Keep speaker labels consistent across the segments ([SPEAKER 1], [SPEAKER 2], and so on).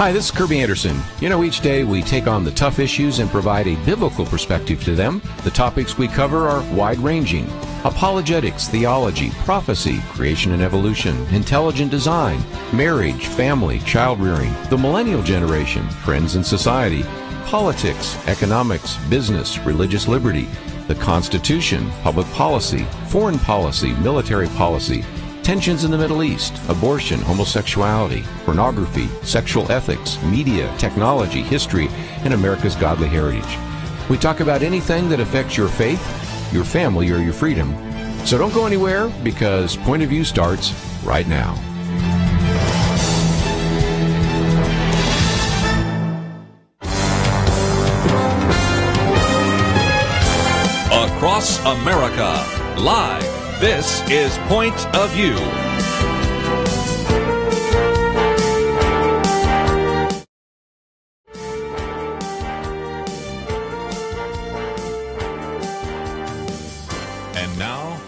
[SPEAKER 1] Hi, this is Kerby Anderson. You know, each day we take on the tough issues and provide a biblical perspective to them. The topics we cover are wide-ranging: apologetics, theology, prophecy, creation and evolution, intelligent design, marriage, family, child-rearing, the millennial generation, trends in society, politics, economics, business, religious liberty, the Constitution, public policy, foreign policy, military policy, tensions in the Middle East, abortion, homosexuality, pornography, sexual ethics, media, technology, history, and America's godly heritage. We talk about anything that affects your faith, your family, or your freedom. So don't go anywhere, because Point of View starts right now.
[SPEAKER 2] Across America, live. This is Point of View. And now,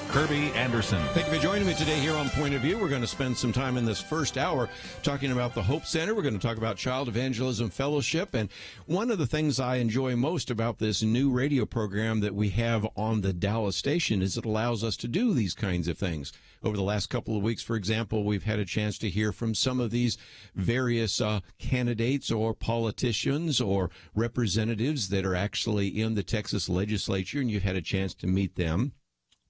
[SPEAKER 2] Kerby Anderson.
[SPEAKER 1] Thank you for joining me today here on Point of View. We're going to spend some time in this first hour talking about the Hope Center. We're going to talk about Child Evangelism Fellowship. And one of the things I enjoy most about this new radio program that we have on the Dallas station is it allows us to do these kinds of things. Over the last couple of weeks, for example, we've had a chance to hear from some of these various candidates or politicians or representatives that are actually in the Texas legislature, and you've had a chance to meet them.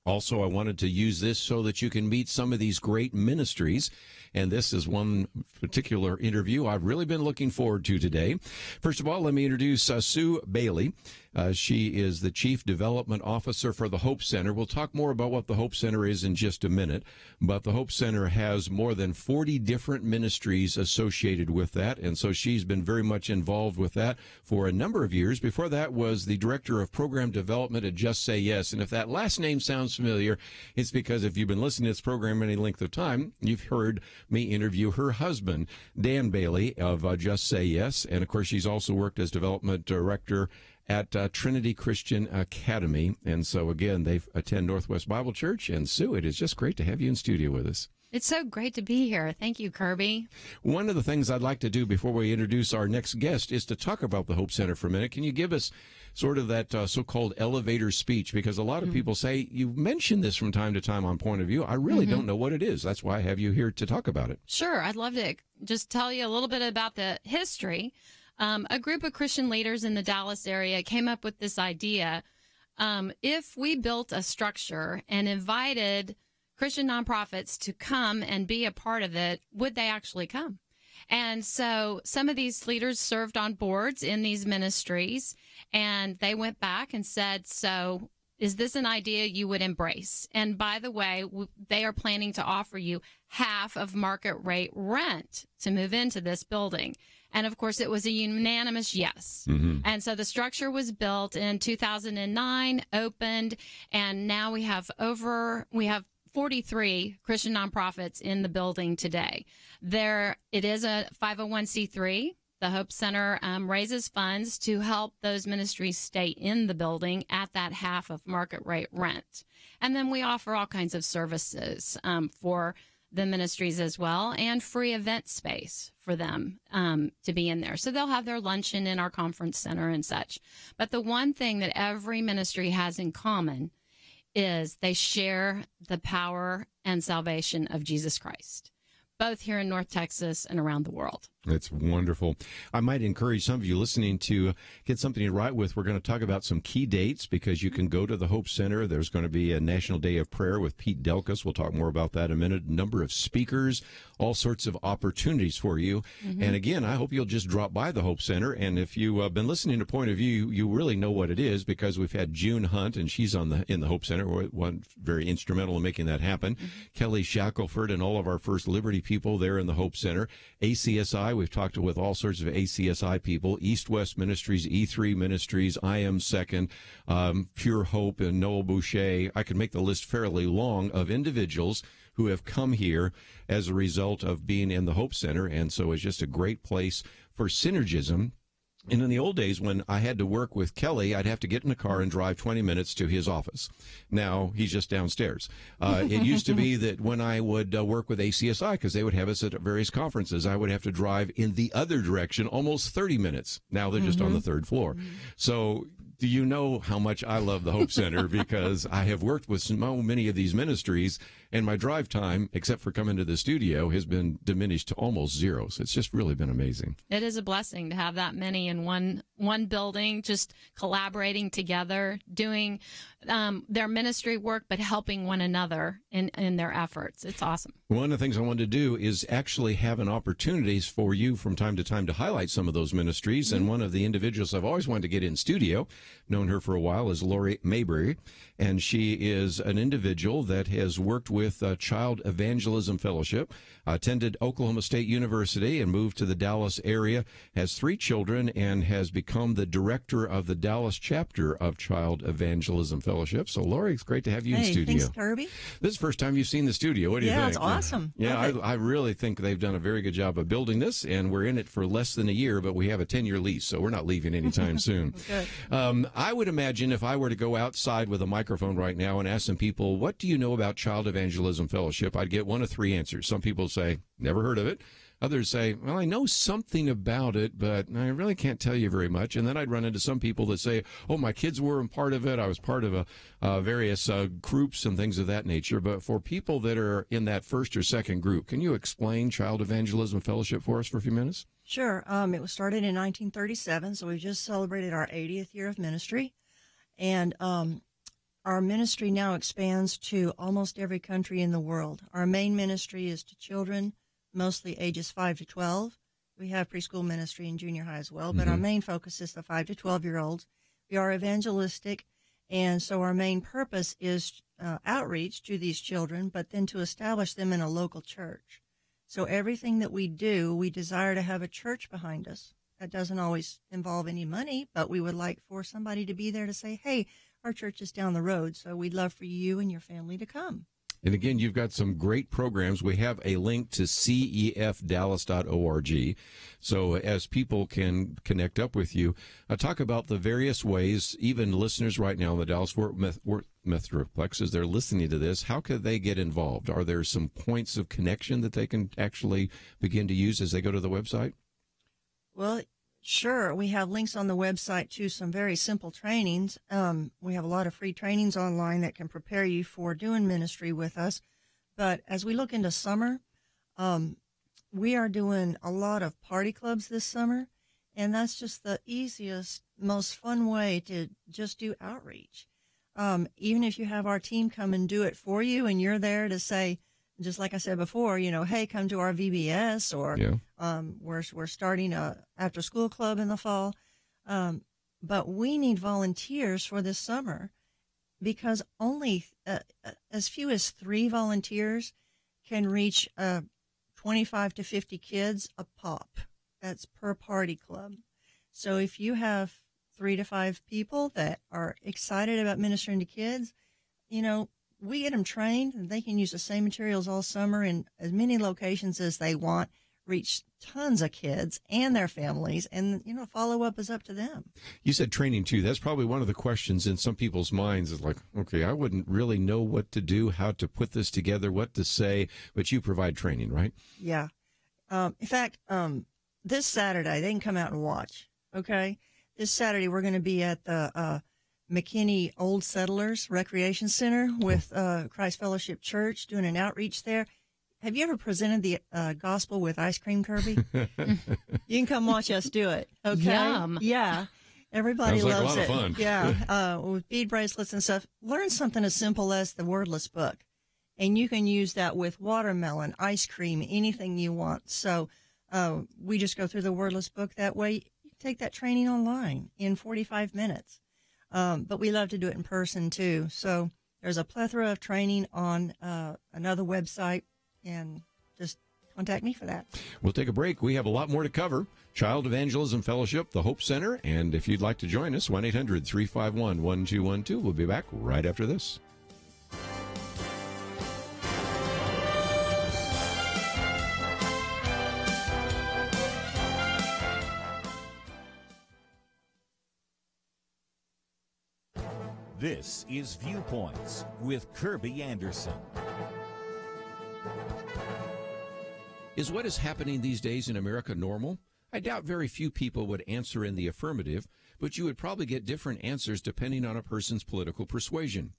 [SPEAKER 1] Also, I wanted to use this so that you can meet some of these great ministries, and this is one particular interview I've really been looking forward to today. First of all, let me introduce Sue Bailey. She is the Chief Development Officer for the Hope Center. We'll talk more about what the Hope Center is in just a minute, but the Hope Center has more than 40 different ministries associated with that, and so she's been very much involved with that for a number of years. Before that was the Director of Program Development at Just Say Yes, and if that last name sounds familiar, it's because if you've been listening to this program any length of time, you've heard me interview her husband, Dan Bailey of Just Say Yes, and of course she's also worked as Development Director at Trinity Christian Academy. And so, again, they attend Northwest Bible Church. And, Sue, it is just great to have you in studio with us.
[SPEAKER 3] It's so great to be here. Thank you, Kerby.
[SPEAKER 1] One of the things I'd like to do before we introduce our next guest is to talk about the Hope Center for a minute. Can you give us sort of that so-called elevator speech? Because a lot of people say, you've mentioned this from time to time on Point of View. I really don't know what it is. That's why I have you here to talk about it.
[SPEAKER 3] Sure. I'd love to just tell you a little bit about the history. A group of Christian leaders in the Dallas area came up with this idea. If we built a structure and invited Christian nonprofits to come and be a part of it, would they actually come? And so some of these leaders served on boards in these ministries, and they went back and said, so is this an idea you would embrace? And by the way, they are planning to offer you half of market rate rent to move into this building. And, of course, it was a unanimous yes. And so the structure was built in 2009, opened, and now we have 43 Christian nonprofits in the building today. It is a 501c3. The Hope Center raises funds to help those ministries stay in the building at that half of market rate rent. And then we offer all kinds of services for the ministries as well, and free event space for them to be in there. So they'll have their luncheon in our conference center and such. But the one thing that every ministry has in common is they share the power and salvation of Jesus Christ, both here in North Texas and around the world.
[SPEAKER 1] That's wonderful. I might encourage some of you listening to get something to write with. We're going to talk about some key dates because you can go to the Hope Center. There's going to be a National Day of Prayer with Pete Delkus. We'll talk more about that in a minute. A number of speakers, all sorts of opportunities for you. And again, I hope you'll just drop by the Hope Center. And if you've been listening to Point of View, you really know what it is because we've had June Hunt, and she's in the Hope Center, one very instrumental in making that happen. Kelly Shackelford and all of our First Liberty people there in the Hope Center. ACSI, we've talked with all sorts of ACSI people, East West Ministries, E3 Ministries, I Am Second, Pure Hope, and Noel Boucher. I could make the list fairly long of individuals who have come here as a result of being in the Hope Center, and so it's just a great place for synergism And in the old days, when I had to work with Kelly, I'd have to get in a car and drive 20 minutes to his office. Now he's just downstairs. It used to be that when I would work with ACSI, because they would have us at various conferences, I would have to drive in the other direction almost 30 minutes. Now they're just on the third floor. So do you know how much I love the Hope Center? Because I have worked with so many of these ministries, and my drive time, except for coming to the studio, has been diminished to almost zero. So it's just really been amazing.
[SPEAKER 3] It is a blessing to have that many in one building, just collaborating together, doing their ministry work, but helping one another in their efforts. It's awesome.
[SPEAKER 1] One of the things I wanted to do is actually have an opportunities for you from time to time to highlight some of those ministries. And one of the individuals I've always wanted to get in studio, known her for a while, is Lauri Mayberry. And she is an individual that has worked with Child Evangelism Fellowship, attended Oklahoma State University and moved to the Dallas area, has 3 children, and has become the director of the Dallas chapter of Child Evangelism Fellowship. So, Lauri, it's great to have you in studio.
[SPEAKER 4] Thanks, Kerby.
[SPEAKER 1] This is the first time you've seen the studio. What do you think?
[SPEAKER 4] Yeah, it's awesome.
[SPEAKER 1] Yeah, I really think they've done a very good job of building this, and we're in it for less than a year, but we have a 10-year lease, so we're not leaving anytime soon.
[SPEAKER 4] Good.
[SPEAKER 1] I would imagine if I were to go outside with a microphone right now and ask some people, what do you know about Child Evangelism Fellowship? I'd get one of 3 answers. Some people say, never heard of it. Others say, well, I know something about it, but I really can't tell you very much. And then I'd run into some people that say, oh, my kids were a part of it. I was part of various groups and things of that nature. But for people that are in that first or second group, can you explain Child Evangelism Fellowship for us for a few minutes?
[SPEAKER 4] Sure. It was started in 1937, so we just celebrated our 80th year of ministry. And our ministry now expands to almost every country in the world. Our main ministry is to children, mostly ages 5 to 12. We have preschool ministry and junior high as well, but our main focus is the 5 to 12-year-olds. We are evangelistic, and so our main purpose is outreach to these children, but then to establish them in a local church. So everything that we do, we desire to have a church behind us. That doesn't always involve any money, but we would like for somebody to be there to say, hey, our church is down the road, so we'd love for you and your family to come.
[SPEAKER 1] And again, you've got some great programs. We have a link to cefdallas.org. So as people can connect up with you, talk about the various ways, even listeners right now in the Dallas-Fort Worth Metroplex, as they're listening to this, how could they get involved? Are there some points of connection that they can actually begin to use as they go to the website?
[SPEAKER 4] Well, sure. We have links on the website to some very simple trainings. We have a lot of free trainings online that can prepare you for doing ministry with us. But as we look into summer, we are doing a lot of party clubs this summer, and that's just the easiest, most fun way to just do outreach. Even if you have our team come and do it for you, and you're there to say, just like I said before, hey, come to our VBS, or we're starting a after-school club in the fall. But we need volunteers for this summer, because only as few as 3 volunteers can reach 25 to 50 kids a pop. That's per party club. So if you have 3 to 5 people that are excited about ministering to kids, we get them trained, and they can use the same materials all summer in as many locations as they want, reach tons of kids and their families, and, follow-up is up to them.
[SPEAKER 1] You said training, too. That's probably one of the questions in some people's minds is like, okay, I wouldn't really know what to do, how to put this together, what to say, but you provide training, right?
[SPEAKER 4] Yeah. In fact, this Saturday, they can come out and watch, okay? This Saturday, we're going to be at the McKinney Old Settlers Recreation Center with Christ Fellowship Church, doing an outreach there. Have you ever presented the gospel with ice cream, Kerby? You can come watch us do it. Okay.
[SPEAKER 3] Yum.
[SPEAKER 4] Yeah. Everybody
[SPEAKER 1] Sounds like
[SPEAKER 4] loves
[SPEAKER 1] a lot
[SPEAKER 4] it.
[SPEAKER 1] of fun.
[SPEAKER 4] Yeah. With bead bracelets and stuff. Learn something as simple as the wordless book. And you can use that with watermelon, ice cream, anything you want. So we just go through the wordless book that way. You can take that training online in 45 minutes. But we love to do it in person, too. So there's a plethora of training on another website, and just contact me for that.
[SPEAKER 1] We'll take a break. We have a lot more to cover. Child Evangelism Fellowship, the Hope Center, and if you'd like to join us, 1-800-351-1212. We'll be back right after this.
[SPEAKER 5] This is Viewpoints with Kerby Anderson.
[SPEAKER 1] Is what is happening these days in America normal? I doubt very few people would answer in the affirmative, but you would probably get different answers depending on a person's political persuasion.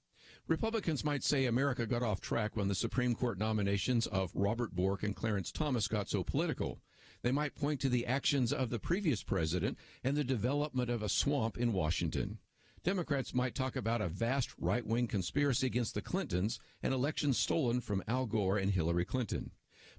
[SPEAKER 1] Republicans might say America got off track when the Supreme Court nominations of Robert Bork and Clarence Thomas got so political. They might point to the actions of the previous president and the development of a swamp in Washington. Democrats might talk about a vast right-wing conspiracy against the Clintons and elections stolen from Al Gore and Hillary Clinton.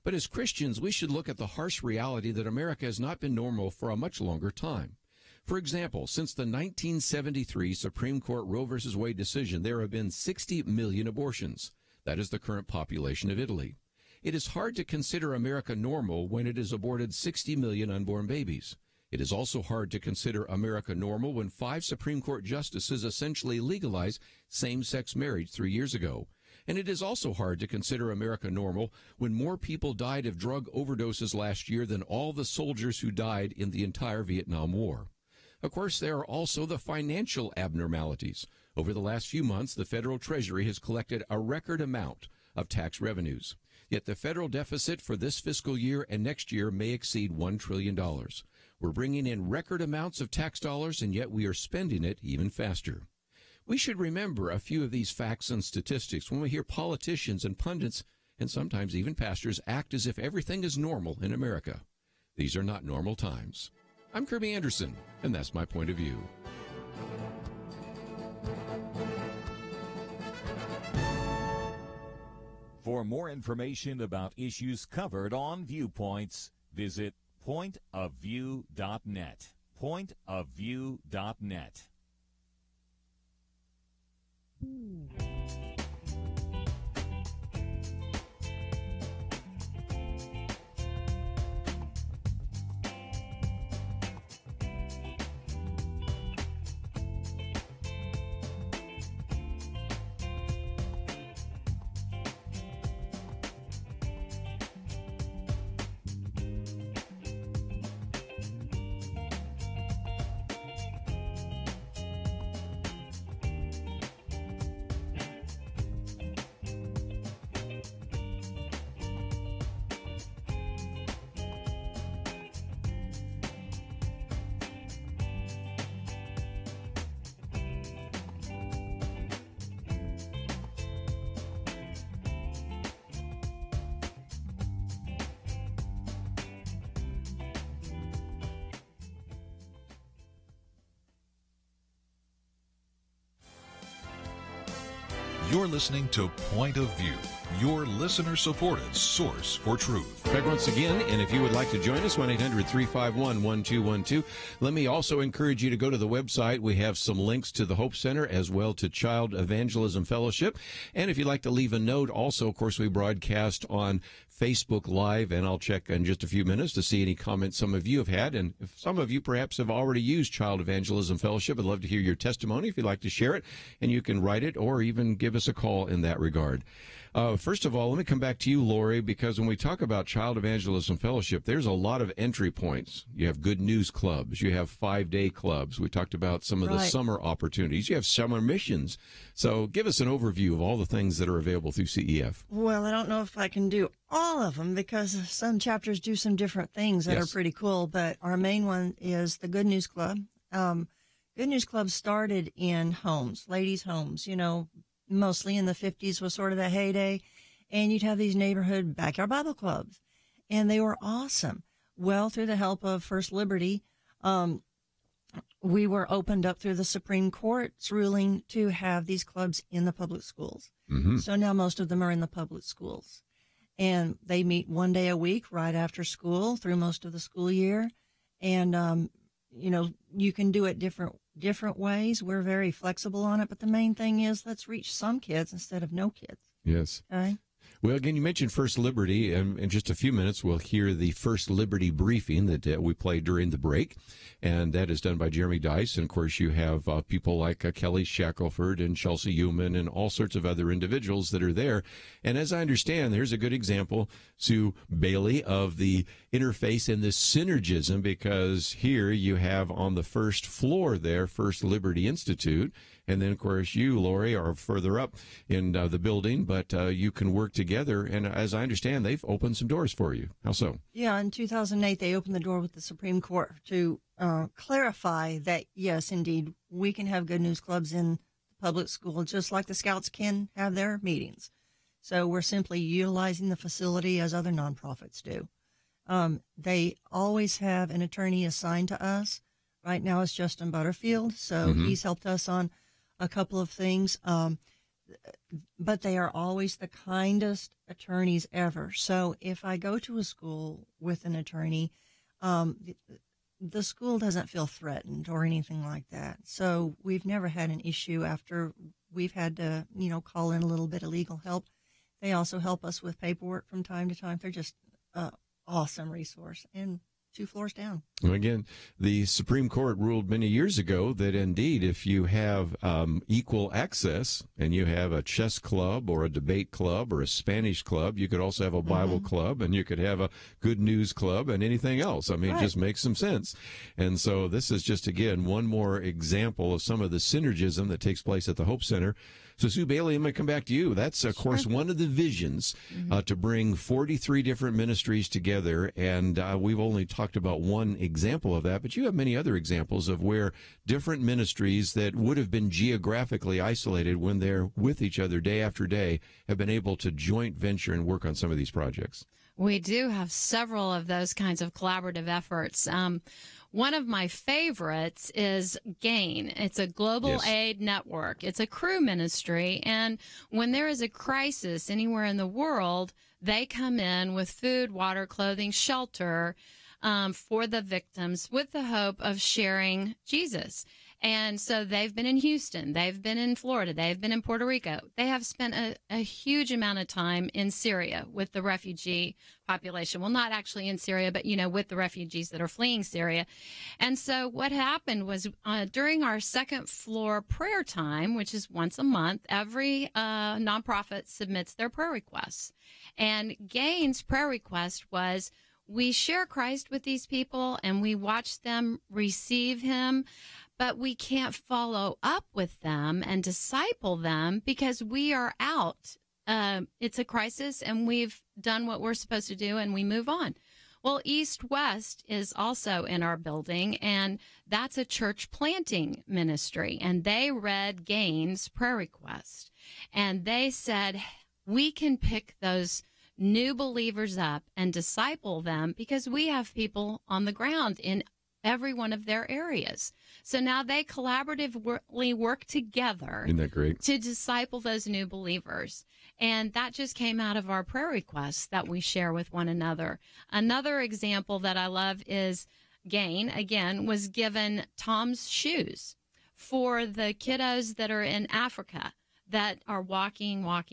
[SPEAKER 1] But as Christians, we should look at the harsh reality that America has not been normal for a much longer time. For example, since the 1973 Supreme Court Roe v. Wade decision, there have been 60 million abortions. That is the current population of Italy. It is hard to consider America normal when it has aborted 60 million unborn babies. It is also hard to consider America normal when 5 Supreme Court justices essentially legalized same-sex marriage 3 years ago. And it is also hard to consider America normal when more people died of drug overdoses last year than all the soldiers who died in the entire Vietnam War. Of course, there are also the financial abnormalities. Over the last few months, the federal Treasury has collected a record amount of tax revenues. Yet the federal deficit for this fiscal year and next year may exceed $1 trillion. We're bringing in record amounts of tax dollars, and yet we are spending it even faster. We should remember a few of these facts and statistics when we hear politicians and pundits, and sometimes even pastors, act as if everything is normal in America. These are not normal times. I'm Kerby Anderson, and that's my point of view.
[SPEAKER 5] For more information about issues covered on Viewpoints, visit pointofview.net. Pointofview.net.
[SPEAKER 2] You're listening to Point of View, your listener-supported source for truth.
[SPEAKER 1] Back once again, and if you would like to join us, 1-800-351-1212. Let me also encourage you to go to the website. We have some links to the Hope Center as well to Child Evangelism Fellowship. And if you'd like to leave a note, also, of course, we broadcast on Facebook Live, and I'll check in just a few minutes to see any comments some of you have had. And if some of you perhaps have already used Child Evangelism Fellowship, I'd love to hear your testimony if you'd like to share it, and you can write it or even give us a call in that regard. First of all, let me come back to you, Lauri, because when we talk about Child Evangelism Fellowship, there's a lot of entry points. You have good news clubs. You have 5-day clubs. We talked about some of the summer opportunities. You have summer missions. So give us an overview of all the things that are available through CEF.
[SPEAKER 4] Well, I don't know if I can do all of them because some chapters do some different things that are pretty cool. But our main one is the Good News Club. Good News Club started in homes, ladies' homes, mostly in the 50s was sort of the heyday. And you'd have these neighborhood backyard Bible clubs. And they were awesome. Well, through the help of First Liberty, we were opened up through the Supreme Court's ruling to have these clubs in the public schools. Mm-hmm. So now most of them are in the public schools. And they meet one day a week right after school through most of the school year. And, you can do it different ways. We're very flexible on it. But the main thing is let's reach some kids instead of no kids.
[SPEAKER 1] Yes.
[SPEAKER 4] Okay.
[SPEAKER 1] Well, again, you mentioned First Liberty, and in just a few minutes we'll hear the First Liberty briefing that we played during the break, and that is done by Jeremy Dice. And, of course, you have people like Kelly Shackelford and Chelsea Human and all sorts of other individuals that are there. And as I understand, there's a good example, Sue Bailey, of the interface and the synergism, because here you have on the first floor there First Liberty Institute. And then, of course, you, Lauri, are further up in the building, but you can work together. And as I understand, they've opened some doors for you. How so?
[SPEAKER 4] Yeah, in 2008, they opened the door with the Supreme Court to clarify that, yes, indeed, we can have good news clubs in public school, just like the Scouts can have their meetings. So we're simply utilizing the facility as other nonprofits do. They always have an attorney assigned to us. Right now it's Justin Butterfield, so he's helped us on a couple of things, but they are always the kindest attorneys ever. So if I go to a school with an attorney, the school doesn't feel threatened or anything like that. So we've never had an issue after we've had to, call in a little bit of legal help. They also help us with paperwork from time to time. They're just an awesome resource. And 2 floors down.
[SPEAKER 1] Again, the Supreme Court ruled many years ago that indeed if you have equal access and you have a chess club or a debate club or a Spanish club, you could also have a Bible club and you could have a good news club and anything else. I mean, It just makes some sense. And so this is just, again, one more example of some of the synergism that takes place at the Hope Center. So, Sue Bailey, I'm going to come back to you. That's, of course, one of the visions to bring 43 different ministries together. And we've only talked about one example of that, but you have many other examples of where different ministries that would have been geographically isolated when they're with each other day after day have been able to joint venture and work on some of these projects.
[SPEAKER 3] We do have several of those kinds of collaborative efforts. One of my favorites is GAIN. It's a global aid network. It's a crew ministry, and when there is a crisis anywhere in the world, they come in with food, water, clothing, shelter for the victims with the hope of sharing Jesus. And so they've been in Houston, they've been in Florida, they've been in Puerto Rico. They have spent a huge amount of time in Syria with the refugee population. Well, not actually in Syria, but, with the refugees that are fleeing Syria. And so what happened was during our second floor prayer time, which is once a month, every nonprofit submits their prayer requests. And GAIN's prayer request was, we share Christ with these people and we watch them receive him, but we can't follow up with them and disciple them because we are out. It's a crisis and we've done what we're supposed to do and we move on. Well, East West is also in our building, and that's a church planting ministry. And they read GAIN's prayer request, and they said, we can pick those new believers up and disciple them because we have people on the ground in every one of their areas. So now they collaboratively work together.
[SPEAKER 1] Isn't that great?
[SPEAKER 3] To disciple those new believers. And that just came out of our prayer requests that we share with one another. Another example that I love is GAIN, again, was given Tom's shoes for the kiddos that are in Africa that are walking. Well,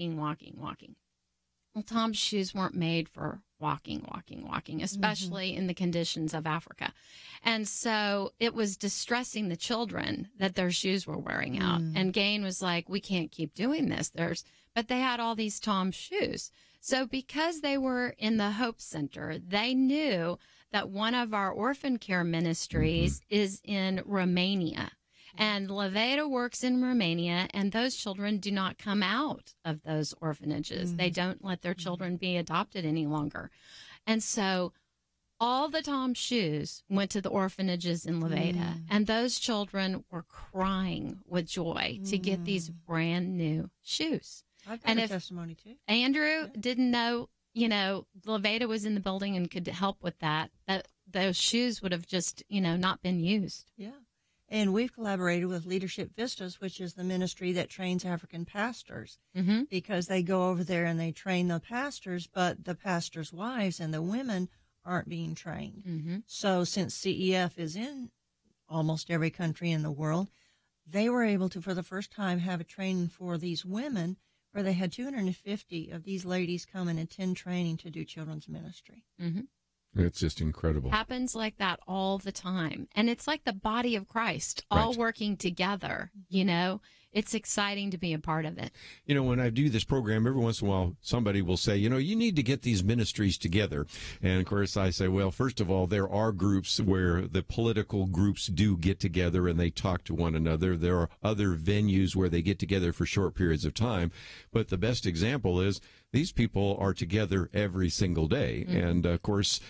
[SPEAKER 3] Tom's shoes weren't made for walking, especially in the conditions of Africa. And so it was distressing the children that their shoes were wearing out. And GAIN was like, we can't keep doing this. But they had all these Tom's shoes. So because they were in the Hope Center, they knew that one of our orphan care ministries is in Romania. And Levada works in Romania, and those children do not come out of those orphanages. They don't let their children be adopted any longer. And so all the Tom's shoes went to the orphanages in Levada, and those children were crying with joy to get these brand new shoes.
[SPEAKER 4] I've got a testimony, too.
[SPEAKER 3] Andrew didn't know, Levada was in the building and could help with that those shoes would have just, not been used.
[SPEAKER 4] Yeah. And we've collaborated with Leadership Vistas, which is the ministry that trains African pastors, because they go over there and they train the pastors, but the pastors' wives and the women aren't being trained. So since CEF is in almost every country in the world, they were able to, for the first time, have a training for these women where they had 250 of these ladies come and attend training to do children's ministry.
[SPEAKER 3] Mm-hmm.
[SPEAKER 1] It's just incredible.
[SPEAKER 3] Happens like that all the time. And it's like the body of Christ all
[SPEAKER 1] Right.
[SPEAKER 3] working together, you know. It's exciting to be a part of it.
[SPEAKER 1] You know, when I do this program, every once in a while, somebody will say, you know, you need to get these ministries together. And, of course, I say, well, first of all, there are groups where the political groups do get together and they talk to one another. There are other venues where they get together for short periods of time. But the best example is these people are together every single day. Mm-hmm. And, of course,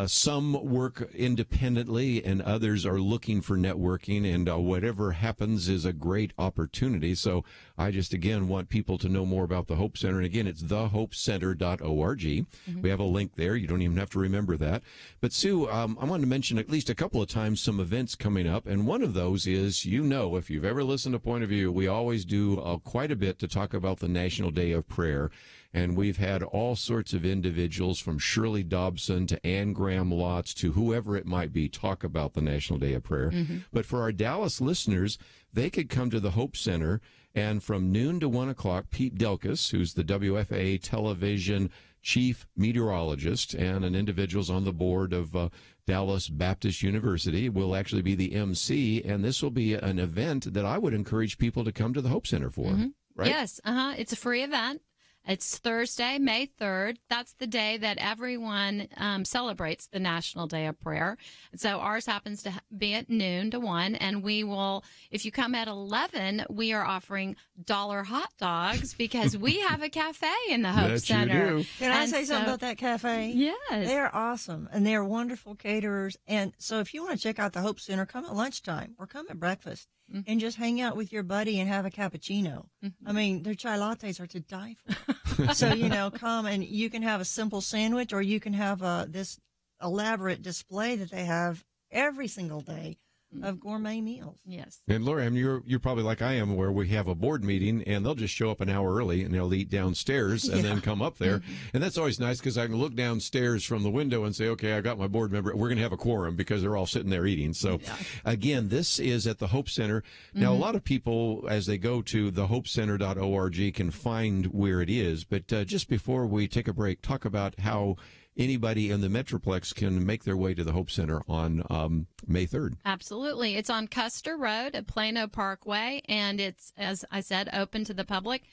[SPEAKER 1] some work independently and others are looking for networking. And whatever happens is a great opportunity. So I just, again, want people to know more about the Hope Center. And, again, it's thehopecenter.org. Mm-hmm. We have a link there. You don't even have to remember that. But, Sue, I wanted to mention at least a couple of times some events coming up. And one of those is, you know, if you've ever listened to Point of View, we always do quite a bit to talk about the National Day of Prayer. And we've had all sorts of individuals from Shirley Dobson to Ann Graham Lotz to whoever it might be talk about the National Day of Prayer. Mm-hmm. But for our Dallas listeners, they could come to the Hope Center, and from noon to 1 o'clock, Pete Delkus, who's the WFAA television chief meteorologist and an individual's on the board of Dallas Baptist University, will actually be the MC, and this will be an event that I would encourage people to come to the Hope Center for. Mm-hmm. Right?
[SPEAKER 3] Yes, it's a free event. It's Thursday, May 3rd. That's the day that everyone celebrates the National Day of Prayer. So ours happens to be at noon to 1, and we will, if you come at 11, we are offering $1 hot dogs because we have a cafe in the Hope Center.
[SPEAKER 1] You do.
[SPEAKER 4] Can I say something about that cafe?
[SPEAKER 3] Yes.
[SPEAKER 4] They're awesome, and they're wonderful caterers. And so if you want to check out the Hope Center, come at lunchtime or come at breakfast. Mm-hmm. And just hang out with your buddy and have a cappuccino. Mm-hmm. I mean, their chai lattes are to die for. So, you know, come and you can have a simple sandwich, or you can have this elaborate display that they have every single day of gourmet meals.
[SPEAKER 3] Yes.
[SPEAKER 1] And Laura, I mean, you're probably like I am, where we have a board meeting and they'll just show up an hour early and they'll eat downstairs and then come up there. Mm-hmm. And that's always nice because I can look downstairs from the window and say, okay, I got my board member. We're going to have a quorum because they're all sitting there eating. So again, this is at the Hope Center. Now, a lot of people, as they go to thehopecenter.org, can find where it is. But just before we take a break, talk about how anybody in the Metroplex can make their way to the Hope Center on May 3rd.
[SPEAKER 3] Absolutely. It's on Custer Road at Plano Parkway, and it's, as I said, open to the public.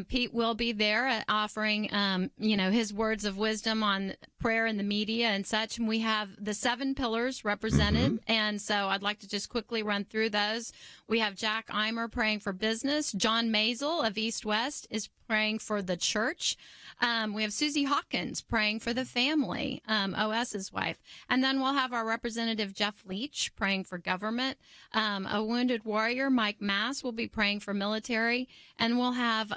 [SPEAKER 3] Pete will be there offering, his words of wisdom on prayer in the media and such. And we have the 7 pillars represented. Mm-hmm. And so I'd like to just quickly run through those. We have Jack Eimer praying for business. John Maisel of East West is praying for the church. We have Susie Hawkins praying for the family, OS's wife. And then we'll have our representative Jeff Leach praying for government. A wounded warrior, Mike Mass, will be praying for military. And we'll have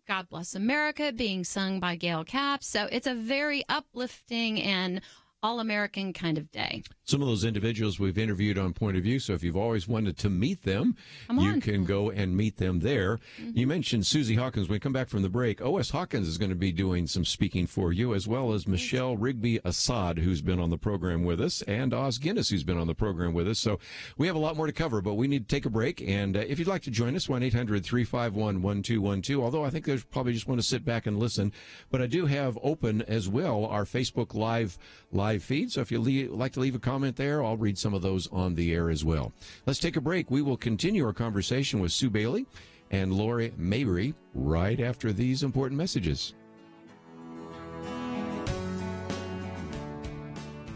[SPEAKER 3] God Bless America being sung by Gail Capps. So it's a very uplifting and all-American kind of day.
[SPEAKER 1] Some of those individuals we've interviewed on Point of View, so if you've always wanted to meet them, you can go and meet them there. Mm-hmm. You mentioned Susie Hawkins. When we come back from the break, O.S. Hawkins is going to be doing some speaking for you, as well as Michelle Rigby Assad, who's been on the program with us, and Oz Guinness, who's been on the program with us. So we have a lot more to cover, but we need to take a break. And if you'd like to join us, 1-800-351-1212, although I think there's probably just want to sit back and listen. But I do have open as well our Facebook Live feed. So if you like to leave a comment there, I'll read some of those on the air as well. Let's take a break. We will continue our conversation with Sue Bailey and Lauri Mayberry right after these important messages.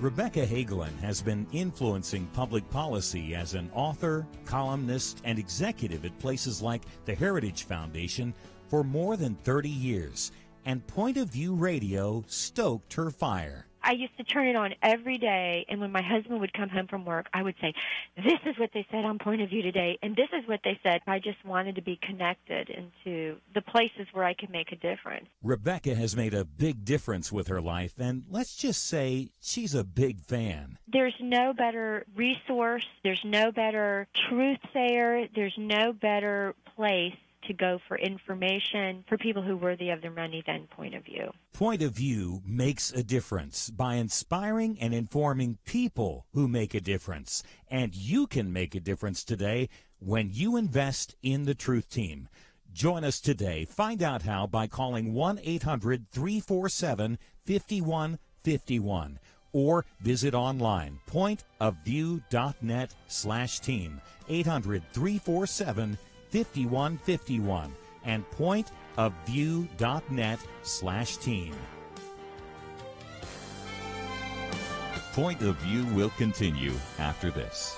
[SPEAKER 5] Rebecca Hagelin has been influencing public policy as an author, columnist, and executive at places like the Heritage Foundation for more than 30 years, and Point of View Radio stoked her fire.
[SPEAKER 6] I used to turn it on every day, and when my husband would come home from work, I would say, this is what they said on Point of View today, and this is what they said. I just wanted to be connected into the places where I could make a difference.
[SPEAKER 5] Rebecca has made a big difference with her life, and let's just say she's a big fan.
[SPEAKER 6] There's no better resource. There's no better truth sayer. There's no better place to go for information for people who are worthy of their money than Point of View.
[SPEAKER 5] Point of View makes a difference by inspiring and informing people who make a difference. And you can make a difference today when you invest in the Truth Team. Join us today. Find out how by calling 1-800-347-5151 or visit online, pointofview.net/team, 800-347-5151 and pointofview.net/team. Point of View will continue after this.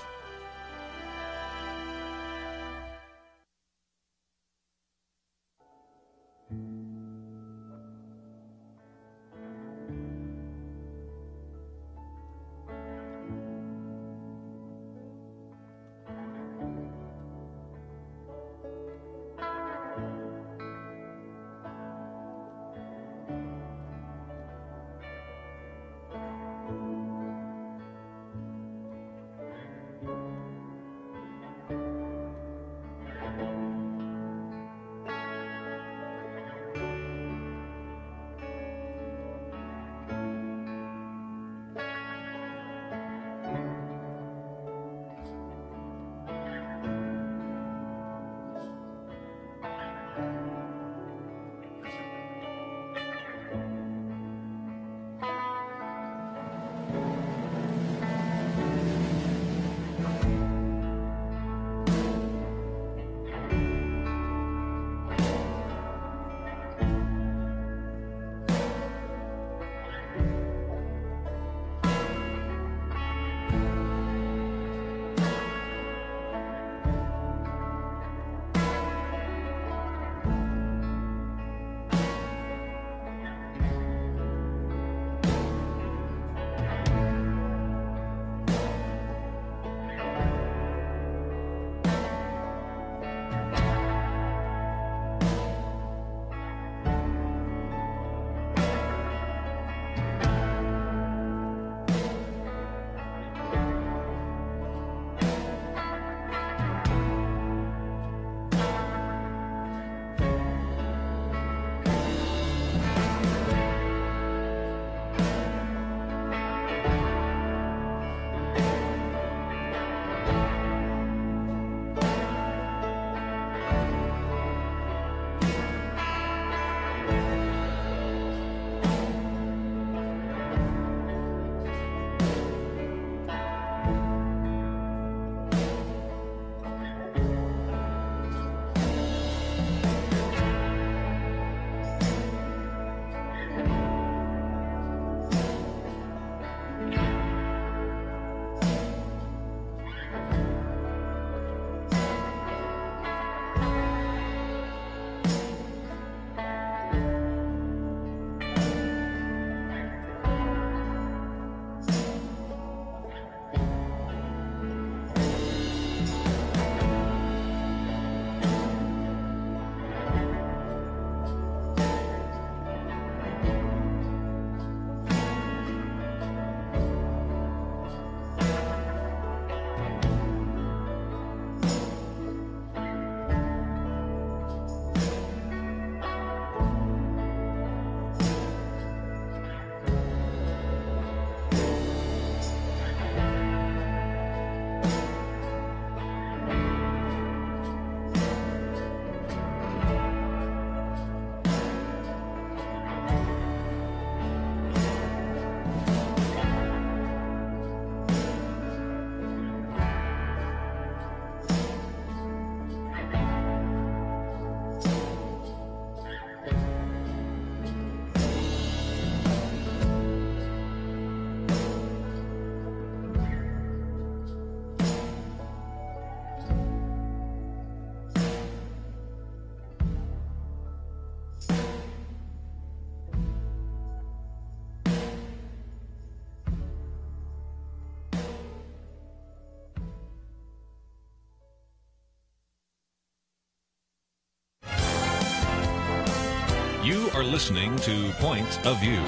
[SPEAKER 2] You are listening to Point of View.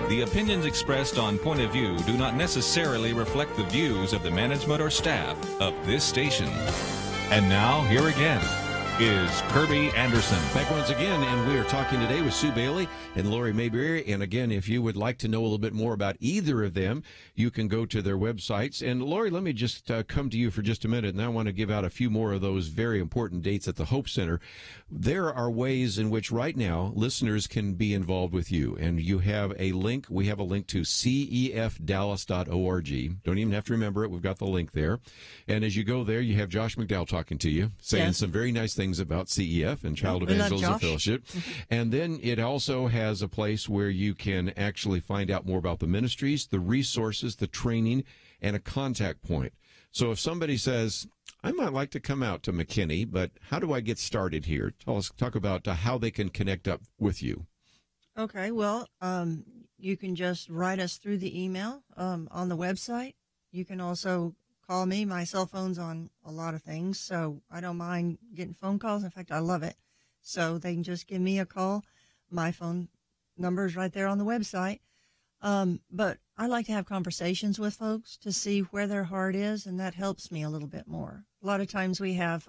[SPEAKER 2] The opinions expressed on Point of View do not necessarily reflect the views of the management or staff of this station. And now, here again, is Kerby Anderson.
[SPEAKER 1] Back once again, and we are talking today with Sue Bailey and Lauri Mayberry. And again, if you would like to know a little bit more about either of them, you can go to their websites. And Lauri, let me just come to you for just a minute, and I want to give out a few more of those very important dates at the Hope Center. There are ways in which right now listeners can be involved with you, and you have a link. We have a link to cefdallas.org. Don't even have to remember it. We've got the link there. And as you go there, you have Josh McDowell talking to you, saying some very nice things about CEF and Child Evangelism Fellowship. And then it also has a place where you can actually find out more about the ministries, the resources, the training, and a contact point. So if somebody says, I might like to come out to McKinney, but how do I get started here? Talk about how they can connect up with you.
[SPEAKER 4] Okay, well, you can just write us through the email on the website. You can also call me. My cell phone's on a lot of things, so I don't mind getting phone calls. In fact, I love it. So they can just give me a call. My phone number is right there on the website. But I like to have conversations with folks to see where their heart is, and that helps me a little bit more. A lot of times we have,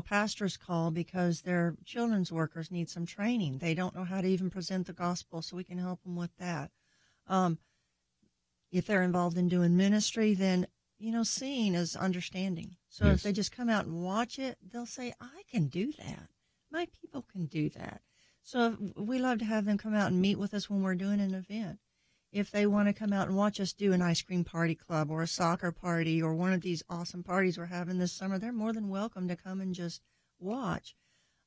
[SPEAKER 4] pastors call because their children's workers need some training. They don't know how to even present the gospel, so we can help them with that. If they're involved in doing ministry, then seeing is understanding. So if they just come out and watch it, they'll say, I can do that. My people can do that. So we love to have them come out and meet with us when we're doing an event. If they want to come out and watch us do an ice cream party club or a soccer party or one of these awesome parties we're having this summer, they're more than welcome to come and just watch.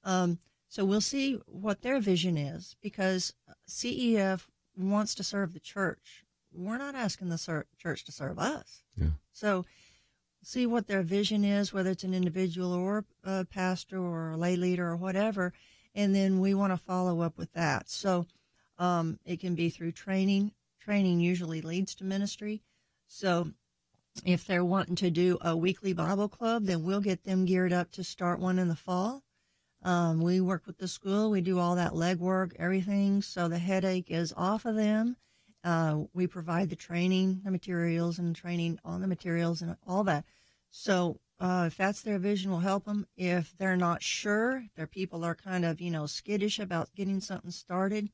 [SPEAKER 4] So we'll see what their vision is, because CEF wants to serve the church. We're not asking the church to serve us. Yeah. So see what their vision is, whether it's an individual or a pastor or a lay leader or whatever, and then we want to follow up with that. So it can be through training. Training usually leads to ministry. So if they're wanting to do a weekly Bible club, then we'll get them geared up to start one in the fall. We work with the school. We do all that legwork, everything, so the headache is off of them. We provide the training, the materials, and training on the materials and all that. So if that's their vision, we'll help them. If they're not sure, their people are kind of, skittish about getting something started,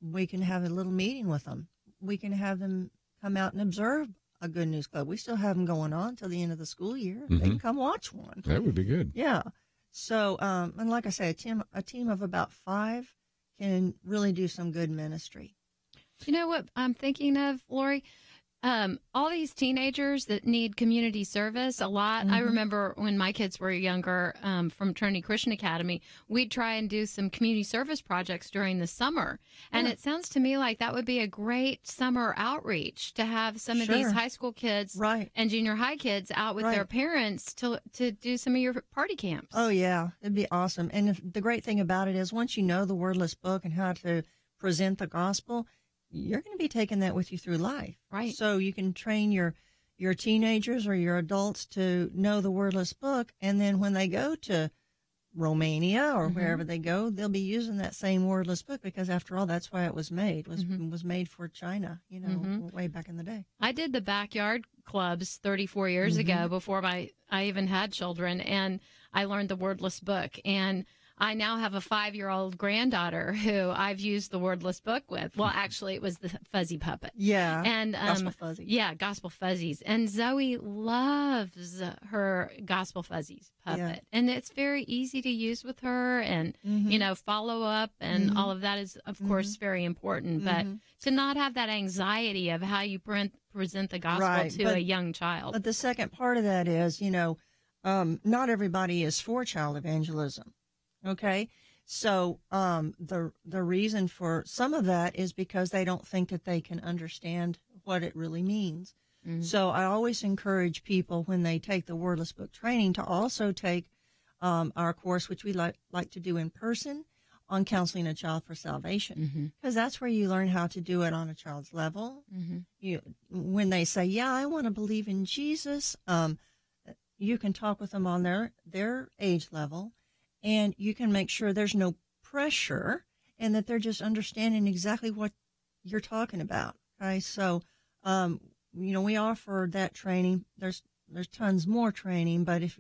[SPEAKER 4] we can have a little meeting with them. We can have them come out and observe a Good News Club. We still have them going on till the end of the school year. Mm-hmm. They can come watch one.
[SPEAKER 1] That would be good.
[SPEAKER 4] Yeah. So, and like I say, a team of about 5 can really do some good ministry.
[SPEAKER 3] You know what I'm thinking of, Lauri? All these teenagers that need community service a lot. Mm-hmm. I remember when my kids were younger, from Trinity Christian Academy, we'd try and do some community service projects during the summer. And it sounds to me like that would be a great summer outreach to have some of these high school kids and junior high kids out with their parents to do some of your party camps.
[SPEAKER 4] Oh, yeah. It'd be awesome. And the great thing about it is once you know the wordless book and how to present the gospel, you're going to be taking that with you through life. Right. So you can train your teenagers or your adults to know the wordless book, and then when they go to Romania or wherever they go, they'll be using that same wordless book, because after all, that's why it was made. Was made for China, way back in the day.
[SPEAKER 3] I did the backyard clubs 34 years ago before I even had children, and I learned the wordless book. And I now have a 5-year-old granddaughter who I've used the wordless book with. Well, actually, it was the fuzzy puppet.
[SPEAKER 4] Yeah,
[SPEAKER 3] and
[SPEAKER 4] gospel fuzzies.
[SPEAKER 3] Yeah, gospel fuzzies. And Zoe loves her gospel fuzzies puppet, and it's very easy to use with her. And follow up and all of that is, of course, very important. But to not have that anxiety of how you present the gospel to a young child.
[SPEAKER 4] But the second part of that is, not everybody is for child evangelism. Okay, so the reason for some of that is because they don't think that they can understand what it really means. Mm-hmm. So I always encourage people when they take the wordless book training to also take our course, which we like to do in person, on counseling a child for salvation, because that's where you learn how to do it on a child's level. When they say, "Yeah, I want to believe in Jesus," you can talk with them on their age level. And you can make sure there's no pressure and that they're just understanding exactly what you're talking about. Okay, so, we offer that training. There's tons more training, but if,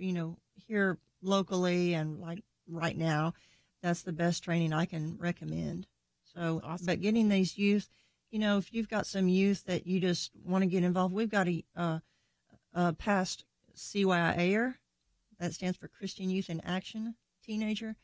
[SPEAKER 4] here locally and like right now, that's the best training I can recommend. So,
[SPEAKER 3] Awesome.
[SPEAKER 4] But getting these youth, if you've got some youth that you just want to get involved, we've got a past CYAer, that stands for Christian Youth in Action teenager,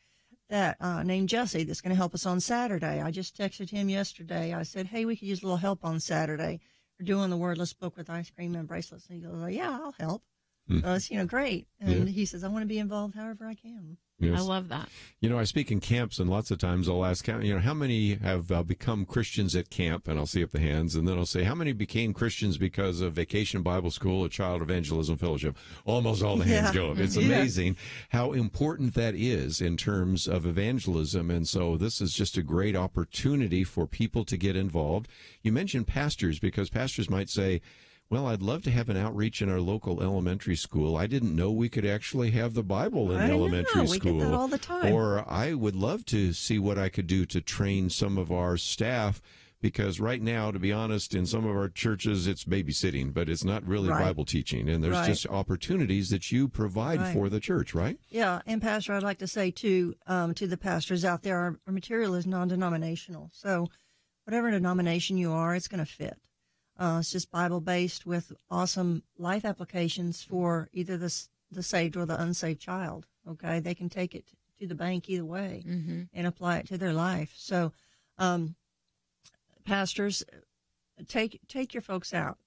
[SPEAKER 4] that named Jesse, that's going to help us on Saturday. I just texted him yesterday. I said, hey, we could use a little help on Saturday. We're doing the Wordless book with ice cream and bracelets. And he goes, yeah, I'll help. So it's, great. And he says, I want to be involved however I can.
[SPEAKER 1] Yes.
[SPEAKER 3] I love that.
[SPEAKER 1] I speak in camps, and lots of times I'll ask, how many have become Christians at camp? And I'll see up the hands, and then I'll say, how many became Christians because of Vacation Bible School or Child Evangelism Fellowship? Almost all the hands go up. It's amazing how important that is in terms of evangelism. And so this is just a great opportunity for people to get involved. You mentioned pastors, because pastors might say, well, I'd love to have an outreach in our local elementary school. I didn't know we could actually have the Bible in elementary school.
[SPEAKER 4] We get that all the time.
[SPEAKER 1] Or I would love to see what I could do to train some of our staff, because right now, to be honest, in some of our churches, it's babysitting, but it's not really Bible teaching. And there's just opportunities that you provide for the church, right? Yeah,
[SPEAKER 4] and Pastor, I'd like to say, too, to the pastors out there, our material is non-denominational. So whatever denomination you are, it's going to fit. It's just Bible-based with awesome life applications for either the saved or the unsaved child, okay? They can take it to the bank either way and apply it to their life. So, pastors, take your folks out.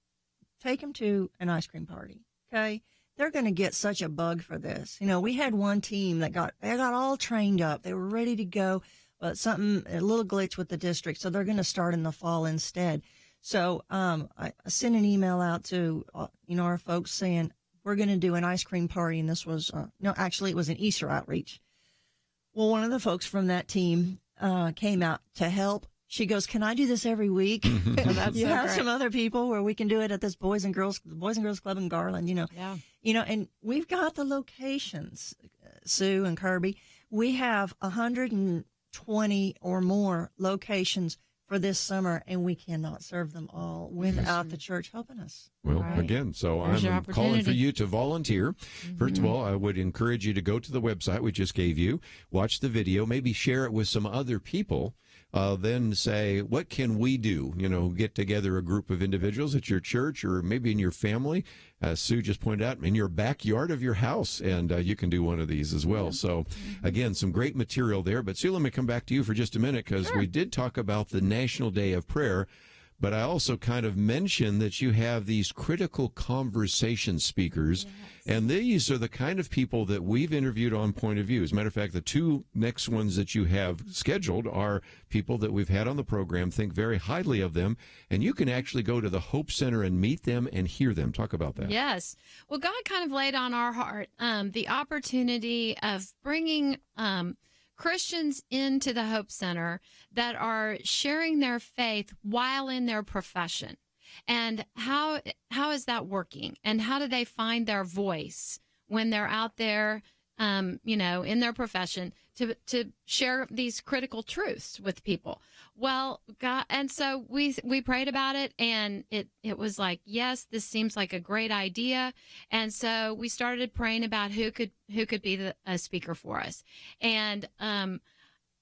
[SPEAKER 4] Take them to an ice cream party, okay? They're going to get such a bug for this. We had one team that got all trained up. They were ready to go, but a little glitch with the district, so they're going to start in the fall instead. So I sent an email out to, our folks saying, we're going to do an ice cream party. And this was, it was an Easter outreach. Well, one of the folks from that team came out to help. She goes, can I do this every week? You have some other people where we can do it at this Boys and Girls Club in Garland, and we've got the locations, Sue and Kerby. We have 120 or more locations for this summer, and we cannot serve them all without the church helping us.
[SPEAKER 1] Well, again, so I'm calling for you to volunteer. First of all, I would encourage you to go to the website we just gave you, watch the video, maybe share it with some other people, then say, what can we do? Get together a group of individuals at your church or maybe in your family. Sue just pointed out, in your backyard of your house, and you can do one of these as well. So, again, some great material there. But, Sue, let me come back to you for just a minute, because we did talk about the National Day of Prayer, but I also kind of mentioned that you have these critical conversation speakers, and these are the kind of people that we've interviewed on Point of View. As a matter of fact, the two next ones that you have scheduled are people that we've had on the program, think very highly of them, and you can actually go to the Hope Center and meet them and hear them. Talk about that.
[SPEAKER 3] Yes. Well, God kind of laid on our heart the opportunity of bringing Christians into the Hope Center that are sharing their faith while in their profession. And how is that working? And how do they find their voice when they're out there, in their profession to share these critical truths with people? Well, God, and so we prayed about it, and it was like, yes, this seems like a great idea. And so we started praying about who could be a speaker for us. And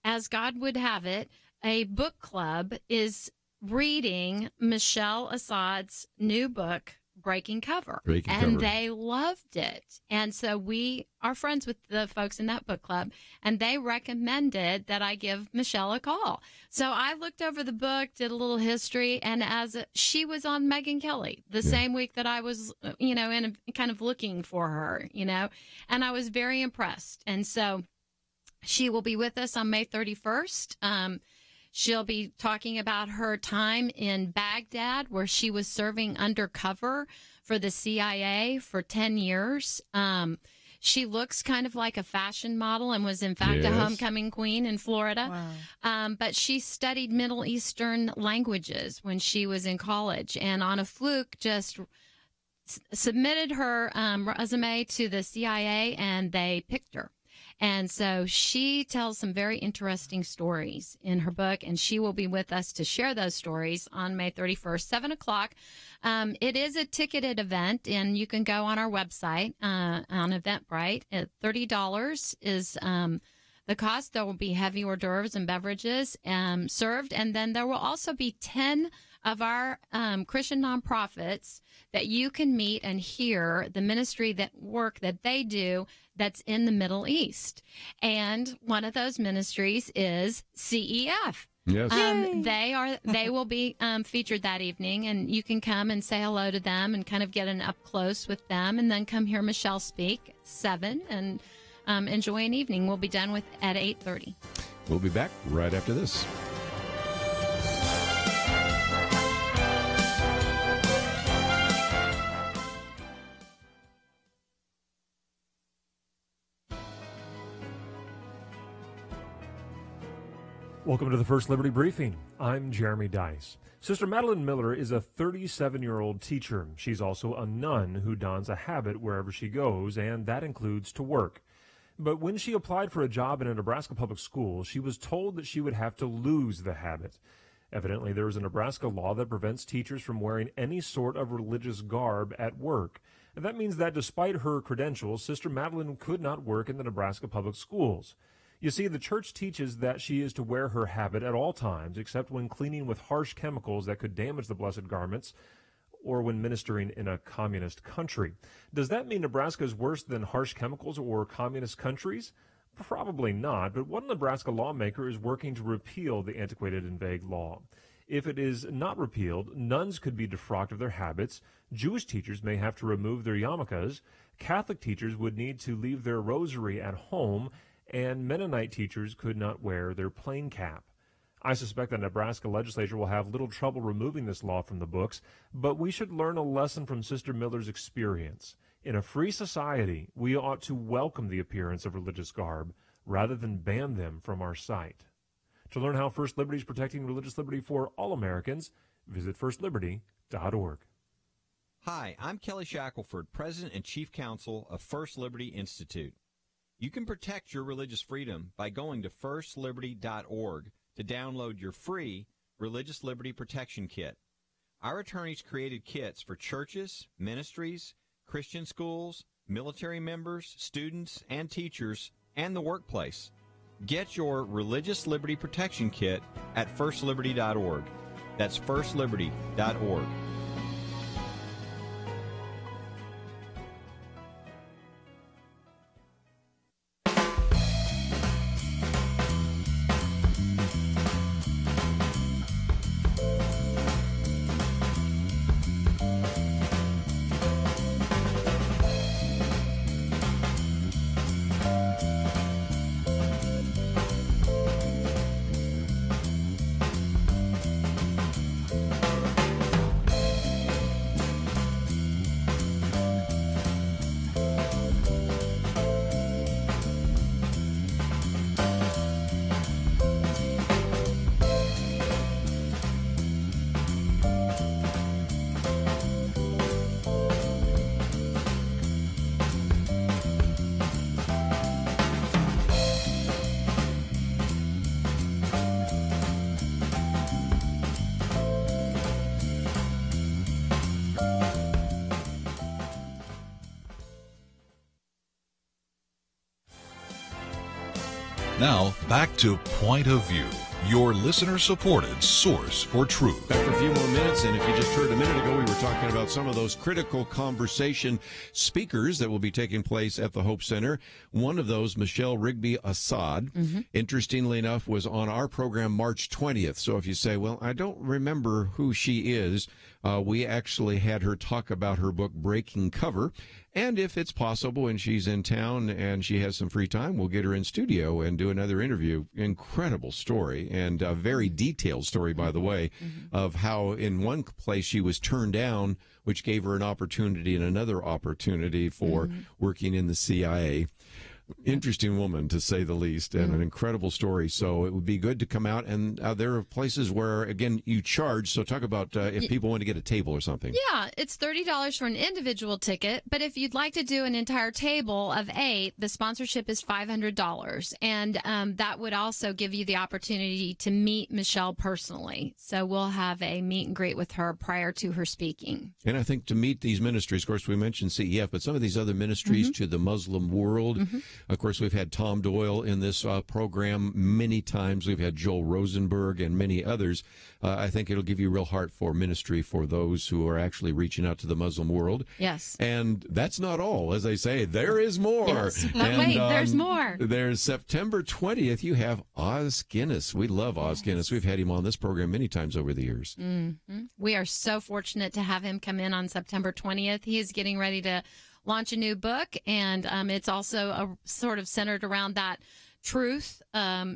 [SPEAKER 3] as God would have it, a book club is reading Michelle Assad's new book, Breaking Cover. And they loved it. And so we are friends with the folks in that book club, and they recommended that I give Michelle a call. So I looked over the book, did a little history, and she was on Megyn Kelly the same week that I was, kind of looking for her, and I was very impressed. And so she will be with us on May 31st. She'll be talking about her time in Baghdad, where she was serving undercover for the CIA for 10 years. She looks kind of like a fashion model and was, in fact, a homecoming queen in Florida. Wow. But she studied Middle Eastern languages when she was in college, and on a fluke just submitted her resume to the CIA, and they picked her. And so she tells some very interesting stories in her book, and she will be with us to share those stories on May 31st, 7 o'clock. It is a ticketed event, and you can go on our website on Eventbrite. $30 is the cost. There will be heavy hors d'oeuvres and beverages served, and then there will also be 10 of our Christian nonprofits that you can meet and hear the ministry work that they do that's in the Middle East. And one of those ministries is CEF.
[SPEAKER 1] Yes.
[SPEAKER 3] They will be featured that evening, and you can come and say hello to them and kind of get an up close with them, and then come hear Michelle speak at 7 and enjoy an evening. We'll be done at 8:30.
[SPEAKER 1] We'll be back right after this.
[SPEAKER 7] Welcome to the First Liberty Briefing. I'm Jeremy Dice. Sister Madeline Miller is a 37-year-old teacher. She's also a nun who dons a habit wherever she goes, and that includes to work. But when she applied for a job in a Nebraska public school, she was told that she would have to lose the habit. Evidently, there is a Nebraska law that prevents teachers from wearing any sort of religious garb at work. And that means that despite her credentials, Sister Madeline could not work in the Nebraska public schools. You see, the church teaches that she is to wear her habit at all times, except when cleaning with harsh chemicals that could damage the blessed garments, or when ministering in a communist country. Does that mean Nebraska is worse than harsh chemicals or communist countries? Probably not, but one Nebraska lawmaker is working to repeal the antiquated and vague law. If it is not repealed, nuns could be defrocked of their habits, Jewish teachers may have to remove their yarmulkes, Catholic teachers would need to leave their rosary at home, and Mennonite teachers could not wear their plain cap. I suspect the Nebraska legislature will have little trouble removing this law from the books, but we should learn a lesson from Sister Miller's experience. In a free society, we ought to welcome the appearance of religious garb rather than ban them from our sight. To learn how First Liberty is protecting religious liberty for all Americans, visit firstliberty.org.
[SPEAKER 8] Hi, I'm Kelly Shackelford, President and Chief Counsel of First Liberty Institute. You can protect your religious freedom by going to firstliberty.org to download your free Religious Liberty Protection Kit. Our attorneys created kits for churches, ministries, Christian schools, military members, students, and teachers, and the workplace. Get your Religious Liberty Protection Kit at firstliberty.org. That's firstliberty.org.
[SPEAKER 2] Now, back to Point of View, your listener-supported source for truth.
[SPEAKER 1] Back for a few more minutes, and if you just heard a minute ago, we were talking about some of those critical conversation speakers that will be taking place at the Hope Center. One of those, Michelle Rigby Assad, interestingly enough, was on our program March 20th. So if you say, well, I don't remember who she is, we actually had her talk about her book, Breaking Cover. And if it's possible, when she's in town and she has some free time, we'll get her in studio and do another interview. Incredible story, and a very detailed story, by the way, of how in one place she was turned down, which gave her an opportunity and another opportunity for working in the CIA. Interesting woman, to say the least, and an incredible story. So it would be good to come out. And there are places where, again, you charge. So talk about if people want to get a table or something.
[SPEAKER 3] Yeah, it's $30 for an individual ticket. But if you'd like to do an entire table of 8, the sponsorship is $500. And that would also give you the opportunity to meet Michelle personally. So we'll have a meet and greet with her prior to her speaking.
[SPEAKER 1] And I think to meet these ministries, of course, we mentioned CEF, but some of these other ministries to the Muslim world. Of course, we've had Tom Doyle in this program many times. We've had Joel Rosenberg and many others. I think it'll give you real heart for ministry for those who are actually reaching out to the Muslim world.
[SPEAKER 3] Yes.
[SPEAKER 1] And that's not all. As I say, there is more.
[SPEAKER 3] Yes. But wait, there's more.
[SPEAKER 1] There's September 20th. You have Oz Guinness. We love Oz Guinness. We've had him on this program many times over the years.
[SPEAKER 3] We are so fortunate to have him come in on September 20th. He is getting ready to launch a new book, and it's also sort of centered around that truth,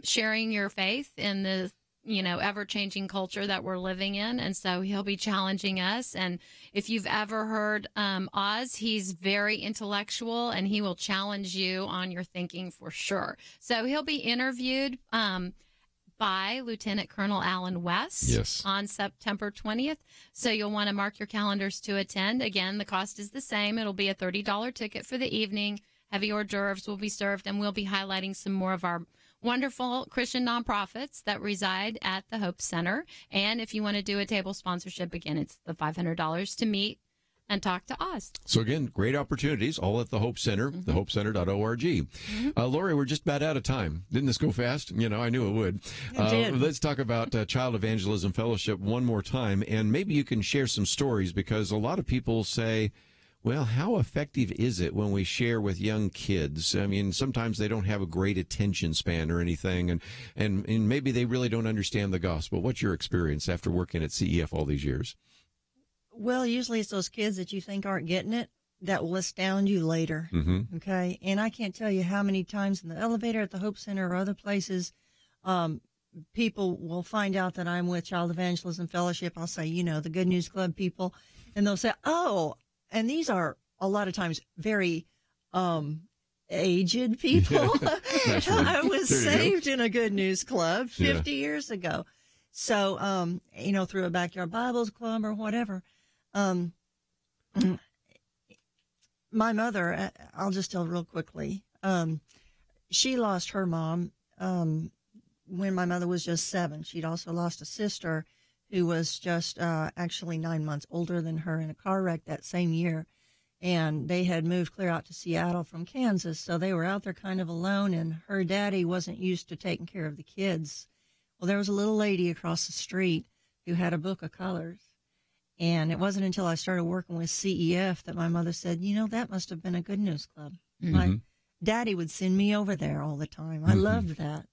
[SPEAKER 3] sharing your faith in the ever-changing culture that we're living in. And so he'll be challenging us. And if you've ever heard Oz, he's very intellectual, and he will challenge you on your thinking for sure. So he'll be interviewed by Lieutenant Colonel Alan West on September 20th. So you'll want to mark your calendars to attend. Again, the cost is the same. It'll be a $30 ticket for the evening. Heavy hors d'oeuvres will be served, and we'll be highlighting some more of our wonderful Christian nonprofits that reside at the Hope Center. And if you want to do a table sponsorship, again, it's the $500 to meet and talk to Oz.
[SPEAKER 1] So again, great opportunities, all at the Hope Center, thehopecenter.org. Lori, we're just about out of time. Didn't this go fast? I knew it would.
[SPEAKER 4] It did.
[SPEAKER 1] Let's talk about Child Evangelism Fellowship one more time, and maybe you can share some stories, because a lot of people say, well, how effective is it when we share with young kids? I mean, sometimes they don't have a great attention span or anything, and maybe they really don't understand the gospel. What's your experience after working at CEF all these years?
[SPEAKER 4] Well, usually it's those kids that you think aren't getting it that will astound you later. Okay. And I can't tell you how many times in the elevator at the Hope Center or other places, people will find out that I'm with Child Evangelism Fellowship. I'll say, the Good News Club people, and they'll say, oh, and these are a lot of times very, aged people. I was saved in a Good News Club 50 years ago. So, through a Backyard Bibles Club or whatever. My mother, I'll just tell real quickly, she lost her mom when my mother was just 7. She'd also lost a sister who was just actually 9 months older than her in a car wreck that same year. And they had moved clear out to Seattle from Kansas, so they were out there kind of alone, and her daddy wasn't used to taking care of the kids. Well, there was a little lady across the street who had a book of colors. And it wasn't until I started working with CEF that my mother said, that must have been a Good News Club. My daddy would send me over there all the time. I loved that.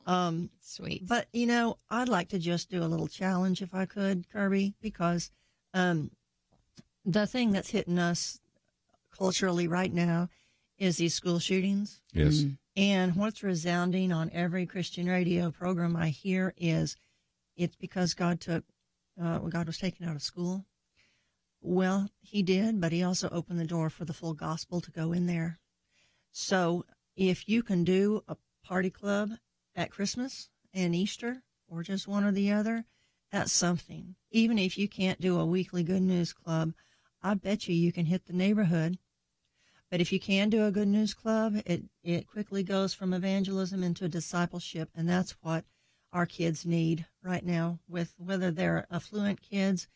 [SPEAKER 3] Oh, sweet.
[SPEAKER 4] But, I'd like to just do a little challenge if I could, Kerby, because the thing that's hitting us culturally right now is these school shootings.
[SPEAKER 1] Yes.
[SPEAKER 4] And what's resounding on every Christian radio program I hear is it's because God was taken out of school. Well, he did, but he also opened the door for the full gospel to go in there. So if you can do a party club at Christmas and Easter, or just one or the other, that's something. Even if you can't do a weekly Good News Club, I bet you can hit the neighborhood. But if you can do a Good News Club, it quickly goes from evangelism into discipleship, and that's what our kids need right now, with whether they're affluent kids,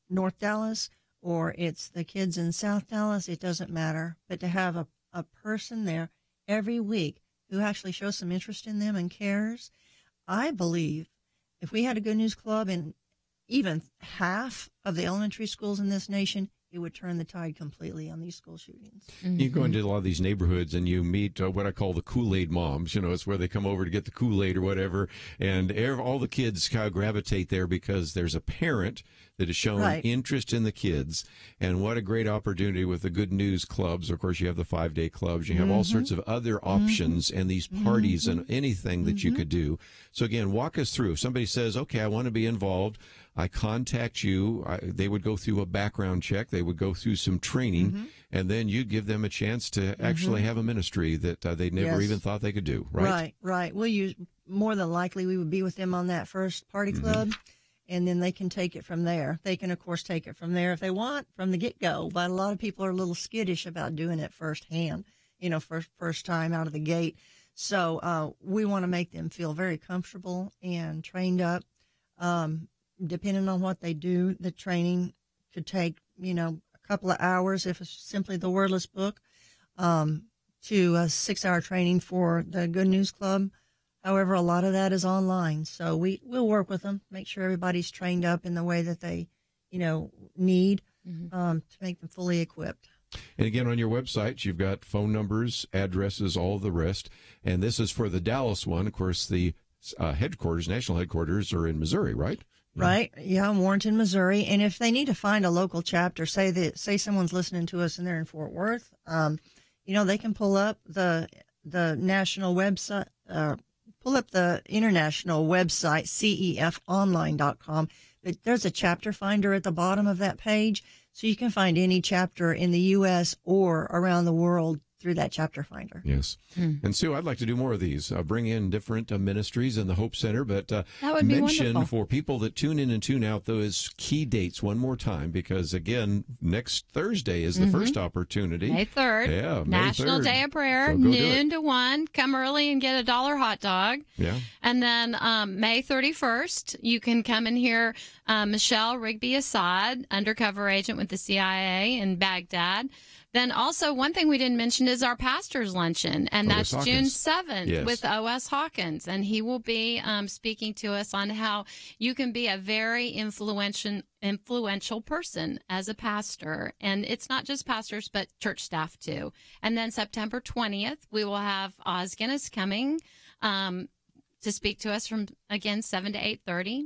[SPEAKER 4] North Dallas, or it's the kids in South Dallas, it doesn't matter. But to have a person there every week who actually shows some interest in them and cares, I believe if we had a Good News Club in even half of the elementary schools in this nation, it would turn the tide completely on these school shootings.
[SPEAKER 1] You go into a lot of these neighborhoods and you meet what I call the Kool-Aid moms. It's where they come over to get the Kool-Aid or whatever. And all the kids kind of gravitate there because there's a parent that has shown interest in the kids. And what a great opportunity with the Good News Clubs. Of course, you have the 5-day clubs. You have all sorts of other options and these parties and anything that you could do. So again, walk us through. If somebody says, okay, I want to be involved. I contact you. They would go through a background check. They would go through some training, and then you'd give them a chance to actually have a ministry that they never even thought they could do, right?
[SPEAKER 4] Right. More than likely, we would be with them on that first party club, and then they can take it from there. They can, of course, take it from there if they want from the get-go, but a lot of people are a little skittish about doing it firsthand, first time out of the gate. So we want to make them feel very comfortable and trained up. Depending on what they do, the training could take, a couple of hours if it's simply the Wordless book, to a 6-hour training for the Good News Club. However, a lot of that is online. So we'll work with them, make sure everybody's trained up in the way that they, need to make them fully equipped.
[SPEAKER 1] And again, on your website, you've got phone numbers, addresses, all of the rest. And this is for the Dallas one. Of course, the national headquarters are in Missouri, right?
[SPEAKER 4] Right. Yeah, Warrenton, Missouri. And if they need to find a local chapter, say someone's listening to us and they're in Fort Worth, they can pull up the national website, pull up the international website, cefonline.com. There's a chapter finder at the bottom of that page, so you can find any chapter in the U.S. or around the world through that chapter finder.
[SPEAKER 1] Yes. And Sue, I'd like to do more of these, bring in different ministries in the Hope Center, but
[SPEAKER 3] that would be
[SPEAKER 1] mention
[SPEAKER 3] wonderful.
[SPEAKER 1] For people that tune in and tune out those key dates one more time, because again, next Thursday is the first opportunity.
[SPEAKER 3] May 3rd.
[SPEAKER 1] Yeah,
[SPEAKER 3] National
[SPEAKER 1] 3rd.
[SPEAKER 3] Day of Prayer,
[SPEAKER 1] So go do
[SPEAKER 3] noon to 1. Come early and get a $1 hot dog.
[SPEAKER 1] Yeah.
[SPEAKER 3] And then May 31st, you can come and hear Michelle Rigby Assad, undercover agent with the CIA in Baghdad. Then also, one thing we didn't mention is our pastor's luncheon, and that's June 7th with O.S. Hawkins. And he will be speaking to us on how you can be a very influential person as a pastor. And it's not just pastors, but church staff too. And then September 20th, we will have Oz Guinness coming to speak to us from, again, 7 to 8:30.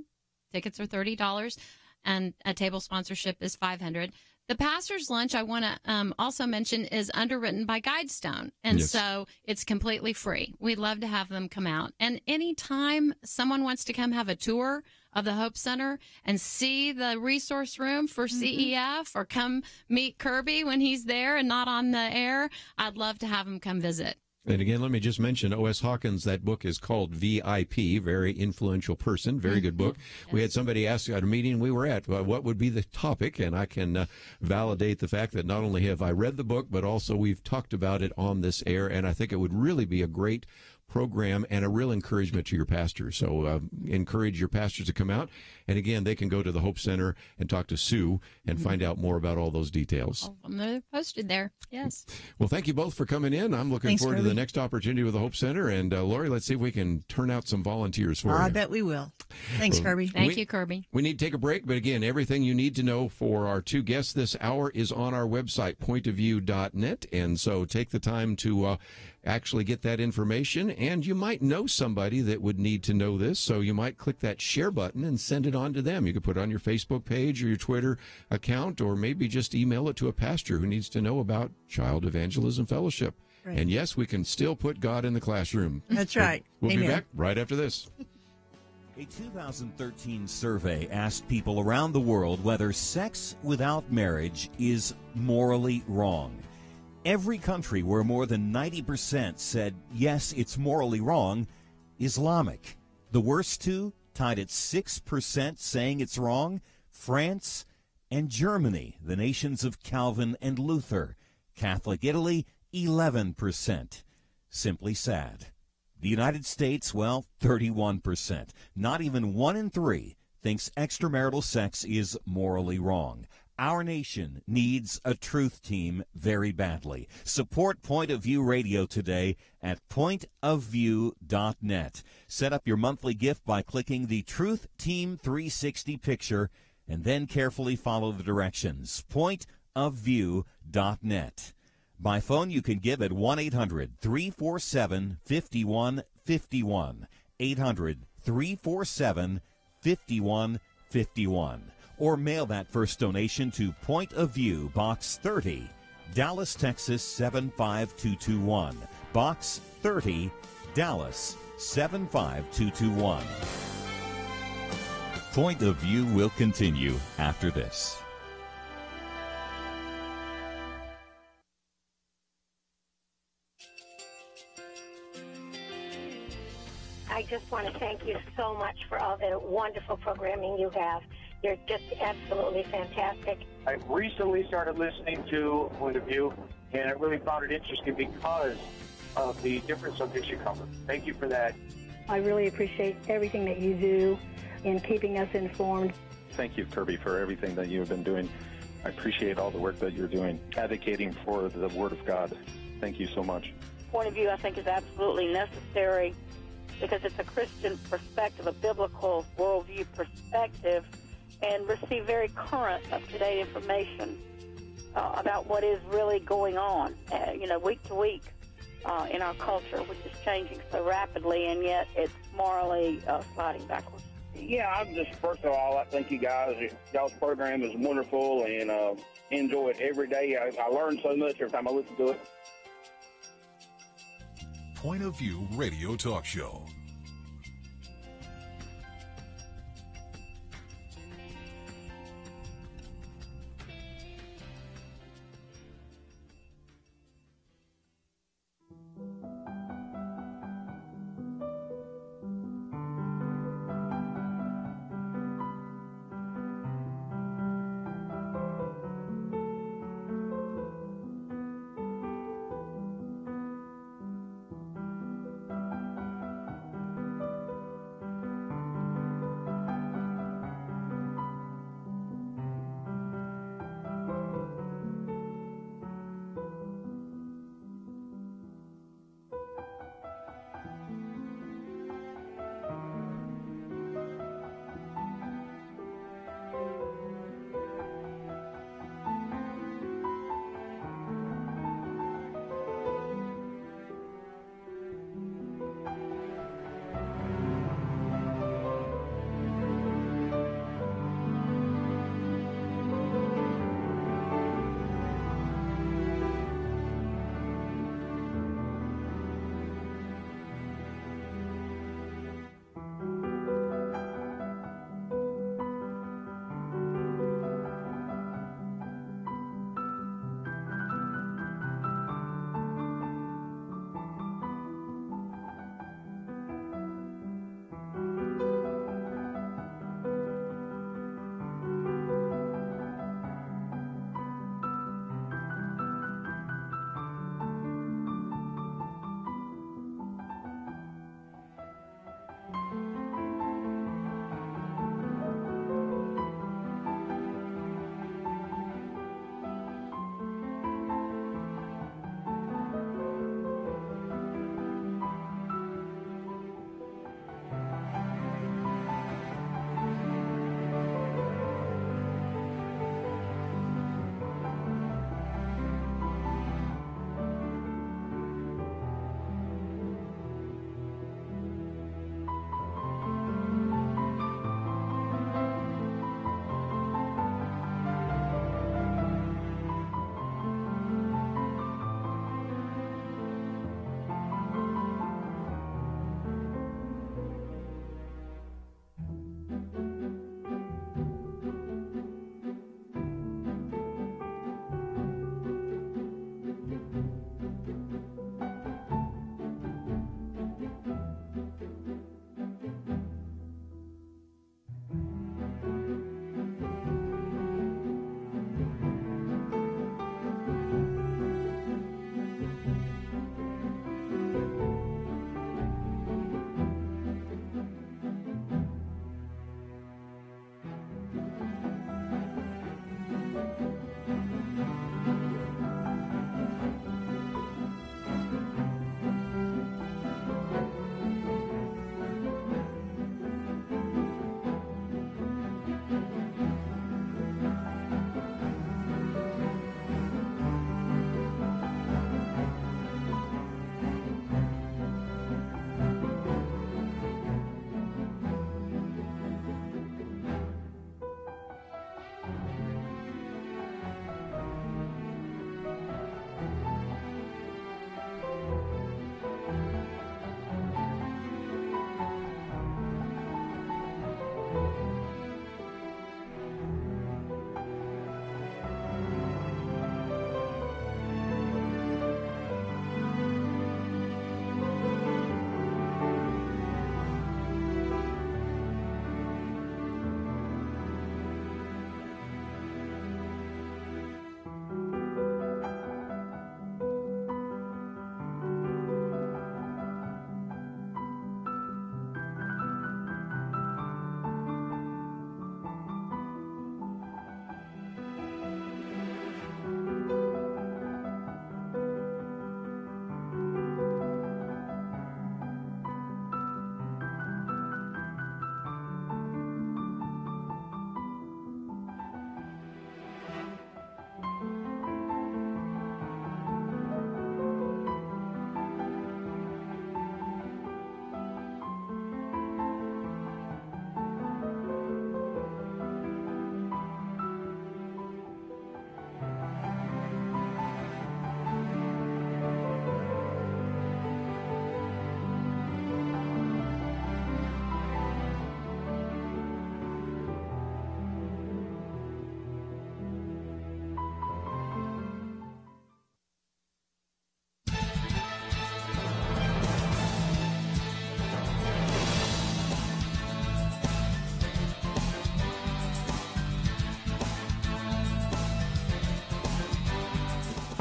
[SPEAKER 3] Tickets are $30, and a table sponsorship is $500. The pastor's lunch, I want to also mention, is underwritten by Guidestone, and so it's completely free. We'd love to have them come out. And anytime someone wants to come have a tour of the Hope Center and see the resource room for CEF, or come meet Kerby when he's there and not on the air, I'd love to have them come visit.
[SPEAKER 1] And again, let me just mention O.S. Hawkins. That book is called VIP, Very Influential Person. Very good book. We had somebody ask at a meeting we were at, what would be the topic? And I can validate the fact that not only have I read the book, but also we've talked about it on this air. And I think it would really be a great program and a real encouragement to your pastors. So encourage your pastors to come out. And again, they can go to the Hope Center and talk to Sue and find out more about all those details.
[SPEAKER 3] They're posted there. Yes.
[SPEAKER 1] Well, thank you both for coming in. I'm looking forward to the next opportunity with the Hope Center. And Lauri, let's see if we can turn out some volunteers for you.
[SPEAKER 4] I bet we will. Thanks, Kerby.
[SPEAKER 3] Thank you, Kerby.
[SPEAKER 1] We need to take a break, but again, everything you need to know for our two guests this hour is on our website, pointofview.net. And so take the time to actually get that information, and you might know somebody that would need to know this, so you might click that share button and send it on to them. You could put it on your Facebook page or your Twitter account, or maybe just email it to a pastor who needs to know about Child Evangelism Fellowship. Right. And yes, we can still put God in the classroom.
[SPEAKER 4] That's right.
[SPEAKER 1] We'll be back right after this.
[SPEAKER 5] A 2013 survey asked people around the world whether sex without marriage is morally wrong. Every country where more than 90% said, yes, it's morally wrong, Islamic. The worst two, tied at 6% saying it's wrong, France and Germany, the nations of Calvin and Luther. Catholic Italy, 11%. Simply sad. The United States, well, 31%. Not even 1 in 3 thinks extramarital sex is morally wrong. Our nation needs a truth team very badly. Support Point of View Radio today at pointofview.net. Set up your monthly gift by clicking the Truth Team 360 picture and then carefully follow the directions. Pointofview.net. By phone, you can give at 1-800-347-5151. 800-347-5151. Or mail that first donation to Point of View, Box 30, Dallas, Texas 75221. Box 30, Dallas 75221. Point of View will continue after this.
[SPEAKER 9] I just want to thank you so much for all the wonderful programming you have. You're just absolutely fantastic.
[SPEAKER 10] I recently started listening to Point of View, and I really found it interesting because of the different subjects you cover. Thank you for that.
[SPEAKER 9] I really appreciate everything that you do in keeping us informed.
[SPEAKER 11] Thank you, Kerby, for everything that you've been doing. I appreciate all the work that you're doing, advocating for the Word of God. Thank you so much.
[SPEAKER 12] Point of View, I think, is absolutely necessary because it's a Christian perspective, a biblical worldview perspective, and receive very current, up-to-date information about what is really going on, week to week in our culture, which is changing so rapidly, and yet it's morally sliding backwards.
[SPEAKER 10] Yeah, I'm just, first of all, I thank you guys. Y'all's program is wonderful, and enjoy it every day. I learn so much every time I listen to it.
[SPEAKER 2] Point of View Radio Talk Show.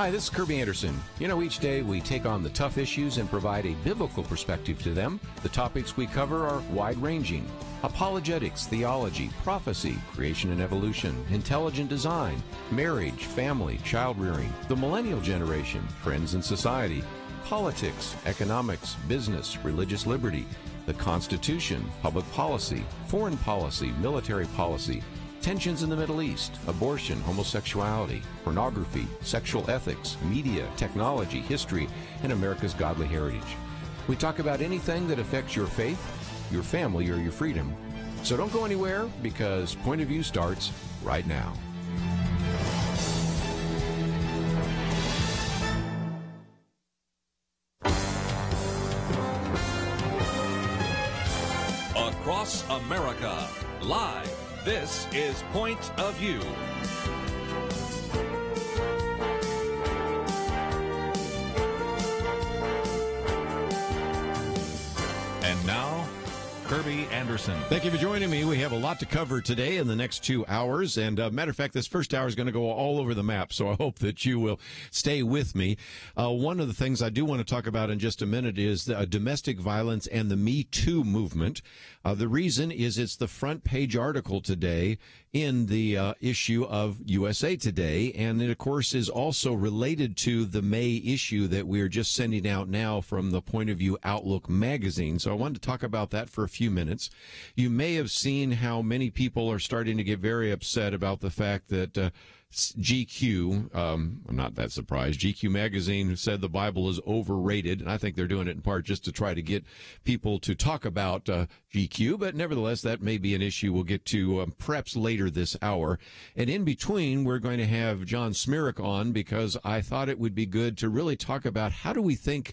[SPEAKER 1] Hi, this is Kerby Anderson. You know, each day we take on the tough issues and provide a biblical perspective to them. The topics we cover are wide-ranging. Apologetics, theology, prophecy, creation and evolution, intelligent design, marriage, family, child-rearing, the millennial generation, trends in society, politics, economics, business, religious liberty, the Constitution, public policy, foreign policy, military policy, tensions in the Middle East, abortion, homosexuality, pornography, sexual ethics, media, technology, history, and America's godly heritage. We talk about anything that affects your faith, your family, or your freedom. So don't go anywhere, because Point of View starts right now.
[SPEAKER 2] Across America, live. This is Point of View. And now, Kerby Anderson.
[SPEAKER 1] Thank you for joining me. We have a lot to cover today in the next 2 hours. And matter of fact, this first hour is going to go all over the map, so I hope that you will stay with me. One of the things I do want to talk about in just a minute is domestic violence and the Me Too movement. The reason is it's the front page article today in the issue of USA Today, and it, of course, is also related to the May issue that we're just sending out now from the Point of View Outlook magazine. So I wanted to talk about that for a few minutes. You may have seen how many people are starting to get very upset about the fact that GQ, I'm not that surprised, GQ magazine said the Bible is overrated, and I think they're doing it in part just to try to get people to talk about GQ, but nevertheless, that may be an issue we'll get to perhaps later this hour. And in between, we're going to have John Zmirak on, because I thought it would be good to really talk about how do we think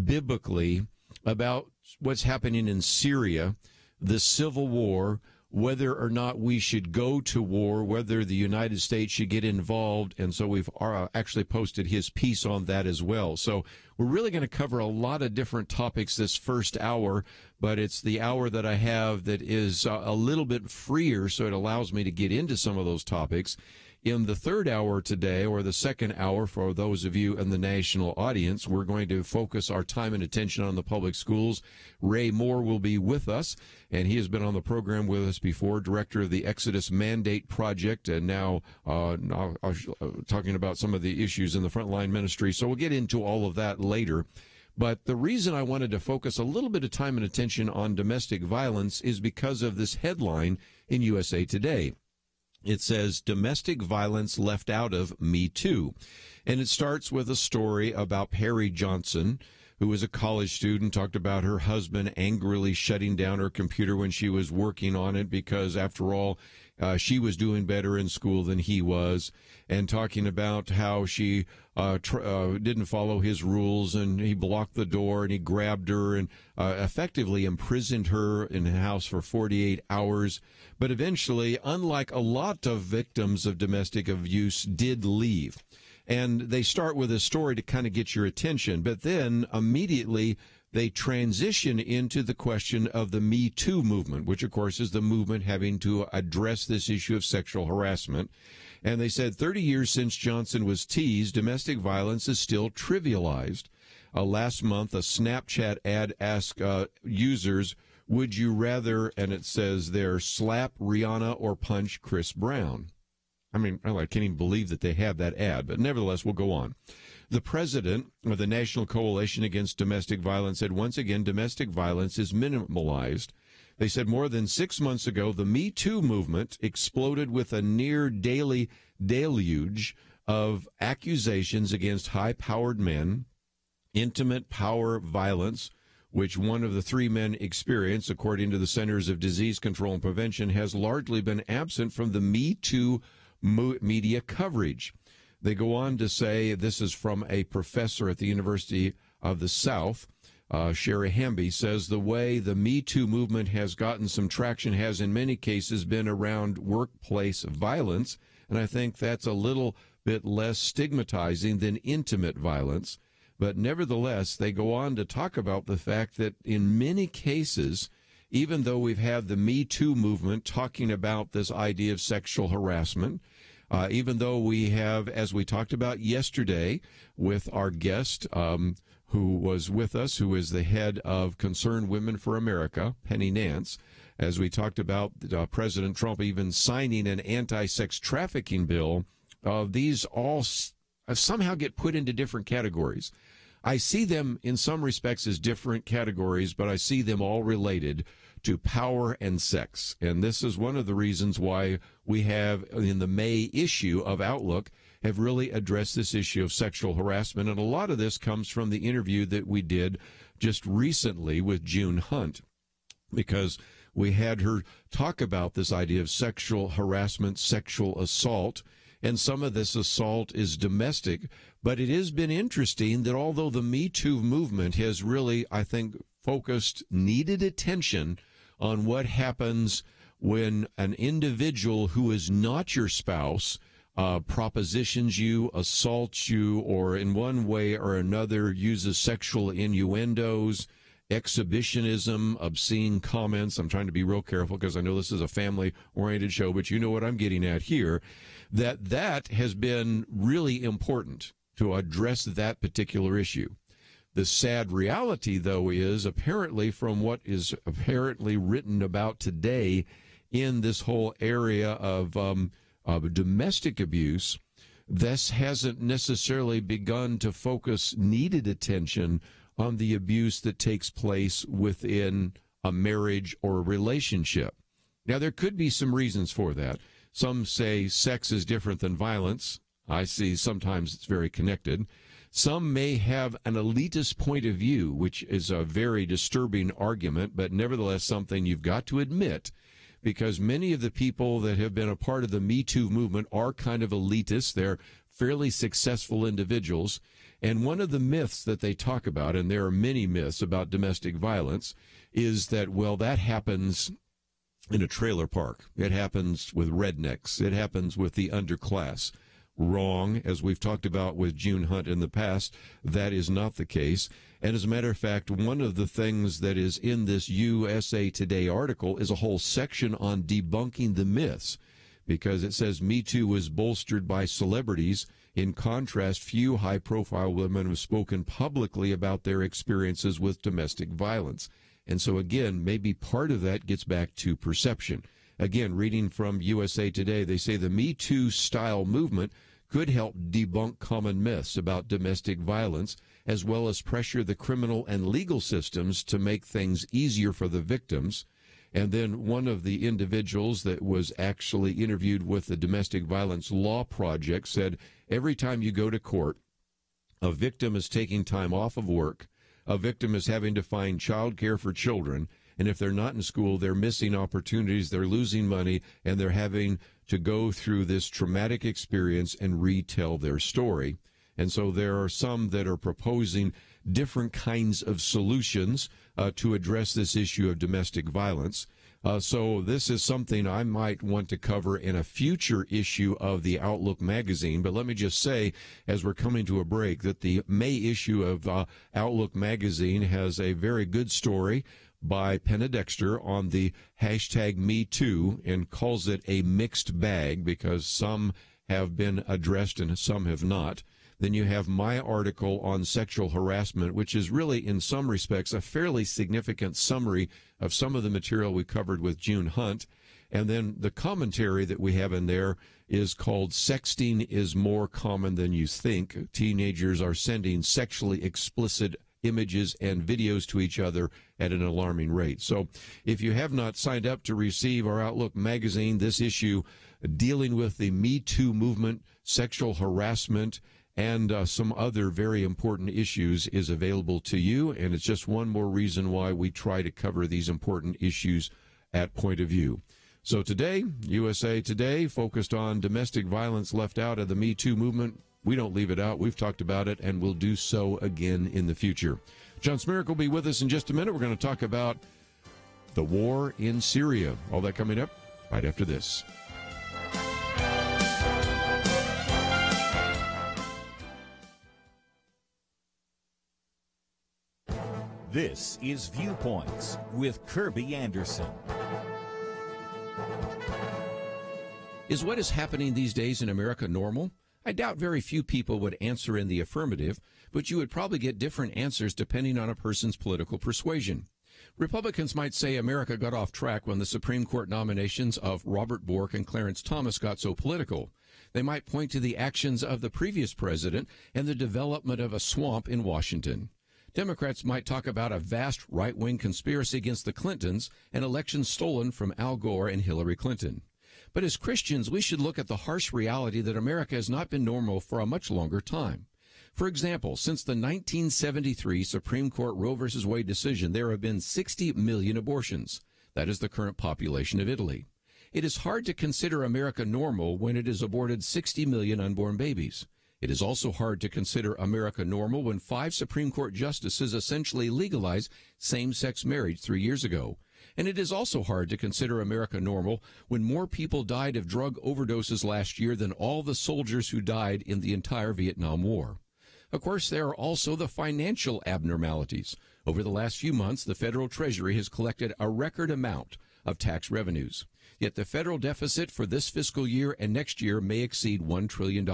[SPEAKER 1] biblically about what's happening in Syria, the civil war, whether or not we should go to war, whether the United States should get involved. And so we've actually posted his piece on that as well. So we're really going to cover a lot of different topics this first hour, but it's the hour that I have that is a little bit freer, so it allows me to get into some of those topics. In the third hour today, or the second hour for those of you in the national audience, we're going to focus our time and attention on the public schools. Ray Moore will be with us, and he has been on the program with us before, director of the Exodus Mandate Project, and now talking about some of the issues in the Frontline Ministry. So we'll get into all of that later. But the reason I wanted to focus a little bit of time and attention on domestic violence is because of this headline in USA Today. It says, domestic violence left out of Me Too. And it starts with a story about Perry Johnson, who was a college student, talked about her husband angrily shutting down her computer when she was working on it because, after all, she was doing better in school than he was, and talking about how she didn't follow his rules, and he blocked the door, and he grabbed her and effectively imprisoned her in the house for 48 hours. But eventually, unlike a lot of victims of domestic abuse, did leave. And they start with a story to kind of get your attention, but then immediately they transition into the question of the Me Too movement, which, of course, is the movement having to address this issue of sexual harassment. And they said 30 years since Johnson was teased, domestic violence is still trivialized. Last month, a Snapchat ad asked users, would you rather, and it says there, slap Rihanna or punch Chris Brown? I mean, I can't even believe that they had that ad, but nevertheless, we'll go on. The president of the National Coalition Against Domestic Violence said once again domestic violence is minimalized. They said more than 6 months ago, the Me Too movement exploded with a near daily deluge of accusations against high-powered men, intimate power violence, which one of the three men experienced, according to the Centers of Disease Control and Prevention, has largely been absent from the Me Too media coverage. They go on to say, this is from a professor at the University of the South, Sherry Hamby, says the way the Me Too movement has gotten some traction has in many cases been around workplace violence, and I think that's a little bit less stigmatizing than intimate violence. But nevertheless, they go on to talk about the fact that in many cases, even though we've had the Me Too movement talking about this idea of sexual harassment, Even though we have, as we talked about yesterday with our guest who was with us, who is the head of Concerned Women for America, Penny Nance, as we talked about President Trump even signing an anti-sex trafficking bill, these all somehow get put into different categories. I see them in some respects as different categories, but I see them all related to power and sex. And this is one of the reasons why we have, in the May issue of Outlook, have really addressed this issue of sexual harassment. And a lot of this comes from the interview that we did just recently with June Hunt, because we had her talk about this idea of sexual harassment, sexual assault, and some of this assault is domestic. But it has been interesting that although the Me Too movement has really, I think, focused needed attention on what happens when an individual who is not your spouse propositions you, assaults you, or in one way or another uses sexual innuendos, exhibitionism, obscene comments. I'm trying to be real careful because I know this is a family-oriented show, but you know what I'm getting at here, that has been really important to address that particular issue. The sad reality, though, is apparently from what is apparently written about today in this whole area of domestic abuse, this hasn't necessarily begun to focus needed attention on the abuse that takes place within a marriage or a relationship. Now, there could be some reasons for that. Some say sex is different than violence. I see sometimes it's very connected. Some may have an elitist point of view, which is a very disturbing argument, but nevertheless something you've got to admit, because many of the people that have been a part of the Me Too movement are kind of elitists. They're fairly successful individuals. And one of the myths that they talk about, and there are many myths about domestic violence, is that, well, that happens in a trailer park. It happens with rednecks. It happens with the underclass. Wrong. As we've talked about with June Hunt in the past, that is not the case. And as a matter of fact, one of the things that is in this USA Today article is a whole section on debunking the myths, because it says Me Too was bolstered by celebrities. In contrast, few high-profile women have spoken publicly about their experiences with domestic violence. And so, again, maybe part of that gets back to perception. Again, reading from USA Today, they say the Me Too style movement could help debunk common myths about domestic violence, as well as pressure the criminal and legal systems to make things easier for the victims. And then one of the individuals that was actually interviewed with the Domestic Violence Law Project said, every time you go to court, a victim is taking time off of work, a victim is having to find child care for children, and if they're not in school, they're missing opportunities, they're losing money, and they're having to go through this traumatic experience and retell their story. And so there are some that are proposing different kinds of solutions to address this issue of domestic violence. So this is something I might want to cover in a future issue of the Outlook magazine. But let me just say, as we're coming to a break, that the May issue of Outlook magazine has a very good story by Penna Dexter on the hashtag #MeToo and calls it a mixed bag because some have been addressed and some have not. Then you have my article on sexual harassment, which is really, in some respects, a fairly significant summary of some of the material we covered with June Hunt. And then the commentary that we have in there is called Sexting is More Common Than You Think. Teenagers are sending sexually explicit images and videos to each other at an alarming rate. So if you have not signed up to receive our Outlook magazine, this issue dealing with the Me Too movement, sexual harassment, and some other very important issues is available to you, and it's just one more reason why we try to cover these important issues at Point of View. So today, USA Today focused on domestic violence left out of the Me Too movement. We don't leave it out. We've talked about it, and we'll do so again in the future. John Zmirak will be with us in just a minute. We're going to talk about the war in Syria. All that coming up right after this.
[SPEAKER 5] This is Viewpoints with Kerby Anderson.
[SPEAKER 1] Is what is happening these days in America normal? I doubt very few people would answer in the affirmative, but you would probably get different answers depending on a person's political persuasion. Republicans might say America got off track when the Supreme Court nominations of Robert Bork and Clarence Thomas got so political. They might point to the actions of the previous president and the development of a swamp in Washington. Democrats might talk about a vast right-wing conspiracy against the Clintons and elections stolen from Al Gore and Hillary Clinton. But as Christians, we should look at the harsh reality that America has not been normal for a much longer time. For example, since the 1973 Supreme Court Roe v. Wade decision, there have been 60 million abortions. That is the current population of Italy. It is hard to consider America normal when it has aborted 60 million unborn babies. It is also hard to consider America normal when 5 Supreme Court justices essentially legalized same-sex marriage 3 years ago. And it is also hard to consider America normal when more people died of drug overdoses last year than all the soldiers who died in the entire Vietnam War. Of course, there are also the financial abnormalities. Over the last few months, the federal Treasury has collected a record amount of tax revenues. Yet the federal deficit for this fiscal year and next year may exceed $1 trillion.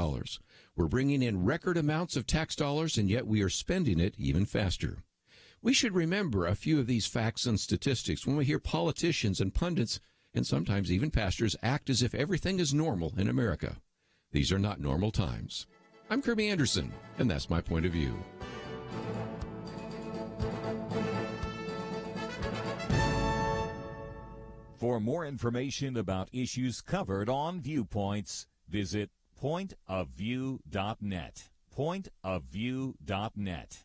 [SPEAKER 1] We're bringing in record amounts of tax dollars, and yet we are spending it even faster. We should remember a few of these facts and statistics when we hear politicians and pundits, and sometimes even pastors, act as if everything is normal in America. These are not normal times. I'm Kerby Anderson, and that's my point of view.
[SPEAKER 5] For more information about issues covered on Viewpoints, visit pointofview.net. Pointofview.net.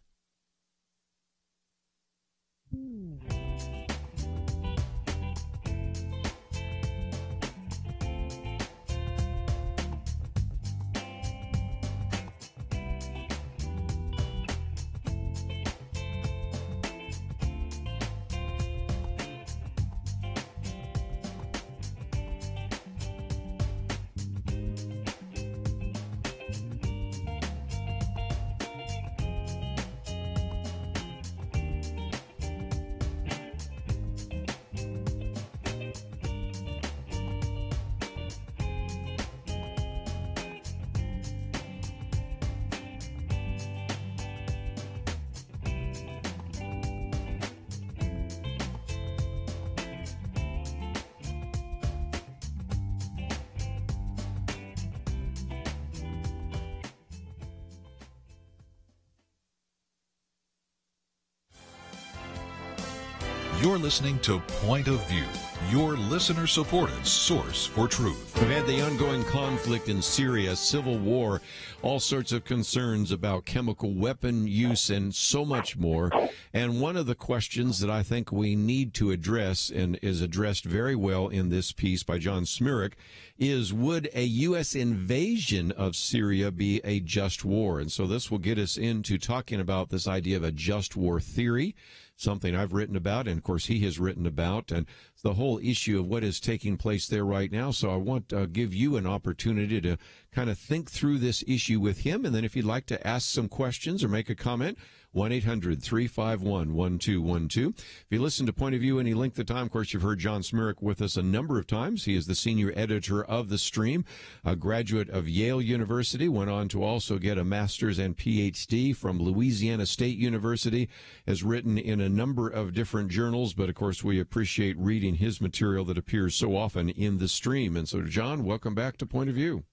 [SPEAKER 2] You're listening to Point of View, your listener-supported source for truth.
[SPEAKER 1] We've had the ongoing conflict in Syria, civil war, all sorts of concerns about chemical weapon use and so much more. And one of the questions that I think we need to address, and is addressed very well in this piece by John Zmirak, is would a U.S. invasion of Syria be a just war? And so this will get us into talking about this idea of a just war theory, something I've written about, and of course he has written about, and the whole issue of what is taking place there right now. So I want to give you an opportunity to kind of think through this issue with him, and then if you'd like to ask some questions or make a comment, 1-800-351-1212. If you listen to Point of View any length of time, of course, you've heard John Zmirak with us a number of times. He is the senior editor of The Stream, a graduate of Yale University, went on to also get a master's and Ph.D. from Louisiana State University, has written in a number of different journals, but, of course, we appreciate reading his material that appears so often in The Stream. And so, John, welcome back to Point of View.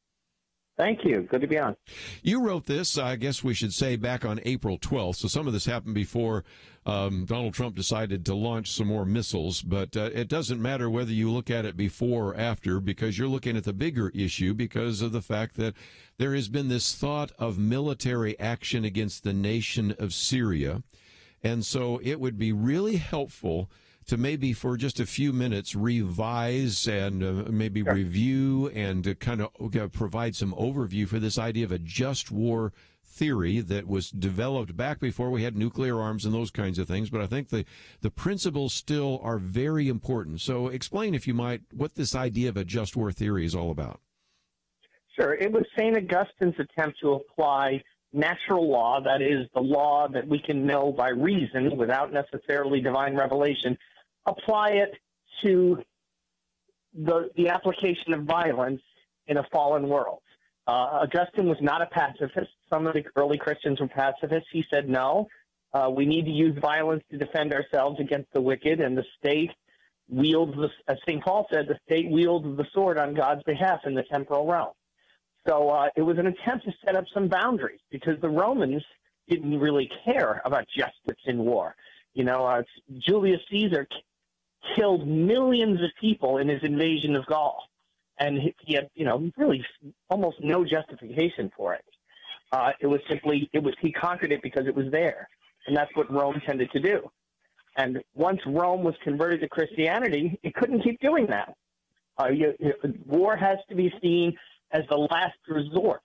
[SPEAKER 13] Thank you. Good to be on.
[SPEAKER 1] You wrote this, I guess we should say, back on April 12th. So some of this happened before Donald Trump decided to launch some more missiles. But it doesn't matter whether you look at it before or after, because you're looking at the bigger issue because of the fact that there has been this thought of military action against the nation of Syria. And so it would be really helpful to maybe for just a few minutes revise and maybe review and to kind of provide some overview for this idea of a just war theory that was developed back before we had nuclear arms and those kinds of things. But I think the principles still are very important. So explain, if you might, what this idea of a just war theory is all about.
[SPEAKER 13] Sure. It was St. Augustine's attempt to apply natural law, that is, the law that we can know by reason without necessarily divine revelation, apply it to the application of violence in a fallen world. Augustine was not a pacifist. Some of the early Christians were pacifists. He said, no, we need to use violence to defend ourselves against the wicked, and the state wields, as St. Paul said, the state wields the sword on God's behalf in the temporal realm. So it was an attempt to set up some boundaries because the Romans didn't really care about justice in war. You know, Julius Caesar killed millions of people in his invasion of Gaul, and he had, you know, really almost no justification for it. He conquered it because it was there, and that's what Rome tended to do. And once Rome was converted to Christianity, it couldn't keep doing that. War has to be seen as the last resort,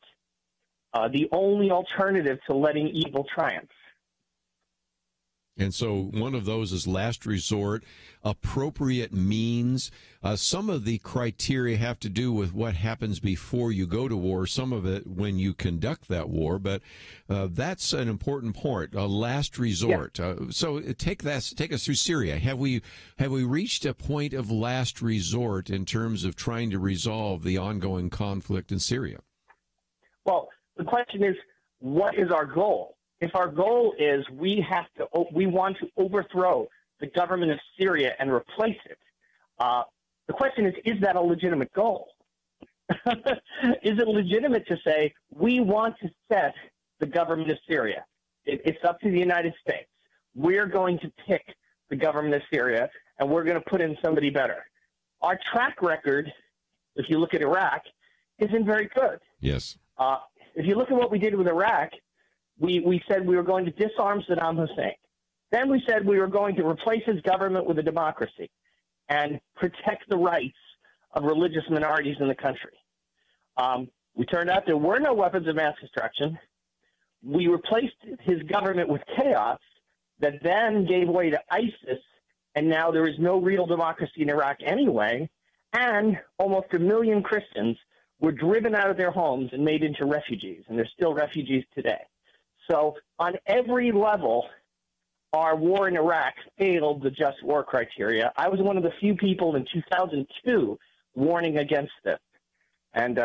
[SPEAKER 13] the only alternative to letting evil triumph.
[SPEAKER 1] And so one of those is last resort, appropriate means. Some of the criteria have to do with what happens before you go to war, some of it when you conduct that war. But that's an important point, a last resort. Yeah. So take us through Syria. Have we reached a point of last resort in terms of trying to resolve the ongoing conflict in Syria?
[SPEAKER 13] Well, the question is, what is our goal? If our goal is we want to overthrow the government of Syria and replace it, the question is that a legitimate goal? Is it legitimate to say we want to set the government of Syria? It's up to the United States. We're going to pick the government of Syria, and we're going to put in somebody better. Our track record, if you look at Iraq, isn't very good.
[SPEAKER 1] Yes.
[SPEAKER 13] If you look at what we did with Iraq, we said we were going to disarm Saddam Hussein. Then we said we were going to replace his government with a democracy and protect the rights of religious minorities in the country. We turned out there were no weapons of mass destruction. We replaced his government with chaos that then gave way to ISIS, and now there is no real democracy in Iraq anyway, and almost 1 million Christians were driven out of their homes and made into refugees, and they're still refugees today. So on every level, our war in Iraq failed the just war criteria. I was one of the few people in 2002 warning against this. And,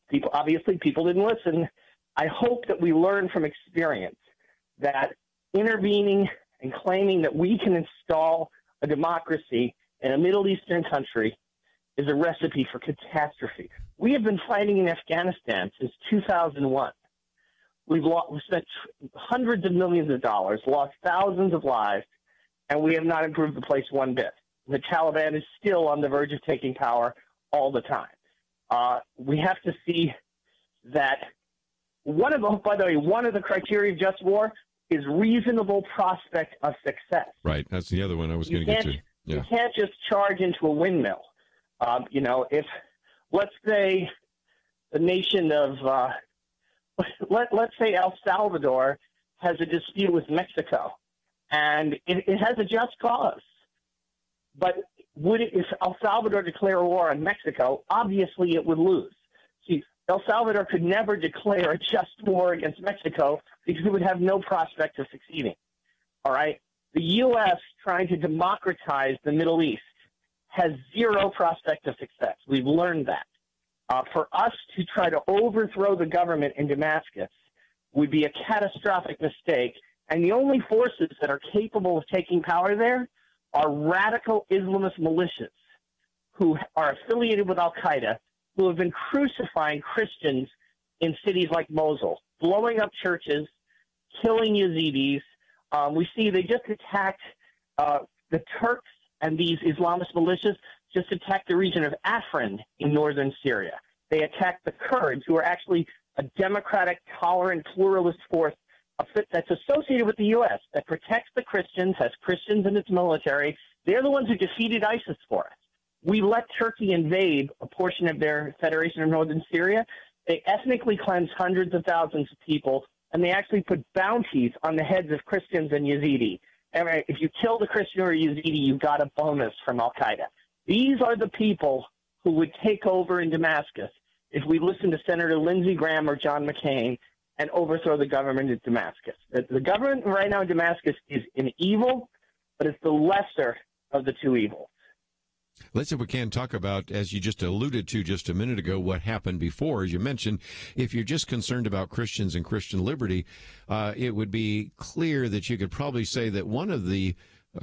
[SPEAKER 13] people didn't listen. I hope that we learn from experience that intervening and claiming that we can install a democracy in a Middle Eastern country is a recipe for catastrophe. We have been fighting in Afghanistan since 2001. We've spent hundreds of millions of dollars, lost thousands of lives, and we have not improved the place one bit. The Taliban is still on the verge of taking power all the time. We have to see that one of the criteria of just war is reasonable prospect of success.
[SPEAKER 1] Right. That's the other one I was going to get to. Yeah.
[SPEAKER 13] You can't just charge into a windmill. If, let's say, the nation of let's say El Salvador has a dispute with Mexico, and it has a just cause. But if El Salvador declare war on Mexico, obviously it would lose. See, El Salvador could never declare a just war against Mexico because it would have no prospect of succeeding. All right? The U.S. trying to democratize the Middle East has zero prospect of success. We've learned that. For us to try to overthrow the government in Damascus would be a catastrophic mistake, and the only forces that are capable of taking power there are radical Islamist militias who are affiliated with Al-Qaeda, who have been crucifying Christians in cities like Mosul, blowing up churches, killing Yazidis. We see they just attacked the Turks, and these Islamist militias just attacked the region of Afrin in northern Syria. They attacked the Kurds, who are actually a democratic, tolerant, pluralist force that's associated with the U.S., that protects the Christians, has Christians in its military. They're the ones who defeated ISIS for us. We let Turkey invade a portion of their Federation of Northern Syria. They ethnically cleansed hundreds of thousands of people, and they actually put bounties on the heads of Christians and Yazidi. If you killed a Christian or a Yazidi, you got a bonus from Al-Qaeda. These are the people who would take over in Damascus if we listen to Senator Lindsey Graham or John McCain and overthrow the government in Damascus. The government right now in Damascus is an evil, but it's the lesser of the two evils.
[SPEAKER 1] Let's, if we can, talk about, as you just alluded to just a minute ago, what happened before. As you mentioned, if you're just concerned about Christians and Christian liberty, it would be clear that you could probably say that one of the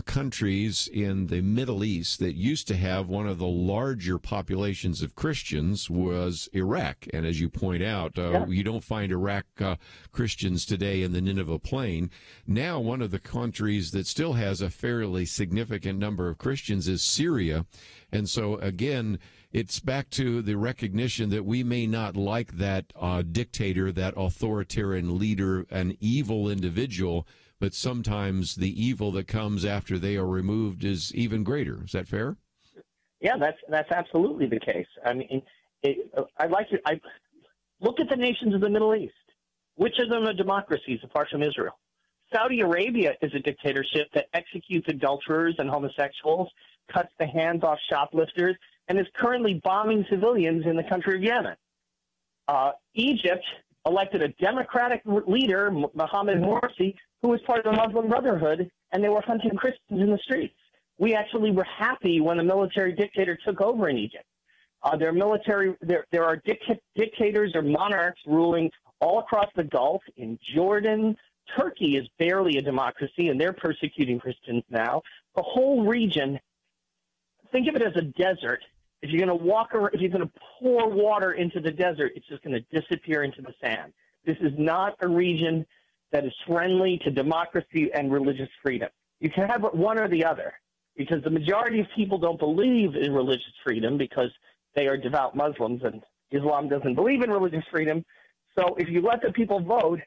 [SPEAKER 1] countries in the Middle East that used to have one of the larger populations of Christians was Iraq. And as you point out, you don't find Iraq Christians today in the Nineveh Plain. Now, one of the countries that still has a fairly significant number of Christians is Syria. And so, again, it's back to the recognition that we may not like that dictator, that authoritarian leader, an evil individual, but sometimes the evil that comes after they are removed is even greater. Is that fair?
[SPEAKER 13] Yeah, that's absolutely the case. I mean, I look at the nations of the Middle East. Which of them are democracies apart from Israel? Saudi Arabia is a dictatorship that executes adulterers and homosexuals, cuts the hands off shoplifters, and is currently bombing civilians in the country of Yemen. Egypt elected a democratic leader, Mohammed Morsi, who was part of the Muslim Brotherhood, and they were hunting Christians in the streets. We actually were happy when a military dictator took over in Egypt. There are dictators or monarchs ruling all across the Gulf, in Jordan. Turkey is barely a democracy, and they're persecuting Christians now. The whole region, think of it as a desert. If you're going to walk around, if you're going to pour water into the desert, it's just going to disappear into the sand. This is not a region that is friendly to democracy and religious freedom. You can have one or the other, because the majority of people don't believe in religious freedom because they are devout Muslims, and Islam doesn't believe in religious freedom. So if you let the people vote,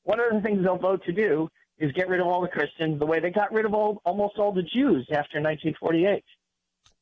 [SPEAKER 13] one of the things they'll vote to do is get rid of all the Christians the way they got rid of almost all the Jews after 1948.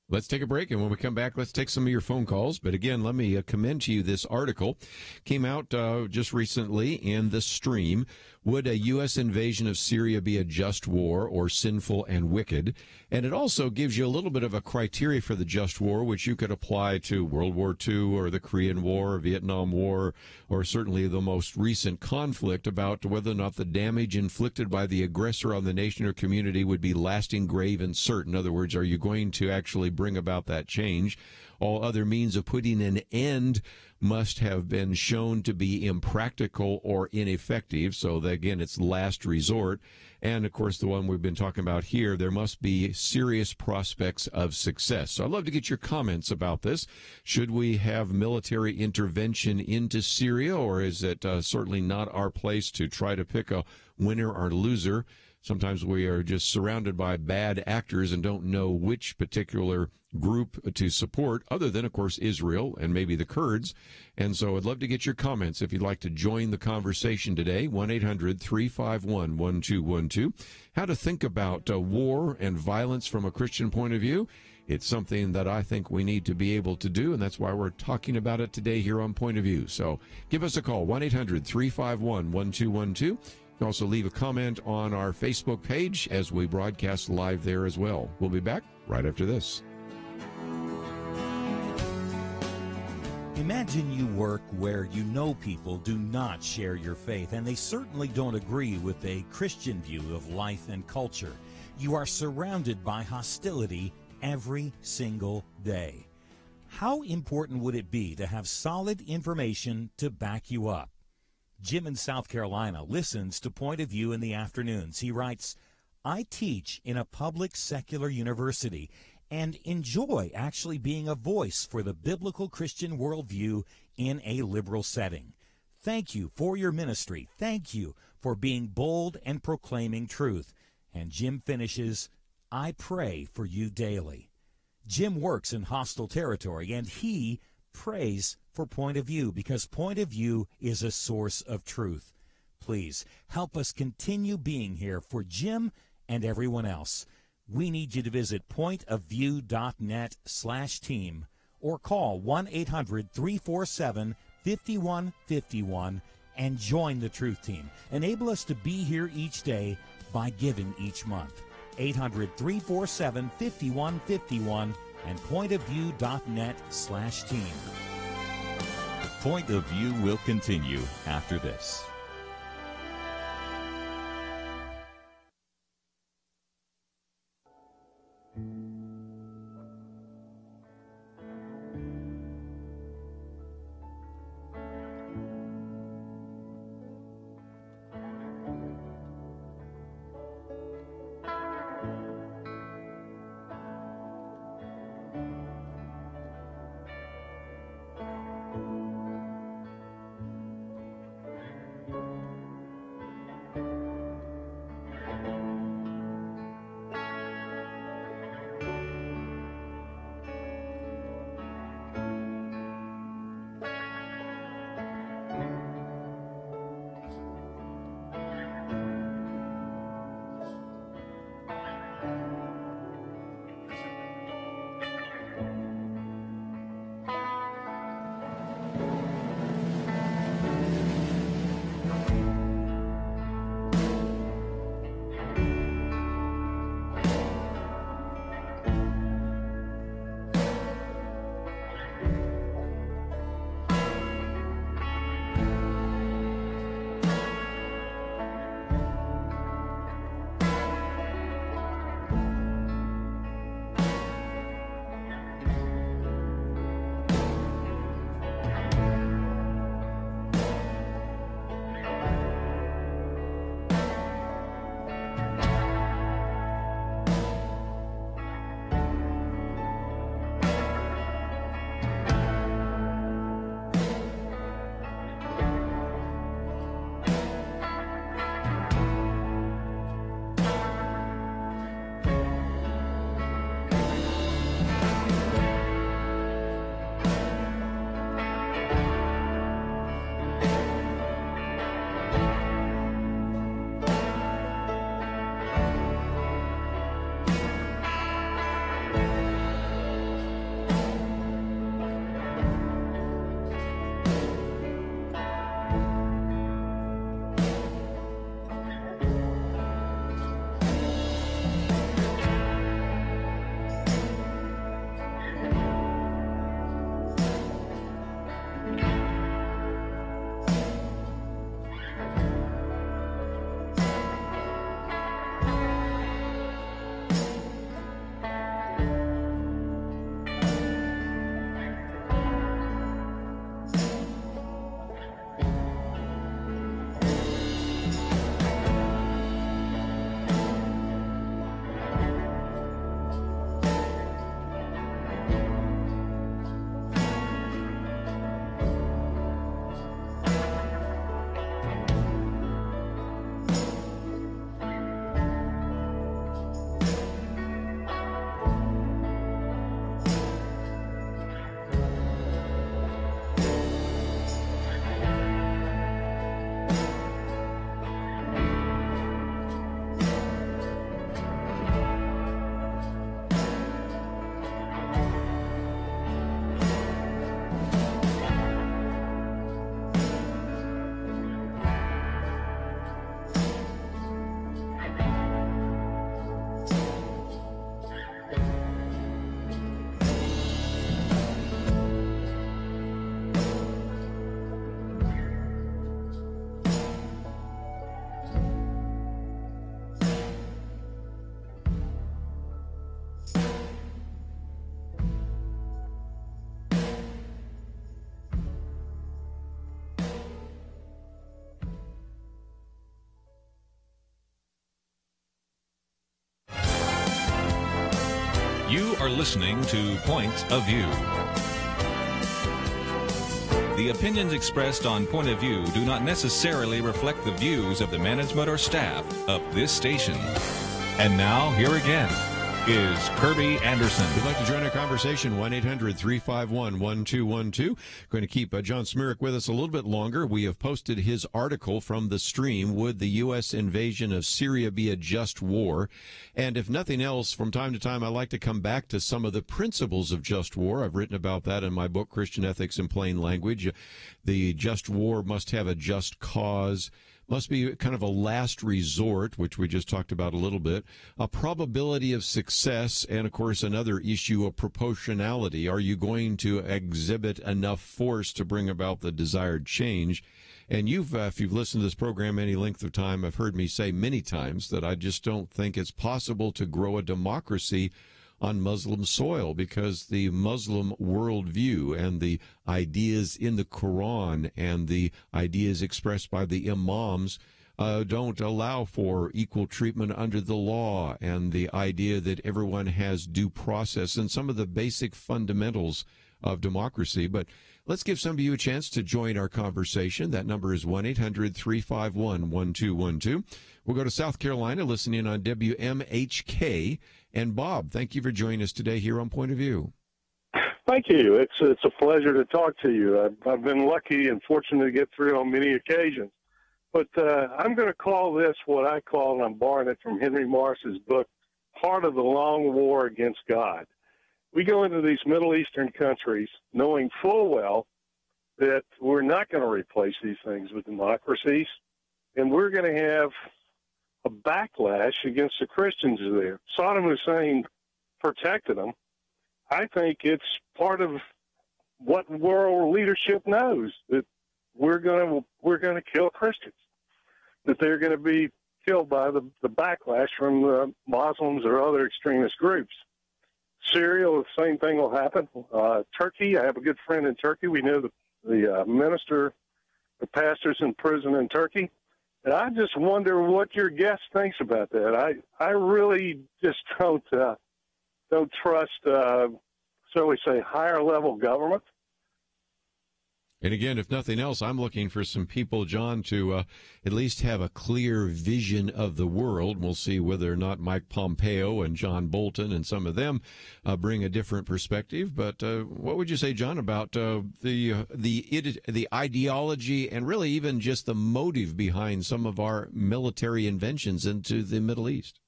[SPEAKER 1] Let's take a break, and when we come back, let's take some of your phone calls. But again, let me commend to you this article. Came out just recently in the Stream. Would a U.S. invasion of Syria be a just war or sinful and wicked? And it also gives you a little bit of a criteria for the just war, which you could apply to World War II or the Korean War or Vietnam War, or certainly the most recent conflict, about whether or not the damage inflicted by the aggressor on the nation or community would be lasting, grave, and certain. In other words, are you going to actually bring about that change? All other means of putting an end must have been shown to be impractical or ineffective. So, again, it's last resort. And, of course, the one we've been talking about here, there must be serious prospects of success. So I'd love to get your comments about this. Should we have military intervention into Syria, or is it certainly not our place to try to pick a winner or loser? Sometimes we are just surrounded by bad actors and don't know which particular group to support, other than, of course, Israel and maybe the Kurds. And so I'd love to get your comments if you'd like to join the conversation today. 1-800-351-1212. How to think about war and violence from a Christian point of view. It's something that I think we need to be able to do, and that's why we're talking about it today here on Point of View. So give us a call, 1-800-351-1212. You can also leave a comment on our Facebook page as we broadcast live there as well. We'll be back right after this.
[SPEAKER 5] Imagine you work where you know people do not share your faith, and they certainly don't agree with a Christian view of life and culture. You are surrounded by hostility every single day. How important would it be to have solid information to back you up? Jim in South Carolina listens to Point of View in the afternoons. He writes, I teach in a public secular university and enjoy actually being a voice for the biblical Christian worldview in a liberal setting. Thank you for your ministry. Thank you for being bold and proclaiming truth. And Jim finishes, I pray for you daily. Jim works in hostile territory, and he prays for Point of View because Point of View is a source of truth. Please help us continue being here for Jim and everyone else. We need you to visit pointofview.net/team or call 1-800-347-5151 and join the Truth Team. Enable us to be here each day by giving each month. 800-347-5151 and pointofview.net/team.
[SPEAKER 2] Point of View will continue after this. are listening to Point of View. The opinions expressed on Point of View do not necessarily reflect the views of the management or staff of this station. And now, here again is Kerby Anderson.
[SPEAKER 1] If you'd like to join our conversation, 1-800-351-1212. Going to keep John Zmirak with us a little bit longer. We have posted his article from the stream, Would the U.S. Invasion of Syria Be a Just War? And if nothing else, from time to time, I like to come back to some of the principles of just war. I've written about that in my book, Christian Ethics in Plain Language. The just war must have a just cause, must be kind of a last resort, which we just talked about a little bit, a probability of success, and, of course, another issue of proportionality. Are you going to exhibit enough force to bring about the desired change? And if you've listened to this program any length of time, have heard me say many times that I just don't think it's possible to grow a democracy on Muslim soil, because the Muslim worldview and the ideas in the Quran and the ideas expressed by the imams don't allow for equal treatment under the law, and the idea that everyone has due process and some of the basic fundamentals of democracy. But let's give some of you a chance to join our conversation. That number is 1-800-351-1212. We'll go to South Carolina, listening on WMHK. And Bob, thank you for joining us today here on Point of View.
[SPEAKER 14] Thank you. It's a pleasure to talk to you. I've been lucky and fortunate to get through on many occasions. But I'm going to call this what I call, and I'm borrowing it from Henry Morris's book, Part of the Long War Against God. We go into these Middle Eastern countries knowing full well that we're not going to replace these things with democracies, and we're going to have a backlash against the Christians there. Saddam Hussein protected them. I think it's part of what world leadership knows, that we're going to kill Christians, that they're going to be killed by the backlash from the Muslims or other extremist groups. Syria, the same thing will happen. Turkey, I have a good friend in Turkey. We know the minister, the pastor's in prison in Turkey. And I just wonder what your guest thinks about that. I really just don't trust, shall we say, higher level government.
[SPEAKER 1] And again, if nothing else, I'm looking for some people, John, to at least have a clear vision of the world. We'll see whether or not Mike Pompeo and John Bolton and some of them bring a different perspective. But what would you say, John, about the ideology and really even just the motive behind some of our military inventions into the Middle East?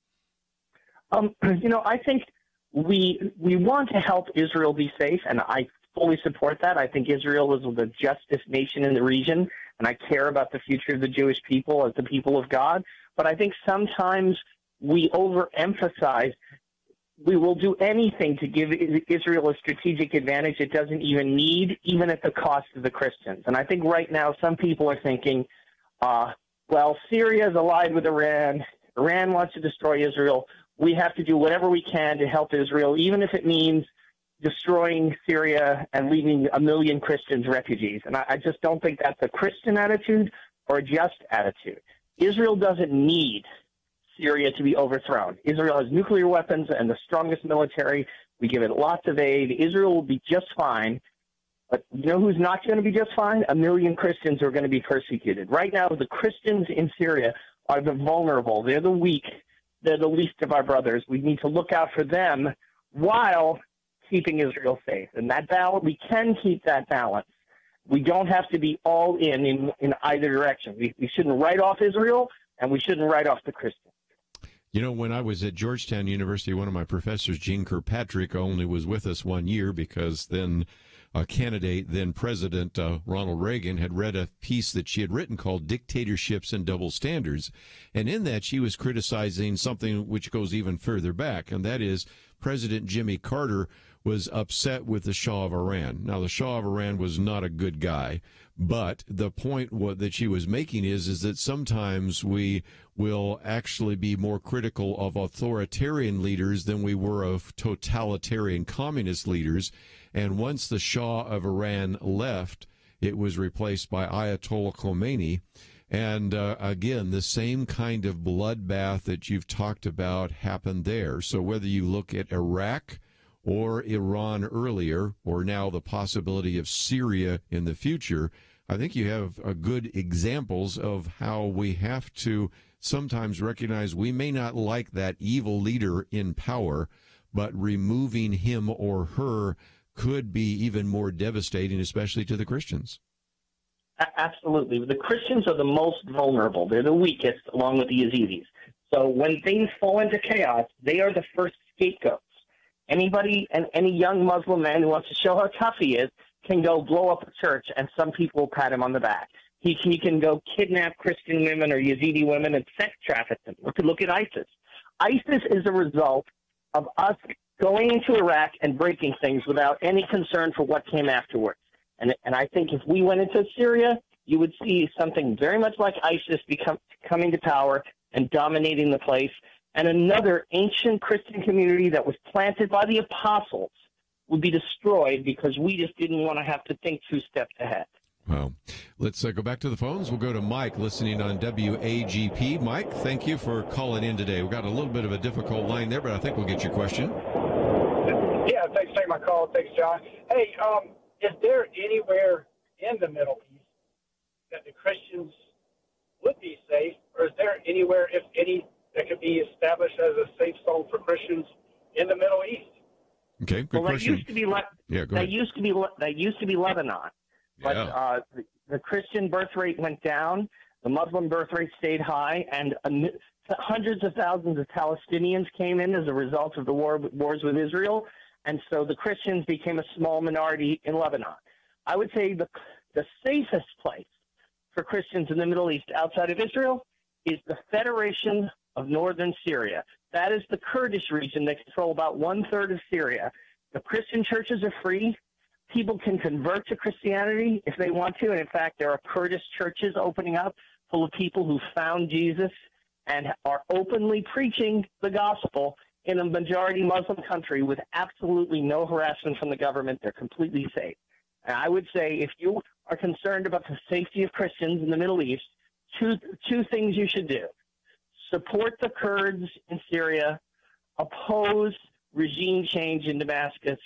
[SPEAKER 13] I think we want to help Israel be safe, and I fully support that. I think Israel is the justest nation in the region, and I care about the future of the Jewish people as the people of God. But I think sometimes we overemphasize. We will do anything to give Israel a strategic advantage it doesn't even need, even at the cost of the Christians. And I think right now some people are thinking, well, Syria is allied with Iran. Iran wants to destroy Israel. We have to do whatever we can to help Israel, even if it means destroying Syria and leaving 1 million Christians refugees. And I just don't think that's a Christian attitude or a just attitude. Israel doesn't need Syria to be overthrown. Israel has nuclear weapons and the strongest military. We give it lots of aid. Israel will be just fine. But you know who's not going to be just fine? 1 million Christians who are going to be persecuted. Right now, the Christians in Syria are the vulnerable. They're the weak. They're the least of our brothers. We need to look out for them while keeping Israel safe. And that balance, we can keep that balance. We don't have to be all in either direction. We shouldn't write off Israel, and we shouldn't write off the Christians.
[SPEAKER 1] You know, when I was at Georgetown University, one of my professors, Gene Kirkpatrick, only was with us 1 year because then President Ronald Reagan had read a piece that she had written called Dictatorships and Double Standards. And in that, she was criticizing something which goes even further back, and that is President Jimmy Carter was upset with the Shah of Iran. Now, the Shah of Iran was not a good guy, but the point that she was making is that sometimes we will actually be more critical of authoritarian leaders than we were of totalitarian communist leaders. And once the Shah of Iran left, it was replaced by Ayatollah Khomeini. And again, the same kind of bloodbath that you've talked about happened there. So whether you look at Iraq or Iran earlier, or now the possibility of Syria in the future, I think you have good examples of how we have to sometimes recognize we may not like that evil leader in power, but removing him or her could be even more devastating, especially to the Christians.
[SPEAKER 13] Absolutely. The Christians are the most vulnerable. They're the weakest, along with the Yazidis. So when things fall into chaos, they are the first scapegoats. Anybody and any young Muslim man who wants to show how tough he is can go blow up a church, and some people will pat him on the back. He can go kidnap Christian women or Yazidi women and sex traffic them. Look at ISIS. ISIS is a result of us going into Iraq and breaking things without any concern for what came afterwards. And I think if we went into Syria, you would see something very much like ISIS coming to power and dominating the place, and another ancient Christian community that was planted by the apostles would be destroyed because we just didn't want to have to think 2 steps ahead.
[SPEAKER 1] Well, let's go back to the phones. We'll go to Mike listening on WAGP. Mike, thank you for calling in today. We've got a little bit of a difficult line there, but I think we'll get your question.
[SPEAKER 15] Yeah, thanks for taking my call. Thanks, John. Hey, is there anywhere in the Middle East that the Christians would be safe, or is there anywhere, if any, that could be established as a safe zone for Christians in the Middle East?
[SPEAKER 1] Okay, good question.
[SPEAKER 13] That used to be Lebanon, but the Christian birth rate went down, the Muslim birth rate stayed high, and hundreds of thousands of Palestinians came in as a result of the wars with Israel, and so the Christians became a small minority in Lebanon. I would say the safest place for Christians in the Middle East outside of Israel is the Federation of Northern Syria. That is the Kurdish region. They control about 1/3 of Syria. The Christian churches are free. People can convert to Christianity if they want to. And in fact, there are Kurdish churches opening up full of people who found Jesus and are openly preaching the gospel in a majority Muslim country with absolutely no harassment from the government. They're completely safe. And I would say if you are concerned about the safety of Christians in the Middle East, two things you should do. Support the Kurds in Syria, oppose regime change in Damascus,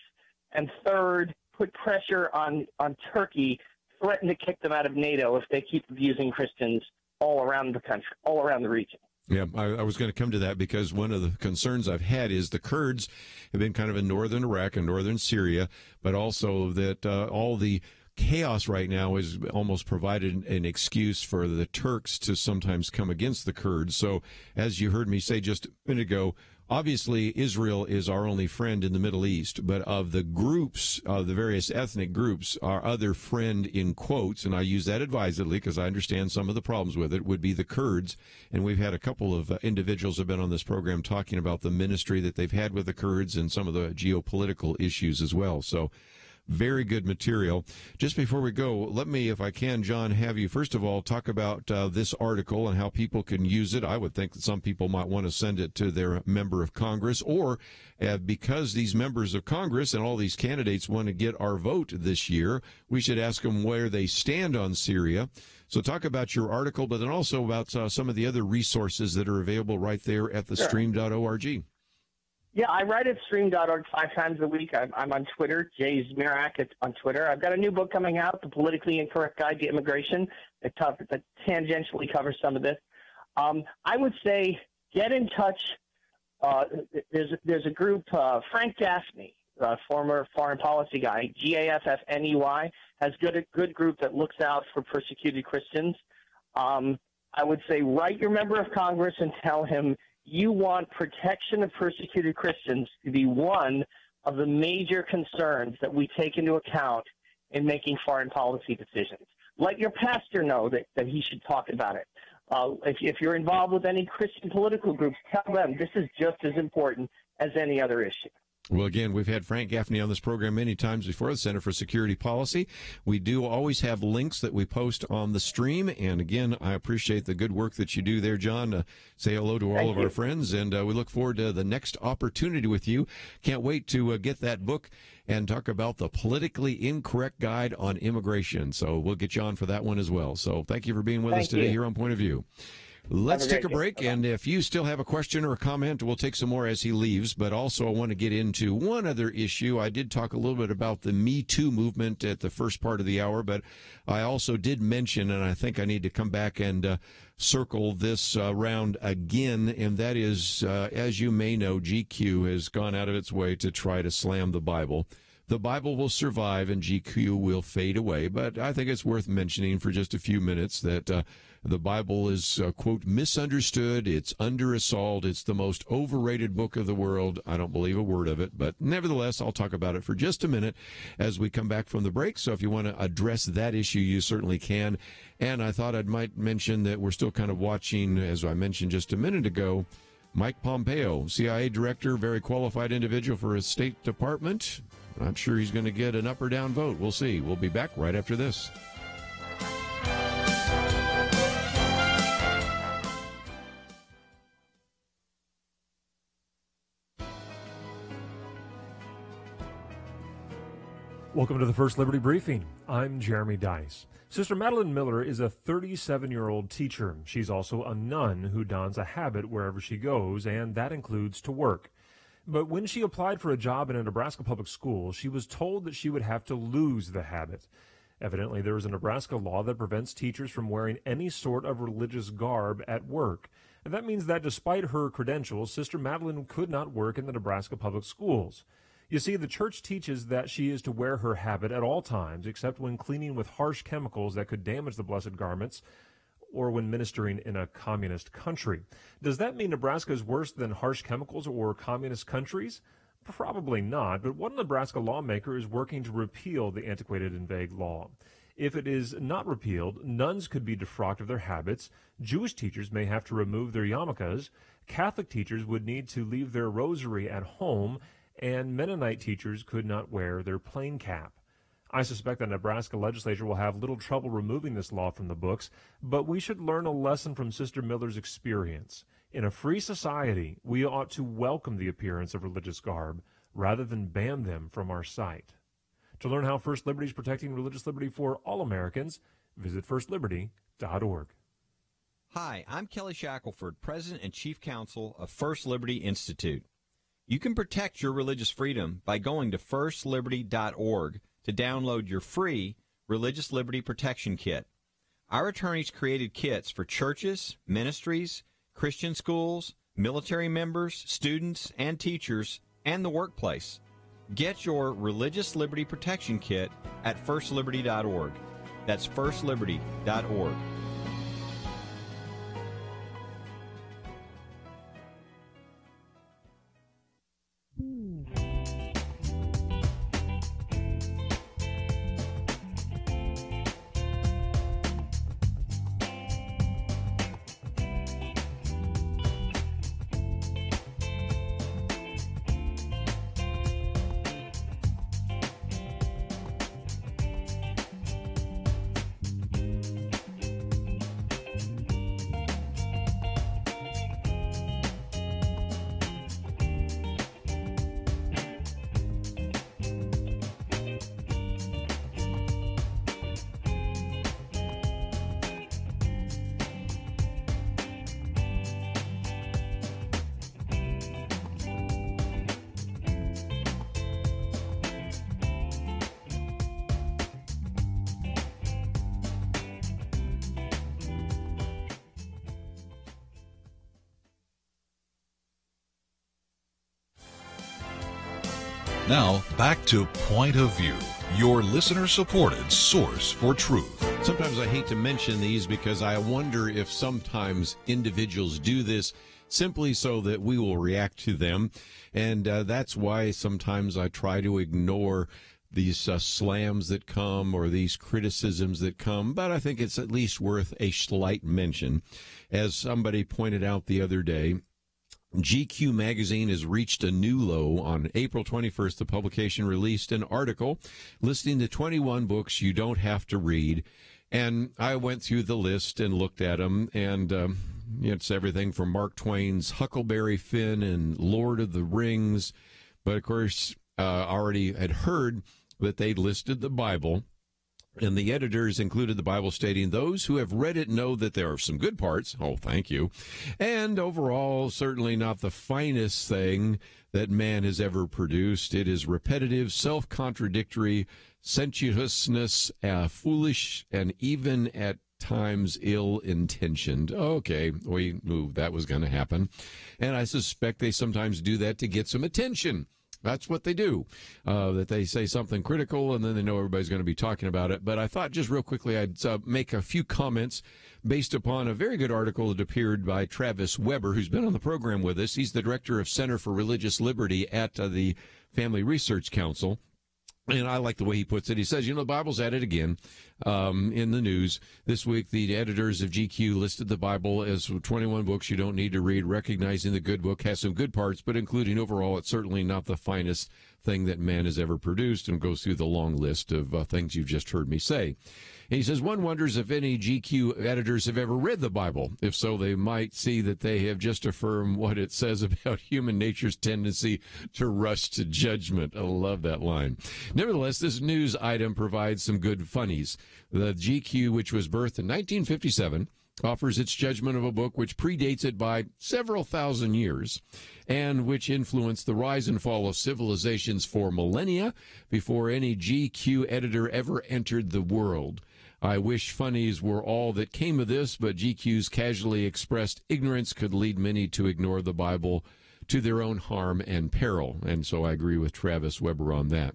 [SPEAKER 13] and third, put pressure on Turkey, threaten to kick them out of NATO if they keep abusing Christians all around the country, all around the region.
[SPEAKER 1] Yeah, I was going to come to that because one of the concerns I've had is the Kurds have been kind of in northern Iraq and northern Syria, but also that all the chaos right now has almost provided an excuse for the Turks to sometimes come against the Kurds. So as you heard me say just a minute ago, obviously Israel is our only friend in the Middle East, but of the groups, the various ethnic groups, our other friend in quotes, and I use that advisedly because I understand some of the problems with it, would be the Kurds. And we've had a couple of individuals have been on this program talking about the ministry that they've had with the Kurds and some of the geopolitical issues as well. So very good material. Just before we go, let me, if I can, John, have you first of all talk about this article and how people can use it. I would think that some people might want to send it to their member of Congress, or because these members of Congress and all these candidates want to get our vote this year, we should ask them where they stand on Syria. So talk about your article, but then also about some of the other resources that are available right there at the stream.org.
[SPEAKER 13] Yeah, I write at stream.org 5 times a week. I'm on Twitter, Jay Zmirak on Twitter. I've got a new book coming out, The Politically Incorrect Guide to Immigration, that tangentially covers some of this. I would say get in touch. There's a group, Frank Gaffney, former foreign policy guy, GAFFNEY, has a good group that looks out for persecuted Christians. I would say write your member of Congress and tell him you want protection of persecuted Christians to be one of the major concerns that we take into account in making foreign policy decisions. Let your pastor know that he should talk about it. If you're involved with any Christian political groups, tell them this is just as important as any other issue.
[SPEAKER 1] Well, again, we've had Frank Gaffney on this program many times before, the Center for Security Policy. We do always have links that we post on the stream. And again, I appreciate the good work that you do there, John. Say hello to all of our friends, and we look forward to the next opportunity with you. Can't wait to get that book and talk about the Politically Incorrect Guide on Immigration. So we'll get you on for that one as well. So thank you for being with us today here on Point of View. Let's take a break, and if you still have a question or a comment, we'll take some more as he leaves. But also, I want to get into one other issue. I did talk a little bit about the Me Too movement at the first part of the hour, but I also did mention, and I think I need to come back and circle this round again, and that is, as you may know, GQ has gone out of its way to try to slam the Bible. The Bible will survive and GQ will fade away, but I think it's worth mentioning for just a few minutes that the Bible is, quote, misunderstood. It's under assault. It's the most overrated book of the world. I don't believe a word of it, but nevertheless, I'll talk about it for just a minute as we come back from the break. So if you want to address that issue, you certainly can. And I thought I might mention that we're still kind of watching, as I mentioned just a minute ago, Mike Pompeo, CIA director, very qualified individual for his State Department. Not sure he's going to get an up or down vote. We'll see. We'll be back right after this.
[SPEAKER 7] Welcome to the First Liberty Briefing. I'm Jeremy Dice. Sister Madeline Miller is a 37-year-old teacher. She's also a nun who dons a habit wherever she goes, and that includes to work. But when she applied for a job in a Nebraska public school, she was told that she would have to lose the habit. Evidently, there is a Nebraska law that prevents teachers from wearing any sort of religious garb at work. And that means that despite her credentials, Sister Madeline could not work in the Nebraska public schools. You see, the church teaches that she is to wear her habit at all times, except when cleaning with harsh chemicals that could damage the blessed garments, or when ministering in a communist country. Does that mean Nebraska is worse than harsh chemicals or communist countries? Probably not, but one Nebraska lawmaker is working to repeal the antiquated and vague law. If it is not repealed, nuns could be defrocked of their habits, Jewish teachers may have to remove their yarmulkes, Catholic teachers would need to leave their rosary at home, and Mennonite teachers could not wear their plain cap. I suspect the Nebraska legislature will have little trouble removing this law from the books, but we should learn a lesson from Sister Miller's experience. In a free society, we ought to welcome the appearance of religious garb rather than ban them from our sight. To learn how First Liberty is protecting religious liberty for all Americans, visit firstliberty.org.
[SPEAKER 8] Hi, I'm Kelly Shackelford, President and Chief Counsel of First Liberty Institute. You can protect your religious freedom by going to firstliberty.org to download your free Religious Liberty Protection Kit. Our attorneys created kits for churches, ministries, Christian schools, military members, students, and teachers, and the workplace. Get your Religious Liberty Protection Kit at firstliberty.org. That's firstliberty.org.
[SPEAKER 2] Now, back to Point of View, your listener-supported source for truth.
[SPEAKER 1] Sometimes I hate to mention these because I wonder if sometimes individuals do this simply so that we will react to them. And that's why sometimes I try to ignore these slams that come or these criticisms that come. But I think it's at least worth a slight mention. As somebody pointed out the other day, GQ magazine has reached a new low. On April 21st, the publication released an article listing the 21 books you don't have to read. And I went through the list and looked at them, and it's everything from Mark Twain's Huckleberry Finn and Lord of the Rings. But, of course, already had heard that they listed the Bible And the editors included the Bible stating, those who have read it know that there are some good parts. Oh, thank you. And overall, certainly not the finest thing that man has ever produced. It is repetitive, self-contradictory, sensuousness, foolish, and even at times ill-intentioned. Okay, we knew that was going to happen. And I suspect they sometimes do that to get some attention. That's what they do, that they say something critical, and then they know everybody's going to be talking about it. But I thought just real quickly I'd make a few comments based upon a very good article that appeared by Travis Weber, who's been on the program with us. He's the director of Center for Religious Liberty at the Family Research Council. And I like the way he puts it. He says, the Bible's at it again in the news. This week, the editors of GQ listed the Bible as 21 books you don't need to read, recognizing the good book has some good parts, but including overall, it's certainly not the finest thing that man has ever produced, and goes through the long list of things you've just heard me say. And he says, one wonders if any GQ editors have ever read the Bible. If so, they might see that they have just affirmed what it says about human nature's tendency to rush to judgment. I love that line. Nevertheless, this news item provides some good funnies. The GQ, which was birthed in 1957, offers its judgment of a book which predates it by several thousand years, and which influenced the rise and fall of civilizations for millennia before any GQ editor ever entered the world. I wish funnies were all that came of this, but GQ's casually expressed ignorance could lead many to ignore the Bible to their own harm and peril. And so I agree with Travis Weber on that.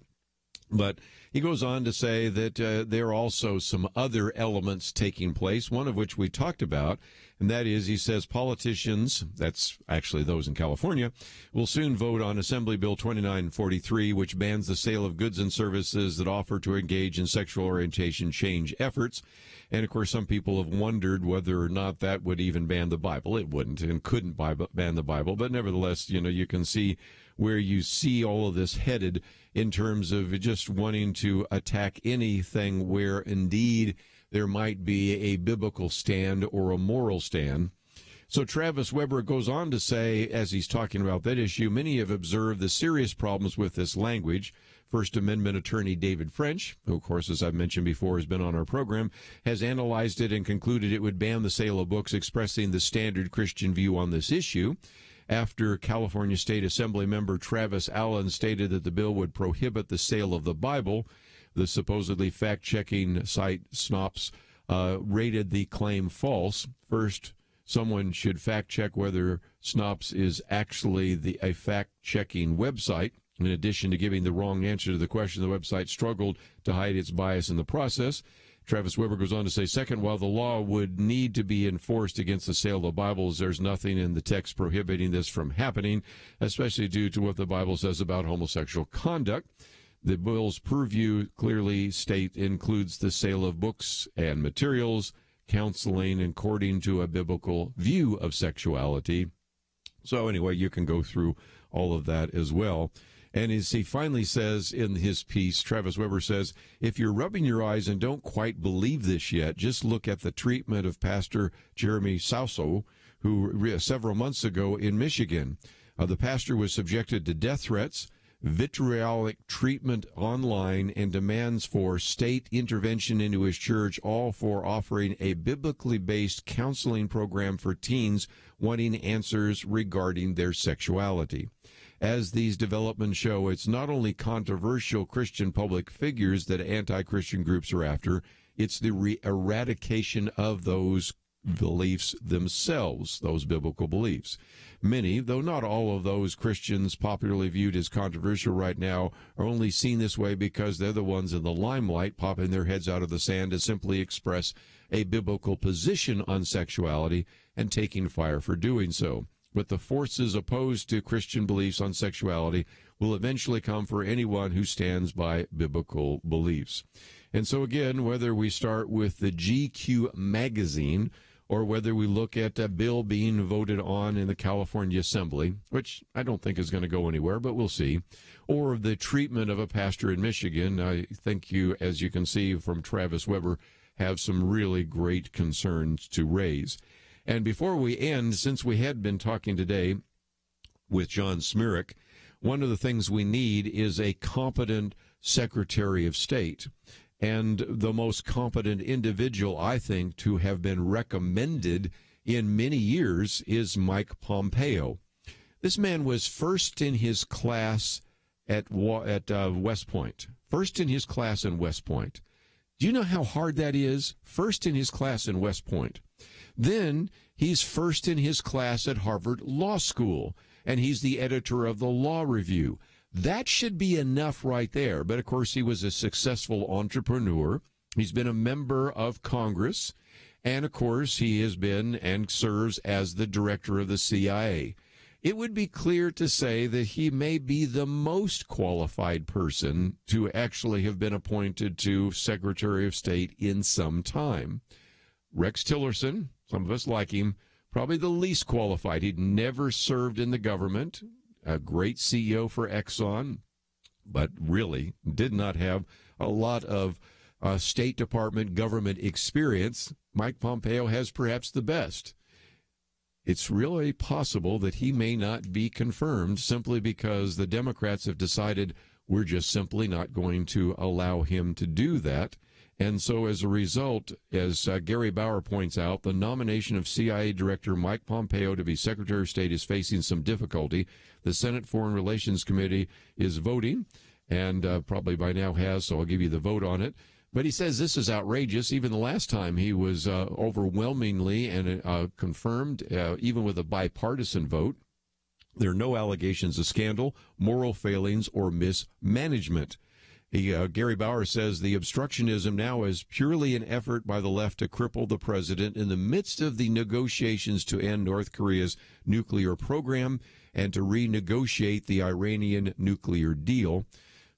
[SPEAKER 1] But he goes on to say that there are also some other elements taking place, one of which we talked about, and that is, he says, politicians, that's actually those in California, will soon vote on Assembly Bill 2943, which bans the sale of goods and services that offer to engage in sexual orientation change efforts. And, of course, some people have wondered whether or not that would even ban the Bible. It wouldn't and couldn't ban the Bible, but nevertheless, you can see where you see all of this headed in terms of just wanting to attack anything where indeed there might be a biblical stand or a moral stand. So Travis Weber goes on to say, as he's talking about that issue, many have observed the serious problems with this language. First Amendment attorney David French, who, of course, as I've mentioned before, has been on our program, has analyzed it and concluded it would ban the sale of books expressing the standard Christian view on this issue. After California State Assembly member Travis Allen stated that the bill would prohibit the sale of the Bible, the supposedly fact-checking site Snops rated the claim false. First, someone should fact-check whether Snops is actually a fact-checking website. In addition to giving the wrong answer to the question, the website struggled to hide its bias in the process. Travis Weber goes on to say, second, while the law would need to be enforced against the sale of Bibles, there's nothing in the text prohibiting this from happening, especially due to what the Bible says about homosexual conduct. The bill's purview clearly includes the sale of books and materials, counseling, according to a biblical view of sexuality. So anyway, you can go through all of that as well. And as he finally says in his piece, Travis Weber says, if you're rubbing your eyes and don't quite believe this yet, just look at the treatment of Pastor Jeremy Sauso, who several months ago in Michigan. The pastor was subjected to death threats, vitriolic treatment online, and demands for state intervention into his church, all for offering a biblically based counseling program for teens wanting answers regarding their sexuality. As these developments show, it's not only controversial Christian public figures that anti-Christian groups are after, it's the eradication of those beliefs themselves, those biblical beliefs. Many, though not all of those Christians popularly viewed as controversial right now, are only seen this way because they're the ones in the limelight popping their heads out of the sand to simply express a biblical position on sexuality and taking fire for doing so. But the forces opposed to Christian beliefs on sexuality will eventually come for anyone who stands by biblical beliefs. And so again, whether we start with the GQ magazine or whether we look at a bill being voted on in the California Assembly, which I don't think is going to go anywhere, but we'll see, or the treatment of a pastor in Michigan, I think you, as you can see from Travis Weber, have some really great concerns to raise. And before we end, since we had been talking today with John Zmirak, one of the things we need is a competent Secretary of State. and the most competent individual, I think, to have been recommended in many years is Mike Pompeo. This man was first in his class at West Point. First in his class in West Point. Do you know how hard that is? First in his class in West Point. Then he's first in his class at Harvard Law School, and he's the editor of the Law Review. That should be enough right there. But, of course, he was a successful entrepreneur. He's been a member of Congress. And, of course, he has been and serves as the director of the CIA. It would be clear to say that he may be the most qualified person to actually have been appointed to Secretary of State in some time. Rex Tillerson, some of us like him, probably the least qualified. He'd never served in the government. A great CEO for Exxon, but really did not have a lot of State Department government experience. Mike Pompeo has perhaps the best. It's really possible that he may not be confirmed simply because the Democrats have decided we're just simply not going to allow him to do that. And so as a result, as Gary Bauer points out, the nomination of CIA Director Mike Pompeo to be Secretary of State is facing some difficulty. The Senate Foreign Relations Committee is voting, and probably by now has, so I'll give you the vote on it. But he says this is outrageous. Even the last time he was overwhelmingly and confirmed, even with a bipartisan vote. There are no allegations of scandal, moral failings, or mismanagement. Gary Bauer says the obstructionism now is purely an effort by the left to cripple the president in the midst of the negotiations to end North Korea's nuclear program and to renegotiate the Iranian nuclear deal.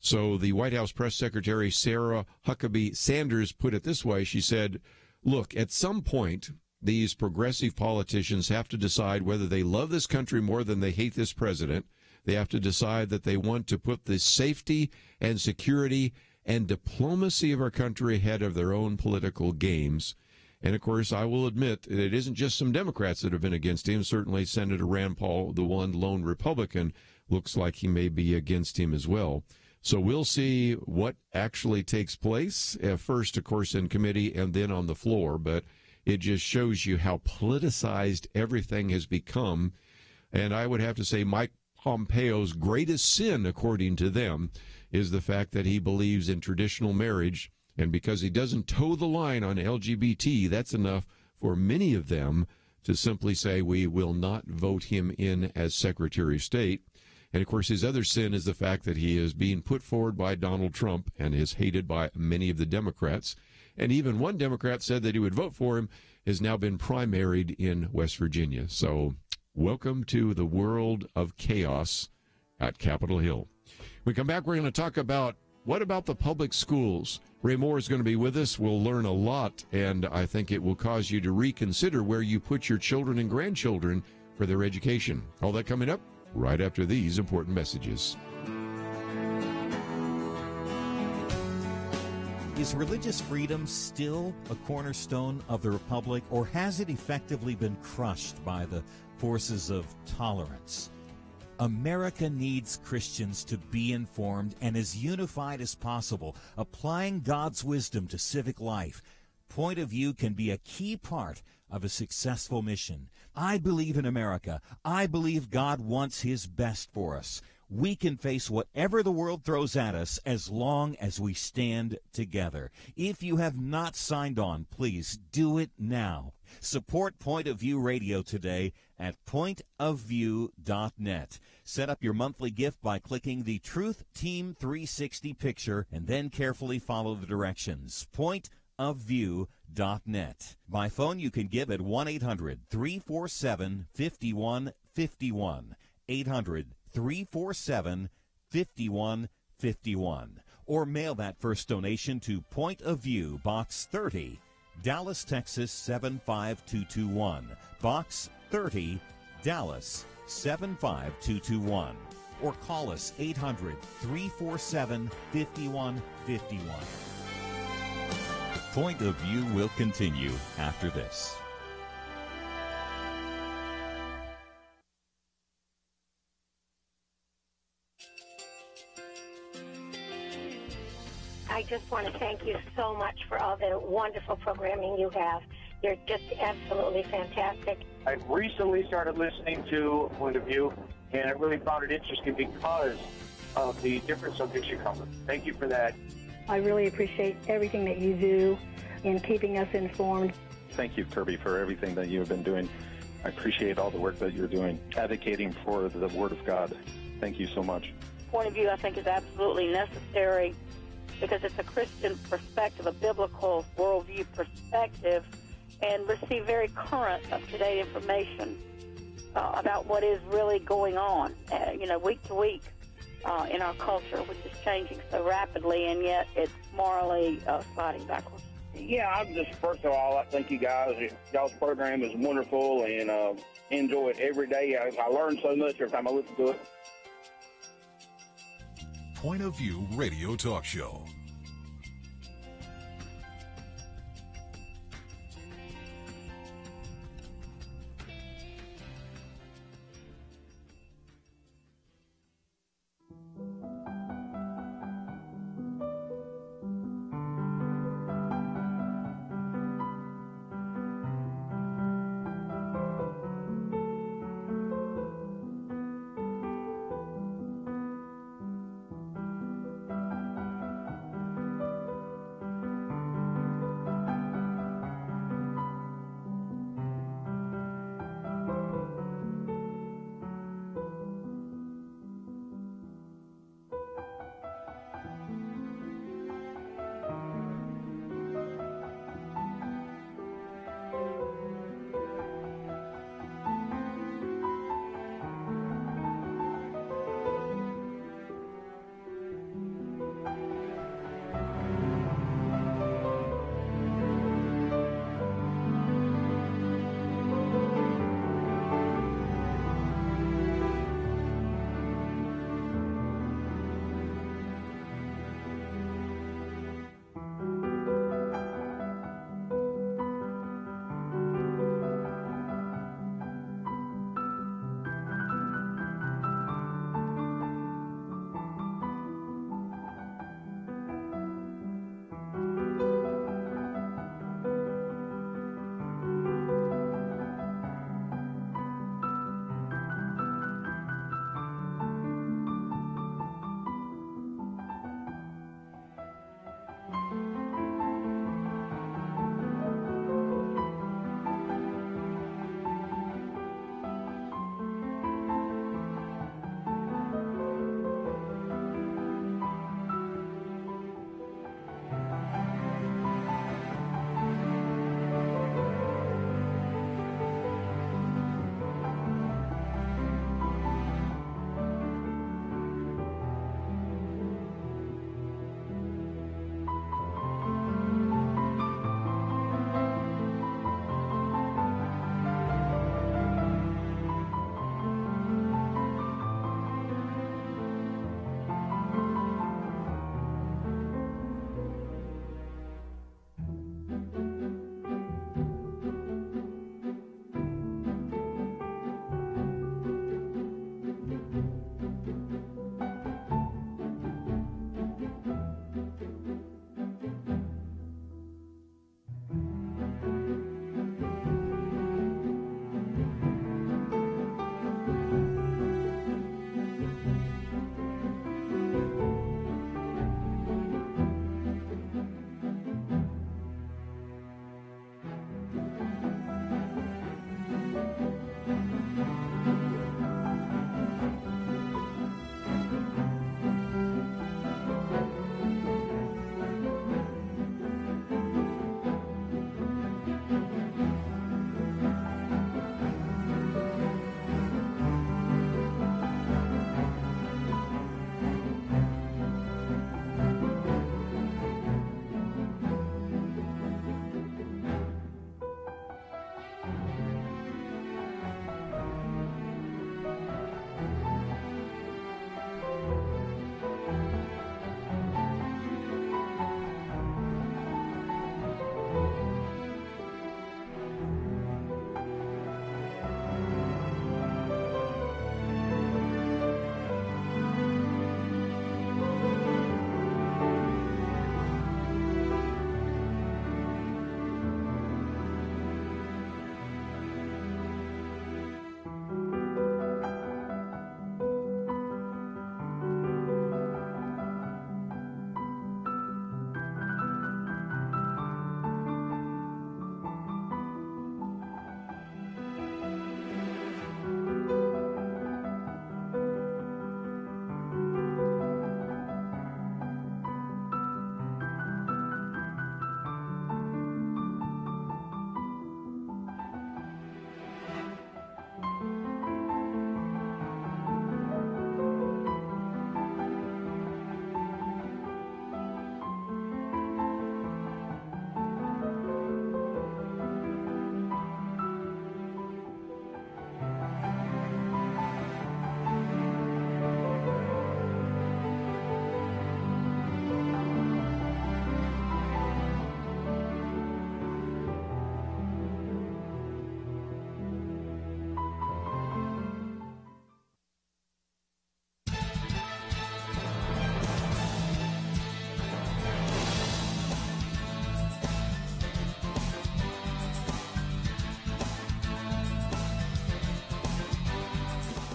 [SPEAKER 1] So the White House Press Secretary Sarah Huckabee Sanders put it this way. She said, look, at some point, these progressive politicians have to decide whether they love this country more than they hate this president. They have to decide that they want to put the safety and security and diplomacy of our country ahead of their own political games. And, of course, I will admit it isn't just some Democrats that have been against him. Certainly Senator Rand Paul, the one lone Republican, looks like he may be against him as well. So we'll see what actually takes place, first, of course, in committee and then on the floor. But it just shows you how politicized everything has become. And I would have to say Mike Pompeo's greatest sin, according to them, is the fact that he believes in traditional marriage. And because he doesn't toe the line on LGBT, that's enough for many of them to simply say we will not vote him in as Secretary of State. And, of course, his other sin is the fact that he is being put forward by Donald Trump and is hated by many of the Democrats. And even one Democrat said that he would vote for him, has now been primaried in West Virginia. So welcome to the world of chaos at Capitol Hill. When we come back, we're going to talk about what about the public schools. Ray Moore is going to be with us. We'll learn a lot, and I think it will cause you to reconsider where you put your children and grandchildren for their education. All that coming up right after these important messages.
[SPEAKER 5] Is religious freedom still a cornerstone of the republic, or has it effectively been crushed by the forces of tolerance? America needs Christians to be informed and as unified as possible, applying God's wisdom to civic life. Point of view can be a key part of a successful mission. I believe in America. I believe God wants His best for us. We can face whatever the world throws at us as long as we stand together. If you have not signed on, please do it now. Support Point of View Radio today at pointofview.net. Set up your monthly gift by clicking the Truth Team 360 picture and then carefully follow the directions. Pointofview.net. By phone, you can give at 1-800-347-5151. 800-347-5151. Or mail that first donation to Point of View, Box 30, Dallas, Texas 75221. Box 30, Dallas 75221. Or call us 800-347-5151. Point of View will continue after this.
[SPEAKER 9] I just want to thank you so much for all the wonderful programming you have. You're just absolutely fantastic.
[SPEAKER 10] I recently started listening to Point of View, and I really found it interesting because of the different subjects you cover. Thank you for that.
[SPEAKER 16] I really appreciate everything that you do in keeping us informed.
[SPEAKER 11] Thank you, Kerby, for everything that you have been doing. I appreciate all the work that you're doing, advocating for the Word of God. Thank you so much.
[SPEAKER 12] Point of view, I think, is absolutely necessary because it's a Christian perspective, a biblical worldview perspective, and receive very current, up-to-date information about what is really going on, week to week in our culture, which is changing so rapidly, and yet it's morally sliding backwards.
[SPEAKER 17] Yeah, I'm just, first of all, I thank you guys. Y'all's program is wonderful, and enjoy it every day. I learn so much every time I listen to it.
[SPEAKER 18] Point of View Radio Talk Show.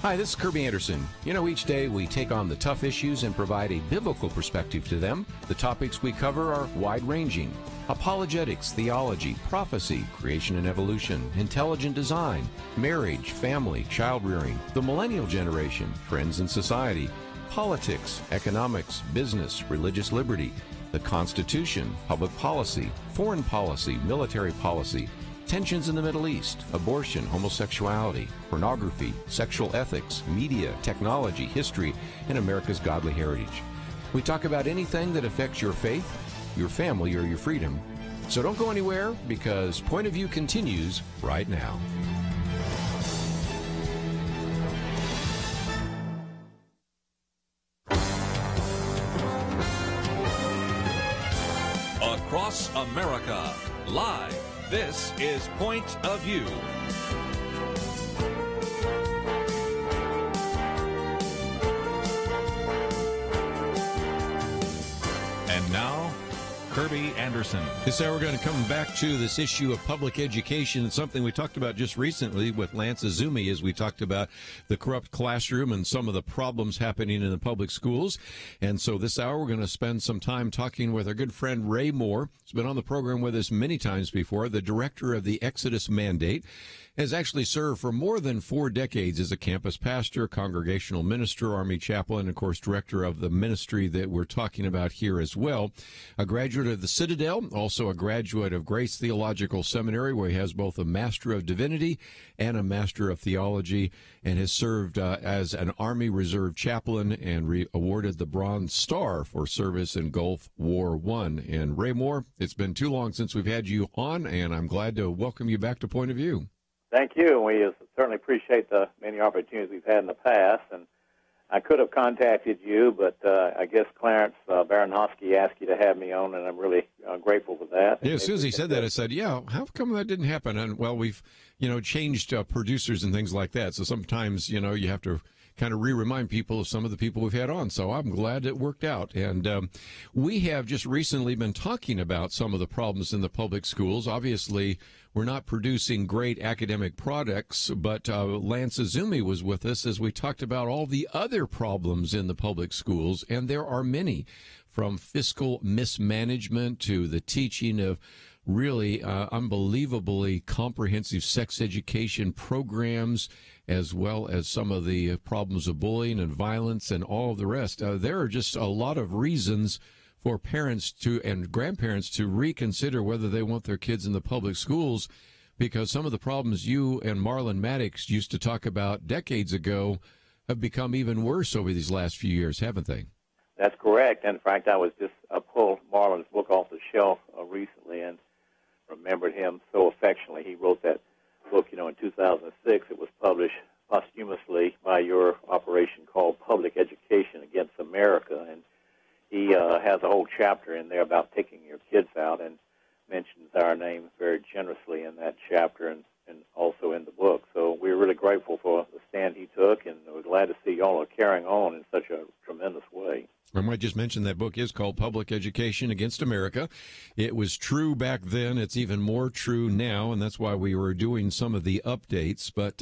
[SPEAKER 1] Hi, this is Kerby Anderson. You know, each day we take on the tough issues and provide a biblical perspective to them. The topics we cover are wide-ranging: apologetics, theology, prophecy, creation and evolution, intelligent design, marriage, family, child-rearing, the millennial generation, trends in society, politics, economics, business, religious liberty, the Constitution, public policy, foreign policy, military policy, tensions in the Middle East, abortion, homosexuality, pornography, sexual ethics, media, technology, history, and America's godly heritage. We talk about anything that affects your faith, your family, or your freedom. So don't go anywhere, because Point of View continues right now.
[SPEAKER 2] Across America, live. This is Point of View. And now, Kerby Anderson.
[SPEAKER 1] This hour we're going to come back to this issue of public education. It's something we talked about just recently with Lance Azumi, as we talked about the corrupt classroom and some of the problems happening in the public schools. And so this hour we're going to spend some time talking with our good friend Ray Moore. He's been on the program with us many times before, the director of the Exodus Mandate. Has actually served for more than 4 decades as a campus pastor, congregational minister, Army chaplain, and, of course, director of the ministry that we're talking about here as well. A graduate of the Citadel, also a graduate of Grace Theological Seminary, where he has both a Master of Divinity and a Master of Theology, and has served as an Army Reserve chaplain and awarded the Bronze Star for service in Gulf War I. And Ray Moore, it's been too long since we've had you on, and I'm glad to welcome you back to Point of View.
[SPEAKER 19] Thank you. We certainly appreciate the many opportunities we've had in the past. And I could have contacted you, but I guess Clarence Baranowski asked you to have me on, and I'm really grateful for that.
[SPEAKER 1] Yeah, as soon as he said that, I said, yeah, how come that didn't happen? And, well, we've, changed producers and things like that. So sometimes, you have to kind of remind people of some of the people we've had on. So I'm glad it worked out. And we have just recently been talking about some of the problems in the public schools. Obviously, we're not producing great academic products, but Lance Azumi was with us as we talked about all the other problems in the public schools, and there are many, from fiscal mismanagement to the teaching of really unbelievably comprehensive sex education programs, as well as some of the problems of bullying and violence and all of the rest. There are just a lot of reasons for parents and grandparents to reconsider whether they want their kids in the public schools, because some of the problems you and Marlon Maddox used to talk about decades ago have become even worse over these last few years, haven't they?
[SPEAKER 19] That's correct. In fact, I was just pulled Marlon's book off the shelf recently and remembered him so affectionately. He wrote that book, in 2006. It was published posthumously by your operation called Public Education Against America, and he has a whole chapter in there about taking your kids out, and mentions our name very generously in that chapter and also in the book. So we're really grateful for the stand he took, and we're glad to see y'all are carrying on in such a tremendous way.
[SPEAKER 1] I might just mention that book is called Public Education Against America. It was true back then. It's even more true now, and that's why we were doing some of the updates. But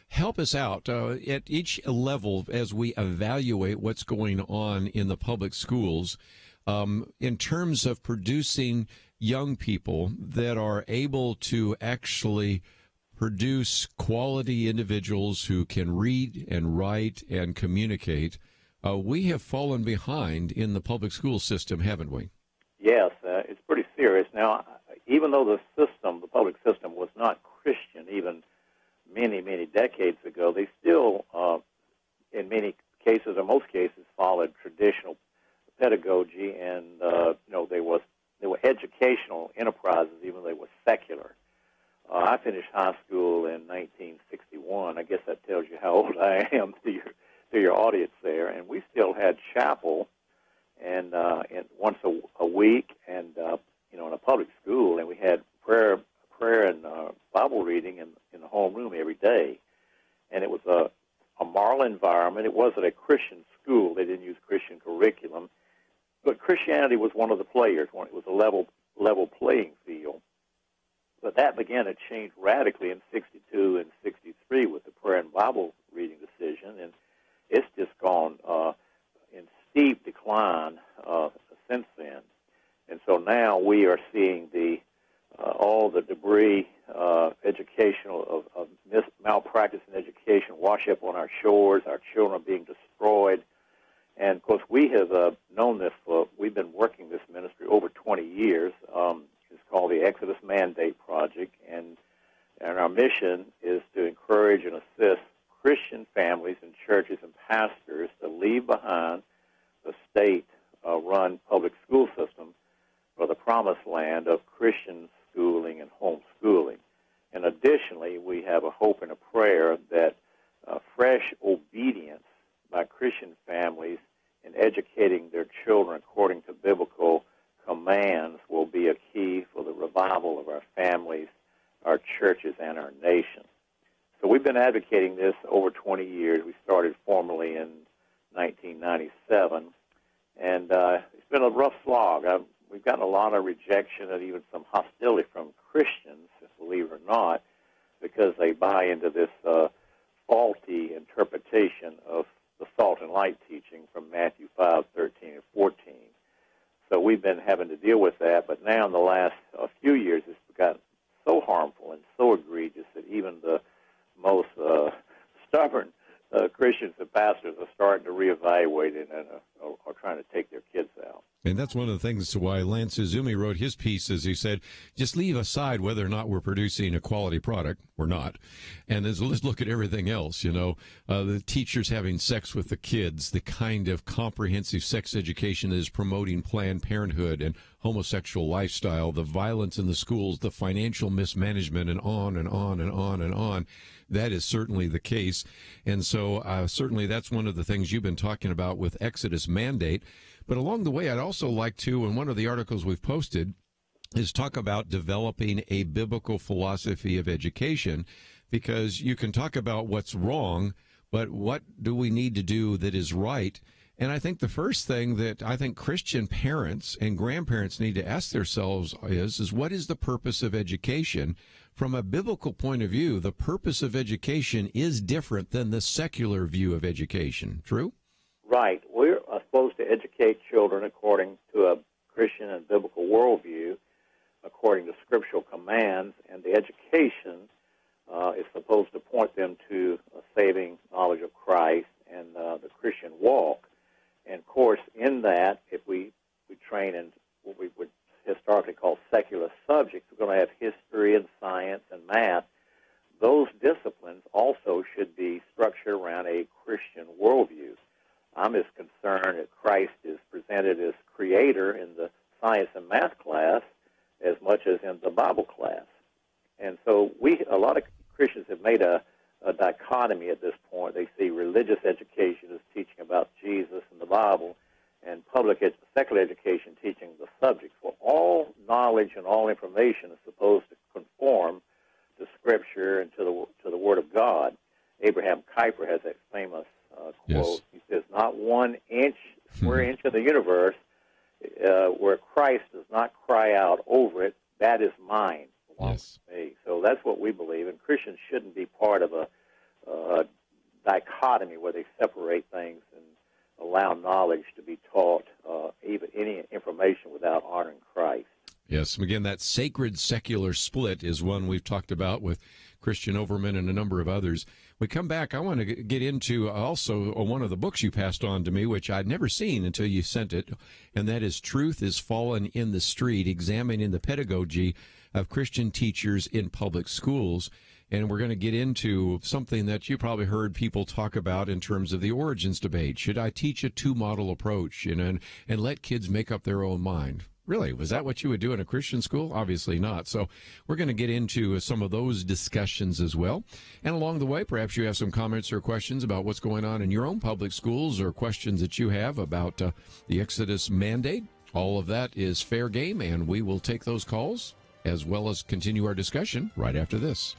[SPEAKER 1] help us out at each level as we evaluate what's going on in the public schools in terms of producing young people that are able to actually produce quality individuals who can read and write and communicate. We have fallen behind in the public school system, haven't we?
[SPEAKER 19] Yes, it's pretty serious. Now, even though the public system was not Christian even many, many decades ago, they still, in many cases or most cases, followed traditional pedagogy, and they were educational enterprises, even though they were secular. I finished high school in 1961. I guess that tells you how old I am to your audience there. And we still had chapel and once a week, and in a public school, and we had prayer and Bible reading in the homeroom every day. And it was a moral environment. It wasn't a Christian school. They didn't use Christian curriculum. But Christianity was one of the players. It was a level playing field. But that began to change radically in 62 and 63 with the prayer and Bible reading decision. now we are seeing all the debris, educational of malpractice in education wash up on our shores. Our children are being destroyed. And, of course, we have known this we've been working this ministry over 20 years. It's called the Exodus Mandate Project, and our mission is to encourage and assist Christian families and churches and pastors to leave behind the state-run public school system for the promised land of Christian schooling and homeschooling. And additionally, we have a hope and a prayer that fresh obedience by Christian families in educating their children according to biblical commands will be a key for the revival of our families, our churches, and our nation. So we've been advocating this over 20 years. We started formally in 1997, and it's been a rough slog. We've gotten a lot of rejection and even some hostility from Christians, believe it or not, because they buy into this faulty interpretation of the salt and light teaching from Matthew 5:13 and 14. So we've been having to deal with that, but now in the last few years it's gotten so harmful and so egregious that even the most stubborn Christians and pastors are starting to reevaluate it and are trying to take their kids out.
[SPEAKER 1] And that's one of the things why Lance Izumi wrote his piece, as he said, just leave aside whether or not we're producing a quality product. We're not. And let's look at everything else, the teachers having sex with the kids, the kind of comprehensive sex education that is promoting Planned Parenthood and homosexual lifestyle, the violence in the schools, the financial mismanagement, and on and on and on and on. That is certainly the case. And so certainly that's one of the things you've been talking about with Exodus Mandate. But along the way, I'd also like to, in one of the articles we've posted, is talk about developing a biblical philosophy of education, because you can talk about what's wrong, but what do we need to do that is right? And I think the first thing that I think Christian parents and grandparents need to ask themselves is what is the purpose of education? From a biblical point of view, the purpose of education is different than the secular view of education. True?
[SPEAKER 19] Right. We're supposed to educate children according to a Christian and biblical worldview, according to scriptural commands, and the education is supposed to point them to a saving knowledge of Christ and the Christian walk. And, of course, in that, if we train in what we would historically call secular subjects, we're going to have history and science and math. Those disciplines also should be structured around a Christian worldview. I'm as concerned that Christ is presented as creator in the science and math class as much as in the Bible class. And so a lot of Christians have made a dichotomy at this point. They see religious education as teaching about Jesus and the Bible, and secular education teaching the subjects. Well, all knowledge and all information is supposed to conform to Scripture and to the Word of God. Abraham Kuyper has that famous quote. Yes. He says, "Not 1 square inch of the universe where Christ does not cry out over it, that is mine." Yes. So that's what we believe, and Christians shouldn't be part of a dichotomy where they separate things and allow knowledge to be taught, even any information without honoring Christ.
[SPEAKER 1] Yes, again, that sacred secular split is one we've talked about with Christian Overman and a number of others. We come back, I want to get into also one of the books you passed on to me, which I'd never seen until you sent it, and that is Truth is Fallen in the Street, examining the pedagogy of Christian teachers in public schools. And we're going to get into something that you probably heard people talk about in terms of the origins debate. Should I teach a two-model approach, and let kids make up their own mind? Really, was that what you would do in a Christian school? Obviously not. So we're going to get into some of those discussions as well. And along the way, perhaps you have some comments or questions about what's going on in your own public schools, or questions that you have about the Exodus Mandate. All of that is fair game, and we will take those calls as well as continue our discussion right after this.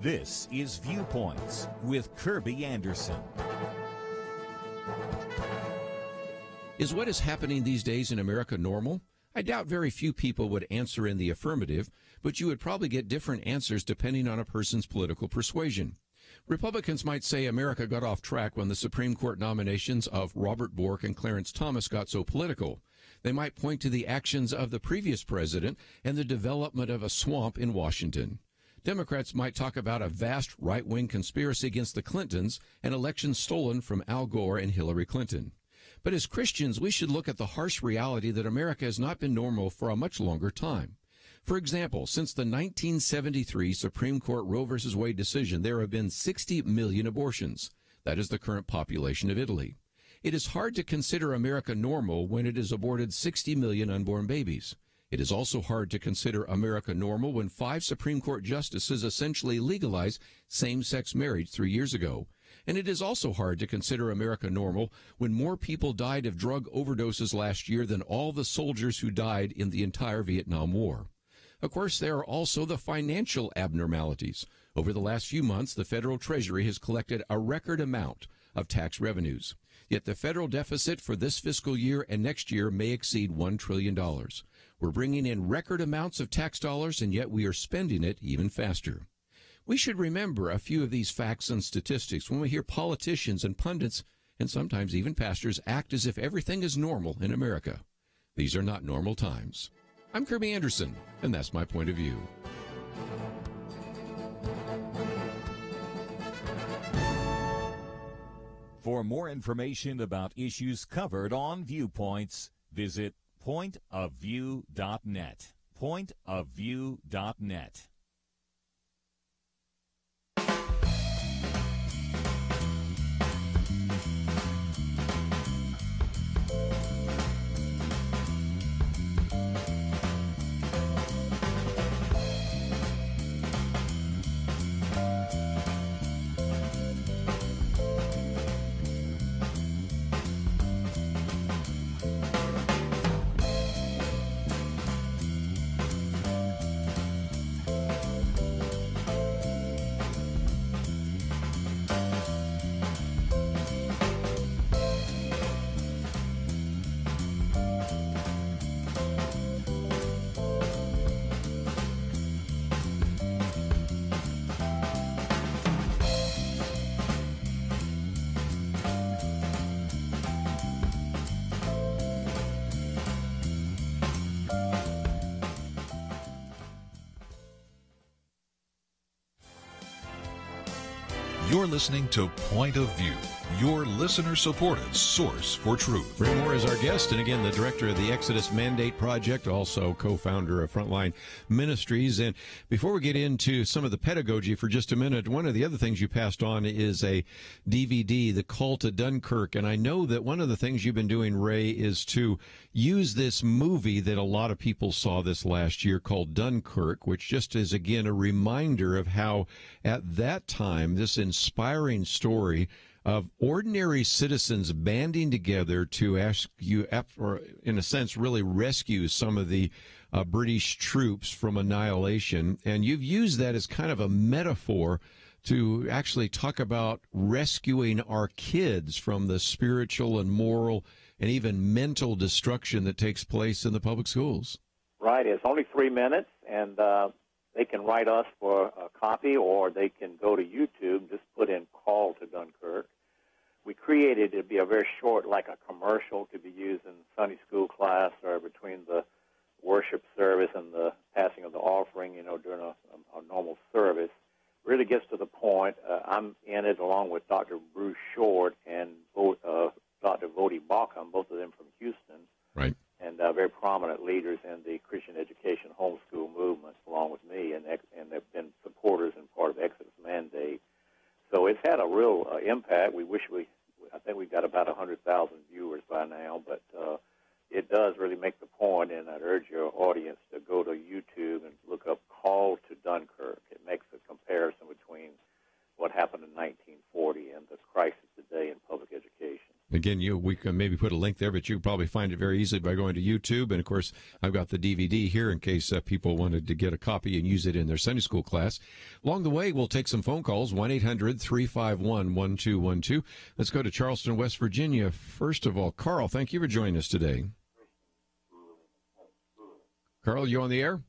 [SPEAKER 5] This is Viewpoints with Kerby Anderson.
[SPEAKER 1] Is what is happening these days in America normal? I doubt very few people would answer in the affirmative, but you would probably get different answers depending on a person's political persuasion. Republicans might say America got off track when the Supreme Court nominations of Robert Bork and Clarence Thomas got so political. They might point to the actions of the previous president and the development of a swamp in Washington. Democrats might talk about a vast right-wing conspiracy against the Clintons and elections stolen from Al Gore and Hillary Clinton. But as Christians, we should look at the harsh reality that America has not been normal for a much longer time. For example, since the 1973 Supreme Court Roe v. Wade decision, there have been 60 million abortions. That is the current population of Italy. It is hard to consider America normal when it has aborted 60 million unborn babies. It is also hard to consider America normal when 5 Supreme Court justices essentially legalized same-sex marriage 3 years ago. And it is also hard to consider America normal when more people died of drug overdoses last year than all the soldiers who died in the entire Vietnam War. Of course, there are also the financial abnormalities. Over the last few months, the federal Treasury has collected a record amount of tax revenues. Yet the federal deficit for this fiscal year and next year may exceed $1 trillion. We're bringing in record amounts of tax dollars, and yet we are spending it even faster. We should remember a few of these facts and statistics when we hear politicians and pundits, and sometimes even pastors, act as if everything is normal in America. These are not normal times. I'm Kerby Anderson, and that's my point of view.
[SPEAKER 5] For more information about issues covered on Viewpoints, visit pointofview.net. Pointofview.net.
[SPEAKER 18] You're listening to Point of View, your listener-supported source for truth.
[SPEAKER 1] Ray Moore is our guest, and again, the director of the Exodus Mandate Project, also co-founder of Frontline Ministries. And before we get into some of the pedagogy for just a minute, one of the other things you passed on is a DVD, The Call to Dunkirk. And I know that one of the things you've been doing, Ray, is to use this movie that a lot of people saw this last year called Dunkirk, which just is, again, a reminder of how at that time this inspiring story of ordinary citizens banding together to ask you, or in a sense, really rescue some of the British troops from annihilation. And you've used that as kind of a metaphor to actually talk about rescuing our kids from the spiritual and moral and even mental destruction that takes place in the public schools.
[SPEAKER 19] Right. It's only 3 minutes, and they can write us for a copy, or they can go to YouTube, just put in Call to Dunkirk. We created it to be a very short, like a commercial, to be used in Sunday school class or between the worship service and the passing of the offering, during a normal service. Really gets to the point. I'm in it along with Dr. Bruce Short and Dr. Vodi Bauckham, both of them from Houston.
[SPEAKER 1] Right.
[SPEAKER 19] And very prominent leaders in the Christian education homeschool movement, along with me, and they've been supporters and part of Exodus Mandate. So it's had a real impact. I think we've got about 100,000 viewers by now, but it does really make the point, and I'd urge your audience to go to YouTube and look up Call to Dunkirk. It makes a comparison between what happened in 1940 and the crisis today in public education.
[SPEAKER 1] Again, we can maybe put a link there, but you can probably find it very easily by going to YouTube. And, of course, I've got the DVD here in case people wanted to get a copy and use it in their Sunday school class. Along the way, we'll take some phone calls, 1-800-351-1212. Let's go to Charleston, West Virginia. First of all, Carl, thank you for joining us today. Carl, you on the air?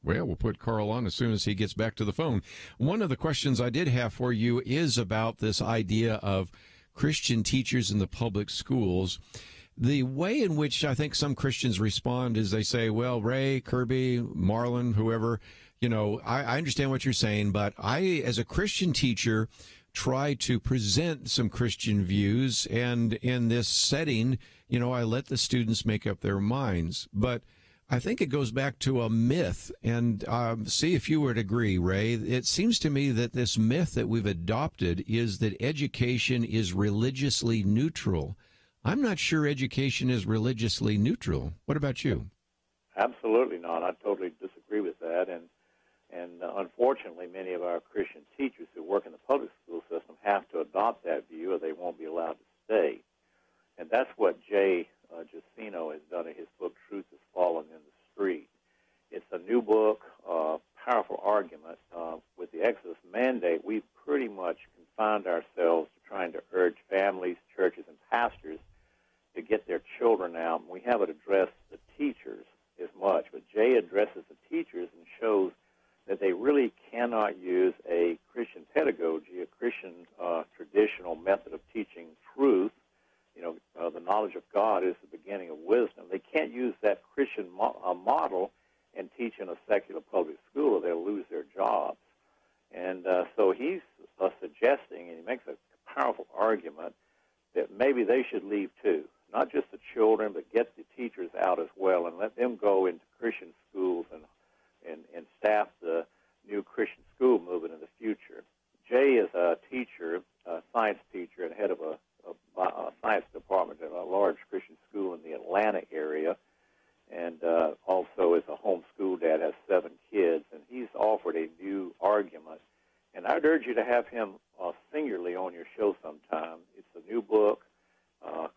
[SPEAKER 1] Well, we'll put Carl on as soon as he gets back to the phone. One of the questions I did have for you is about this idea of Christian teachers in the public schools. The way in which I think some Christians respond is they say, well, Ray, Kerby, Marlon, whoever, I understand what you're saying, but I, as a Christian teacher, try to present some Christian views, and in this setting, I let the students make up their minds. But I think it goes back to a myth, and see if you would agree, Ray. It seems to me that this myth that we've adopted is that education is religiously neutral. I'm not sure education is religiously neutral. What about you?
[SPEAKER 19] Absolutely not. I totally disagree with that, and unfortunately, many of our Christian teachers who work in the public school system have to adopt that view, or they won't be allowed to stay. And that's what Jay Justino has done in his book, Truth Has Fallen in the Street. It's a new book, powerful argument. With the Exodus mandate, we've pretty much confined ourselves to trying to urge families, churches, and pastors to get their children out. We haven't addressed the teachers as much, but Jay addresses the teachers and shows that they really cannot use a Christian pedagogy, a Christian traditional method of teaching truth. The knowledge of God is the beginning of wisdom. They can't use that Christian model and teach in a secular public school, or they'll lose their jobs. And so he's suggesting, and he makes a powerful argument, that maybe they should leave too. Not just the children, but get the teachers out as well and let them go into Christian schools and staff the new Christian school movement in the future. Jay is a teacher, a science teacher, and head of a science department at a large Christian school in the Atlanta area, and also is a homeschool dad, has 7 kids, and he's offered a new argument. And I'd urge you to have him singularly on your show sometime. It's a new book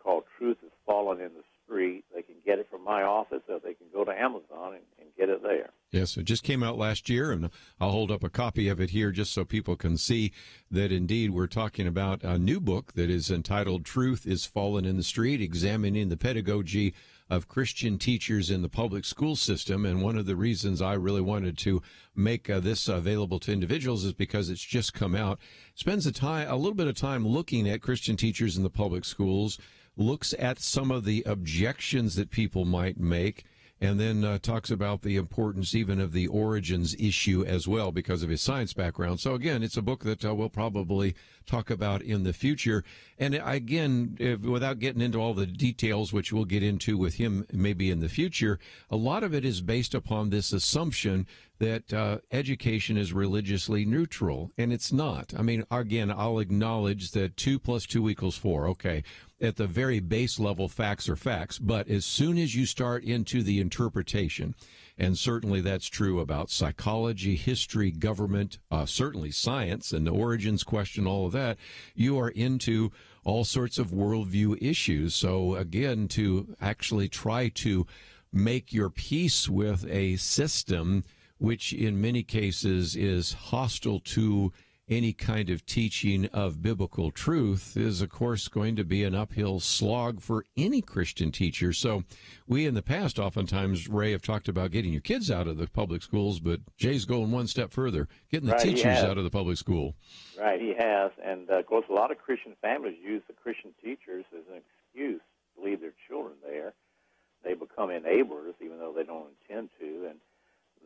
[SPEAKER 19] called Truth Has Fallen in the Street. They can get it from my office, or they can go to Amazon and get it there.
[SPEAKER 1] Yes, it just came out last year, and I'll hold up a copy of it here just so people can see that indeed we're talking about a new book that is entitled Truth Is Fallen in the Street, examining the pedagogy of Christian teachers in the public school system. And one of the reasons I really wanted to make this available to individuals is because it's just come out. Spends a little bit of time looking at Christian teachers in the public schools, looks at some of the objections that people might make, and then talks about the importance even of the origins issue as well because of his science background. So, again, it's a book that we'll probably talk about in the future. And, again, without getting into all the details, which we'll get into with him maybe in the future, a lot of it is based upon this assumption that education is religiously neutral, and it's not. I mean, again, I'll acknowledge that 2 + 2 = 4. Okay, at the very base level, facts are facts, but as soon as you start into the interpretation, and certainly that's true about psychology, history, government, certainly science, and the origins question, all of that, you are into all sorts of worldview issues. So, again, to actually try to make your peace with a system which in many cases is hostile to any kind of teaching of biblical truth, is, of course, going to be an uphill slog for any Christian teacher. So we in the past oftentimes, Ray, have talked about getting your kids out of the public schools, but Jay's going one step further, getting the teachers out of the public school.
[SPEAKER 19] Right, he has. And, of course, a lot of Christian families use the Christian teachers as an excuse to leave their children there. They become enablers, even though they don't intend to, and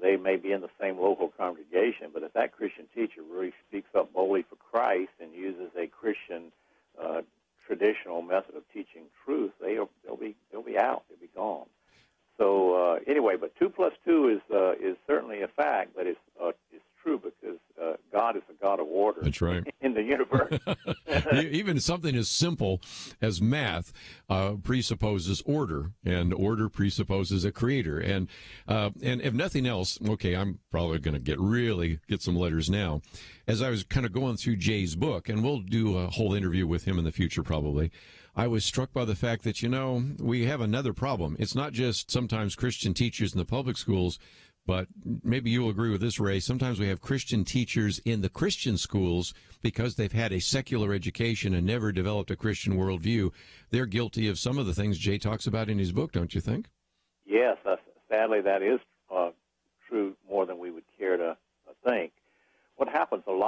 [SPEAKER 19] they may be in the same local congregation, but if that Christian teacher really speaks up boldly for Christ and uses a Christian traditional method of teaching truth, they'll be out. They'll be gone. So anyway, but 2 + 2 is certainly a fact, but it's true because God is a God of order.
[SPEAKER 1] That's right.
[SPEAKER 19] In the universe.
[SPEAKER 1] Even something as simple as math presupposes order, and order presupposes a creator. And if nothing else, okay, I'm probably going to get some letters now. As I was kind of going through Jay's book, and we'll do a whole interview with him in the future probably, I was struck by the fact that, we have another problem. It's not just sometimes Christian teachers in the public schools, but maybe you'll agree with this, Ray. Sometimes we have Christian teachers in the Christian schools because they've had a secular education and never developed a Christian worldview. They're guilty of some of the things Jay talks about in his book, don't you think?
[SPEAKER 19] Yes, sadly that is true more than we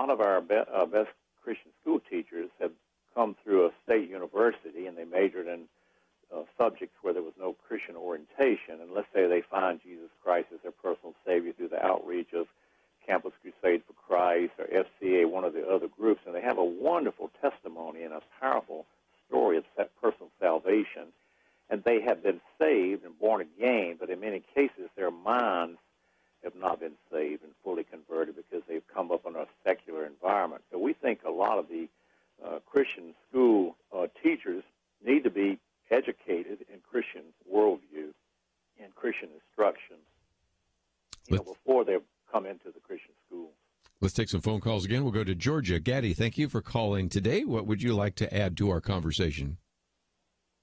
[SPEAKER 19] lot of our best Christian school teachers have come through a state university, and they majored in subjects where there was no Christian orientation. And let's say they find Jesus Christ as their personal Savior through the outreach of Campus Crusade for Christ or FCA, one of the other groups, and they have a wonderful testimony and a powerful story of personal salvation. And they have been saved and born again, but in many cases their minds have not been saved and fully converted because they've come up in a secular environment. So we think a lot of the Christian school teachers need to be educated in Christian worldview and Christian instruction before they come into the Christian schools.
[SPEAKER 1] Let's take some phone calls again. We'll go to Georgia. Gaddy, thank you for calling today. What would you like to add to our conversation?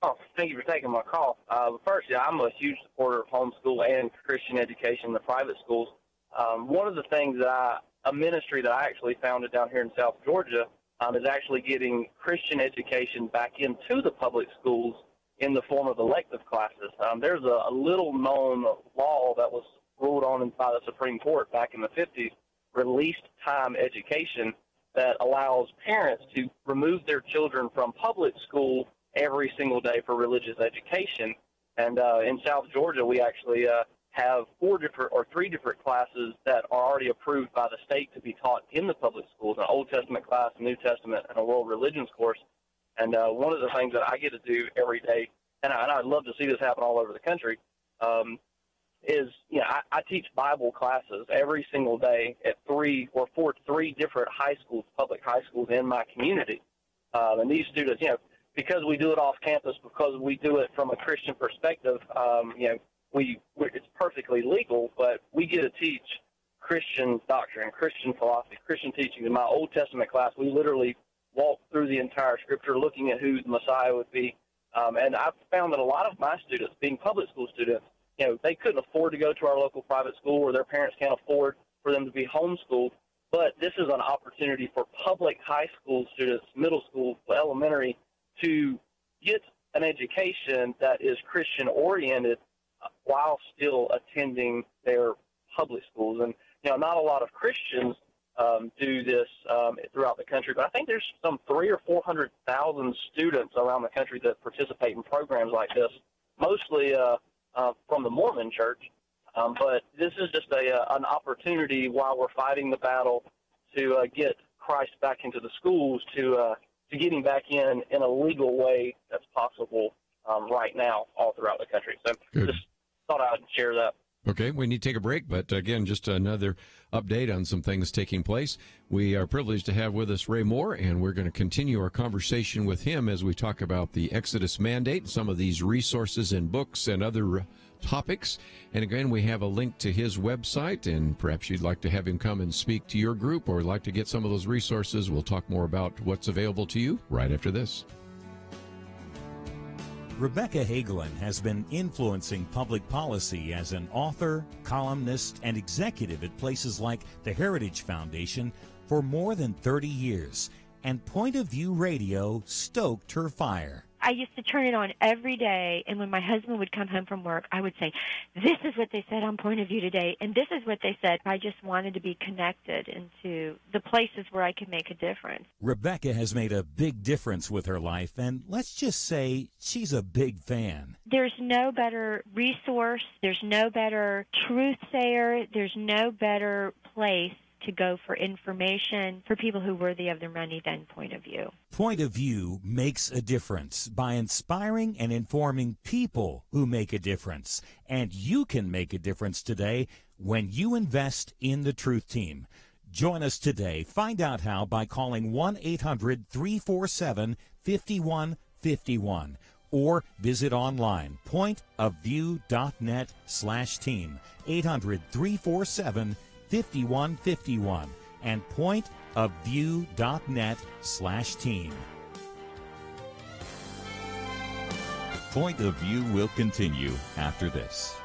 [SPEAKER 20] Oh, thank you for taking my call. First, I'm a huge supporter of homeschool and Christian education in the private schools. One of the things a ministry that I actually founded down here in South Georgia is actually getting Christian education back into the public schools in the form of elective classes. There's a little-known law that was ruled on by the Supreme Court back in the 50s, released time education, that allows parents to remove their children from public school every single day for religious education. And in South Georgia, we actually have 3 different classes that are already approved by the state to be taught in the public schools: an Old Testament class, a New Testament, and a world religions course. And one of the things that I get to do every day, and I'd love to see this happen all over the country, is, I teach Bible classes every single day at 3 different high schools, public high schools in my community. And these students, because we do it off campus, because we do it from a Christian perspective, it's perfectly legal, but we get to teach Christian doctrine, Christian philosophy, Christian teaching. In my Old Testament class, we literally walk through the entire Scripture looking at who the Messiah would be. And I've found that a lot of my students, being public school students, they couldn't afford to go to our local private school, or their parents can't afford for them to be homeschooled. But this is an opportunity for public high school students, middle school, elementary, to get an education that is Christian-oriented while still attending their public schools. And, not a lot of Christians do this throughout the country, but I think there's some 300,000 or 400,000 students around the country that participate in programs like this, mostly from the Mormon Church. But this is just an opportunity while we're fighting the battle to get Christ back into the schools, to get him back in a legal way that's possible right now all throughout the country. So just thought I would share that.
[SPEAKER 1] Okay, we need to take a break, but again, just another update on some things taking place. We are privileged to have with us Ray Moore, and we're going to continue our conversation with him as we talk about the Exodus Mandate, some of these resources and books and other topics. And again, we have a link to his website, and perhaps you'd like to have him come and speak to your group or like to get some of those resources. We'll talk more about what's available to you right after this.
[SPEAKER 5] Rebecca Hagelin has been influencing public policy as an author, columnist, and executive at places like the Heritage Foundation for more than 30 years, and Point of View Radio stoked her fire.
[SPEAKER 6] I used to turn it on every day, and when my husband would come home from work, I would say, this is what they said on Point of View today, and this is what they said. I just wanted to be connected into the places where I could make a difference.
[SPEAKER 5] Rebecca has made a big difference with her life, and let's just say she's a big fan.
[SPEAKER 6] There's no better resource, there's no better truth sayer, there's no better place to go for information for people who are worthy of their money than Point of View.
[SPEAKER 5] Point of View makes a difference by inspiring and informing people who make a difference. And you can make a difference today when you invest in the Truth Team. Join us today. Find out how by calling 1-800-347-5151 or visit online pointofview.net/team. 800-347-5151 and pointofview.net/team.
[SPEAKER 18] Point of View will continue after this.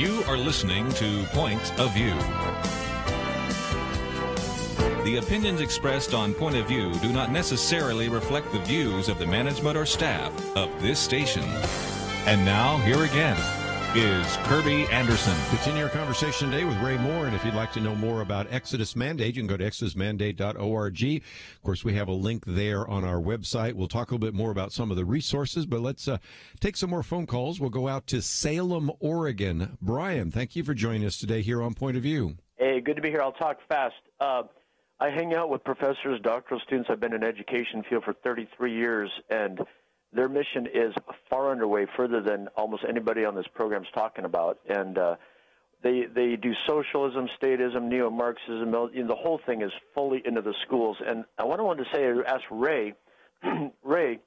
[SPEAKER 2] You are listening to Point of View. The opinions expressed on Point of View do not necessarily reflect the views of the management or staff of this station. And now, here again is Kerby Anderson.
[SPEAKER 1] Continue our conversation today with Ray Moore, and if you'd like to know more about Exodus Mandate, you can go to exodusmandate.org. Of course, we have a link there on our website. We'll talk a little bit more about some of the resources, but let's take some more phone calls. We'll go out to Salem, Oregon. Brian, thank you for joining us today here on Point of View.
[SPEAKER 21] Hey, good to be here. I'll talk fast. I hang out with professors, doctoral students. I've been in the education field for 33 years, and their mission is far underway, further than almost anybody on this program is talking about. And they do socialism, statism, neo-Marxism. The whole thing is fully into the schools. And what I wanted to say, I asked Ray, Ray,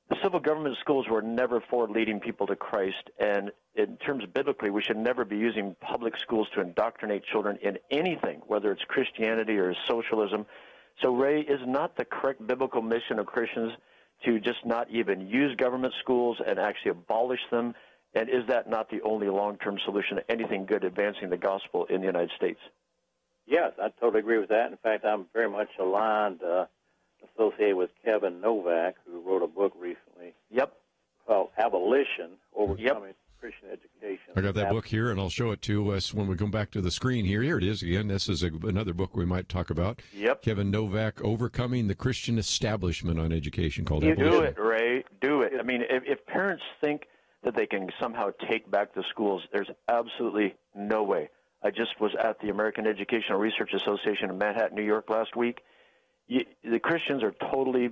[SPEAKER 21] the civil government schools were never for leading people to Christ. And in terms of biblically, we should never be using public schools to indoctrinate children in anything, whether it's Christianity or socialism. So, Ray, is not the correct biblical mission of Christians to just not even use government schools and actually abolish them? And is that not the only long-term solution to anything good advancing the gospel in the United States?
[SPEAKER 19] Yes, I totally agree with that. In fact, I'm very much aligned, associated with Kevin Novak, who wrote a book recently.
[SPEAKER 21] Yep.
[SPEAKER 19] Called Abolition, Overcoming Christian Education.
[SPEAKER 1] I got that book here, and I'll show it to us when we come back to the screen here. Here it is again. This is another book we might talk about.
[SPEAKER 21] Yep.
[SPEAKER 1] Kevin Novak, Overcoming the Christian Establishment on Education, called
[SPEAKER 21] You
[SPEAKER 1] Abolition.
[SPEAKER 21] do it, Ray. Do it. I mean, if parents think that they can somehow take back the schools, there's absolutely no way. I just was at the American Educational Research Association in Manhattan, New York last week. The Christians are totally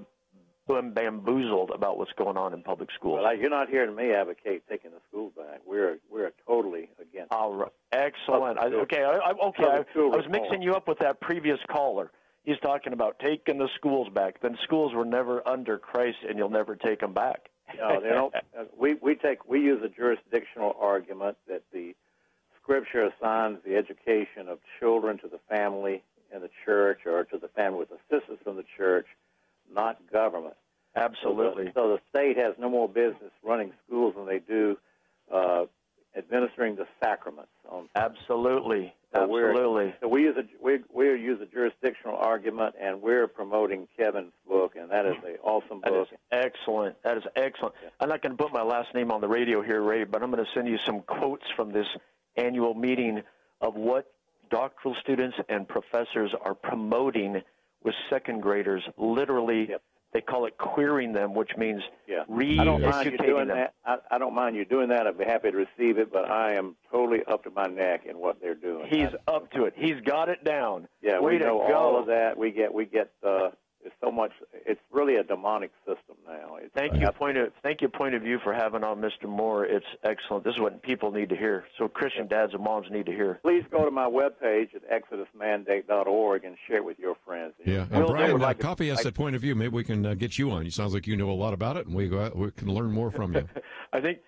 [SPEAKER 21] bamboozled about what's going on in public schools.
[SPEAKER 19] Well, you're not hearing me advocate taking the schools back. We're totally against.
[SPEAKER 21] All right. Excellent. I was mixing you up with that previous caller. He's talking about taking the schools back. Then schools were never under Christ, and you'll never take them back.
[SPEAKER 19] No, they don't. We use a jurisdictional argument that the Scripture assigns the education of children to the family in the church, or to the family with assistance from the church, not government.
[SPEAKER 21] Absolutely.
[SPEAKER 19] So the state has no more business running schools than they do administering the sacraments.
[SPEAKER 21] Absolutely. Absolutely.
[SPEAKER 19] So we use a jurisdictional argument, and we're promoting Kevin's book, and that is an awesome book.
[SPEAKER 21] That is excellent. That is excellent. Yeah. I'm not going to put my last name on the radio here, Ray, but I'm going to send you some quotes from this annual meeting of what doctoral students and professors are promoting with second graders. Literally, they call it queering them, which means re-educating them.
[SPEAKER 19] I don't mind you doing that. I'd be happy to receive it, but I am totally up to my neck in what they're doing.
[SPEAKER 21] He's up to it. He's got it down.
[SPEAKER 19] Yeah,
[SPEAKER 21] we
[SPEAKER 19] know all of that. We get it's so much. It's really a demonic system now.
[SPEAKER 21] Thank you, Point of View, for having on Mr. Moore. It's excellent. This is what people need to hear. So Christian dads and moms need to hear.
[SPEAKER 19] Please go to my webpage at exodusmandate.org and share it with your friends.
[SPEAKER 1] Yeah, and Brian, copy us at Point of View. Maybe we can get you on. You sounds like you know a lot about it, and we can learn more from you.
[SPEAKER 21] I think.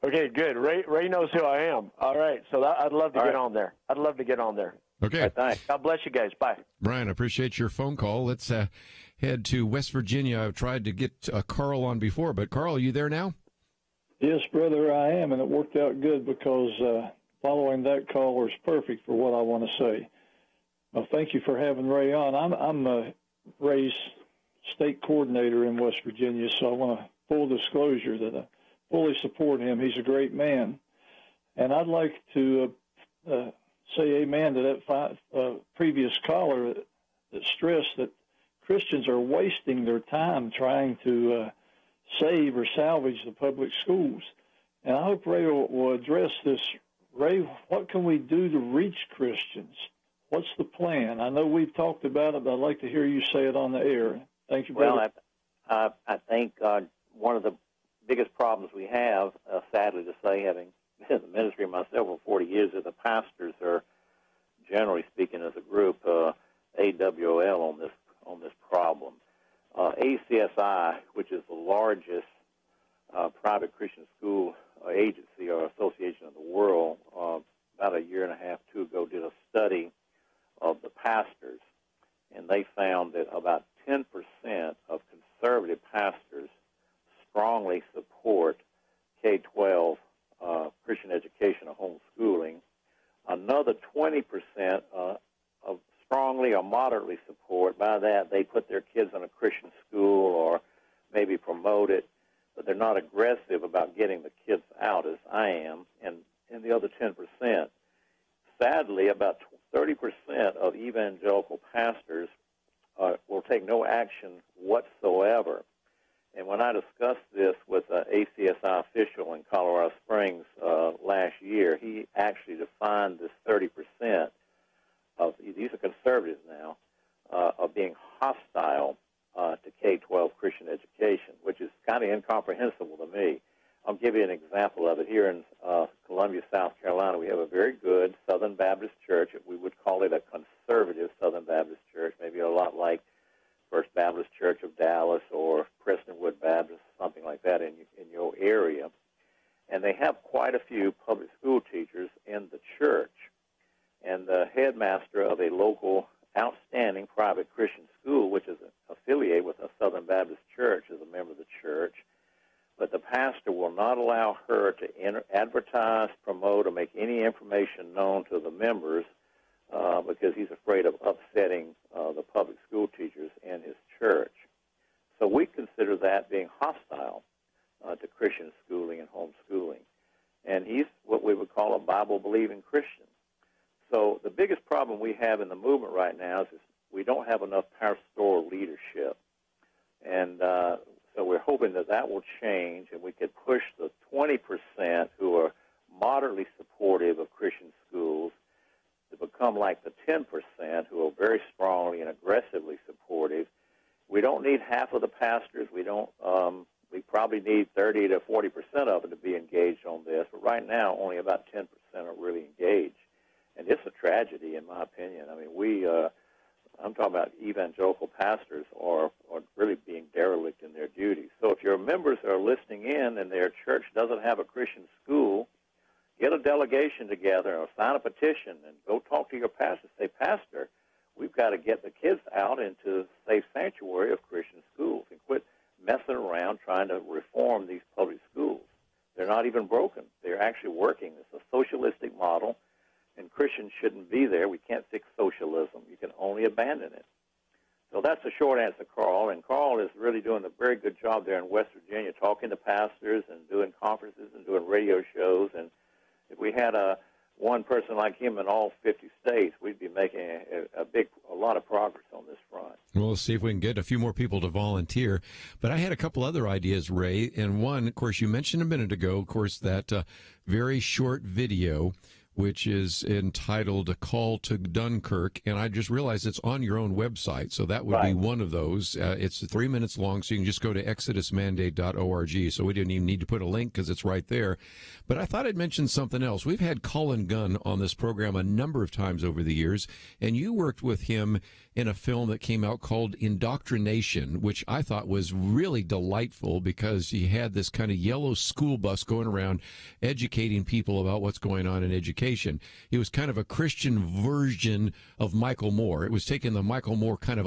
[SPEAKER 21] Okay, good. Ray knows who I am. All right, so I'd love to get on there. I'd love to get on there.
[SPEAKER 1] Okay.
[SPEAKER 21] Right, thanks. God bless you guys. Bye.
[SPEAKER 1] Brian, I appreciate your phone call. Let's head to West Virginia. I've tried to get Carl on before, but Carl, are you there now?
[SPEAKER 22] Yes, brother, I am, and it worked out good because following that caller is perfect for what I want to say. Well, thank you for having Ray on. I'm Ray's state coordinator in West Virginia, so I want to full disclosure that I fully support him. He's a great man. And I'd like to say amen to that previous caller that stressed that Christians are wasting their time trying to save or salvage the public schools. And I hope Ray will address this. Ray, what can we do to reach Christians? What's the plan? I know we've talked about it, but I'd like to hear you say it on the air. Thank you, brother.
[SPEAKER 19] Well, I think one of the biggest problems we have, sadly to say, having been in the ministry myself for 40 years, is the pastors are, generally speaking, as a group, AWOL on this problem. ACSI, which is the largest private Christian school agency or association in the world, about a year and a half, 2 ago, did a study of the pastors, and they found that about 10% of conservative pastors strongly support K-12 Christian education or homeschooling. 20% of strongly or moderately support. By that, they put their kids in a Christian school or maybe promote it, but they're not aggressive about getting the kids out as I am, and the other 10%. Sadly, about 30% of evangelical pastors will take no action whatsoever. And when I discussed this with an ACSI official in Colorado Springs last year, he actually defined this 30% of, these are conservatives now, of being hostile to K-12 Christian education, which is kind of incomprehensible to me. I'll give you an example of it. Here in Columbia, South Carolina, we have a very good Southern Baptist church. We would call it a conservative Southern Baptist church, maybe a lot like First Baptist Church of Dallas or Prestonwood Baptist, something like that in your area. And they have quite a few public school teachers in the church. And the headmaster of a local outstanding private Christian school, which is affiliated with a Southern Baptist church, is a member of the church. But the pastor will not allow her to advertise, promote, or make any information known to the members because he's afraid of upsetting the public school teachers in his church. So we consider that being hostile to Christian schooling and homeschooling. And he's what we would call a Bible-believing Christian. So the biggest problem we have in the movement right now is we don't have enough pastoral leadership. And so we're hoping that that will change and we could push the 20% who are moderately supportive of Christian schools to become like the 10% who are very strongly and aggressively supportive. We don't need half of the pastors. We probably need 30 to 40% of them to be engaged on this. But right now, only about 10% are really engaged. And it's a tragedy, in my opinion. I mean, I'm talking about evangelical pastors are really being derelict in their duties. So if your members are listening in and their church doesn't have a Christian school, get a delegation together or sign a petition and go talk to your pastor. Say, Pastor, we've got to get the kids out into the safe sanctuary of Christian schools and quit messing around trying to reform these public schools. They're not even broken. They're actually working. It's a socialistic model, and Christians shouldn't be there. We can't fix socialism. You can only abandon it. So that's the short answer, Carl. And Carl is really doing a very good job there in West Virginia, talking to pastors and doing conferences and doing radio shows. And if we had one person like him in all 50 states, we'd be making a lot of progress on this front.
[SPEAKER 1] Well, let's see if we can get a few more people to volunteer. But I had a couple other ideas, Ray. And one, of course, you mentioned a minute ago, of course, that very short video, which is entitled A Call to Dunkirk, and I just realized it's on your own website, so that would be one of those. It's 3 minutes long, so you can just go to exodusmandate.org, so we didn't even need to put a link because it's right there. But I thought I'd mention something else. We've had Colin Gunn on this program a number of times over the years, and you worked with him in a film that came out called Indoctrination, which I thought was really delightful because he had this kind of yellow school bus going around educating people about what's going on in education. He was kind of a Christian version of Michael Moore. It was taking the Michael Moore kind of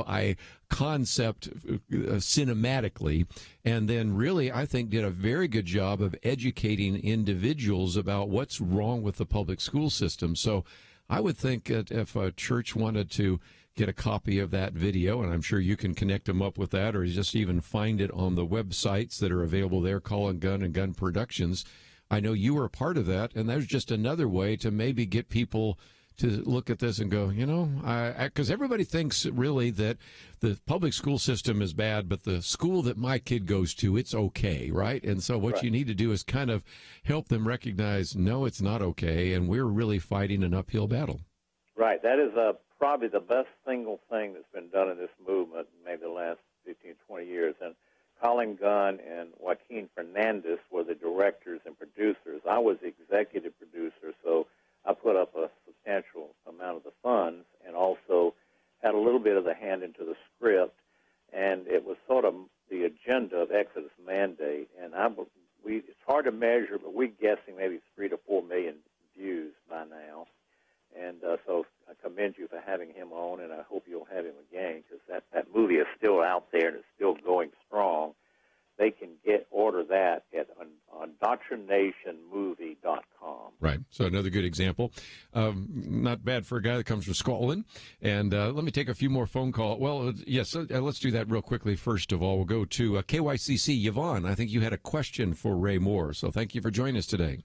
[SPEAKER 1] concept cinematically, and then really, I think, did a very good job of educating individuals about what's wrong with the public school system. So I would think that if a church wanted to get a copy of that video, and I'm sure you can connect them up with that, or just even find it on the websites that are available there, Colin Gunn and Gunn Productions. I know you were a part of that, and there's just another way to maybe get people to look at this and go, you know, because everybody thinks really that the public school system is bad, but the school that my kid goes to, it's okay, right? And so what you need to do is kind of help them recognize, no, it's not okay, and we're really fighting an uphill battle.
[SPEAKER 19] Right. That is probably the best single thing that's been done in this movement in maybe the last 15, 20 years. And Colin Gunn and Joaquin Fernandez were the directors and producers. I was the executive producer, so I put up a substantial amount of the funds and also had a little bit of the hand into the script. And it was sort of the agenda of Exodus Mandate. And it's hard to measure, but we're guessing maybe 3 to 4 million views by now. And so I commend you for having him on, and I hope you'll have him again because that movie is still out there and it's still going strong. they can order that on doctrinationmovie.com.
[SPEAKER 1] Right. So another good example. Not bad for a guy that comes from Scotland. And let me take a few more phone calls. Well, yes, let's do that real quickly. First of all, we'll go to KYCC. Yvonne, I think you had a question for Ray Moore. So thank you for joining us today.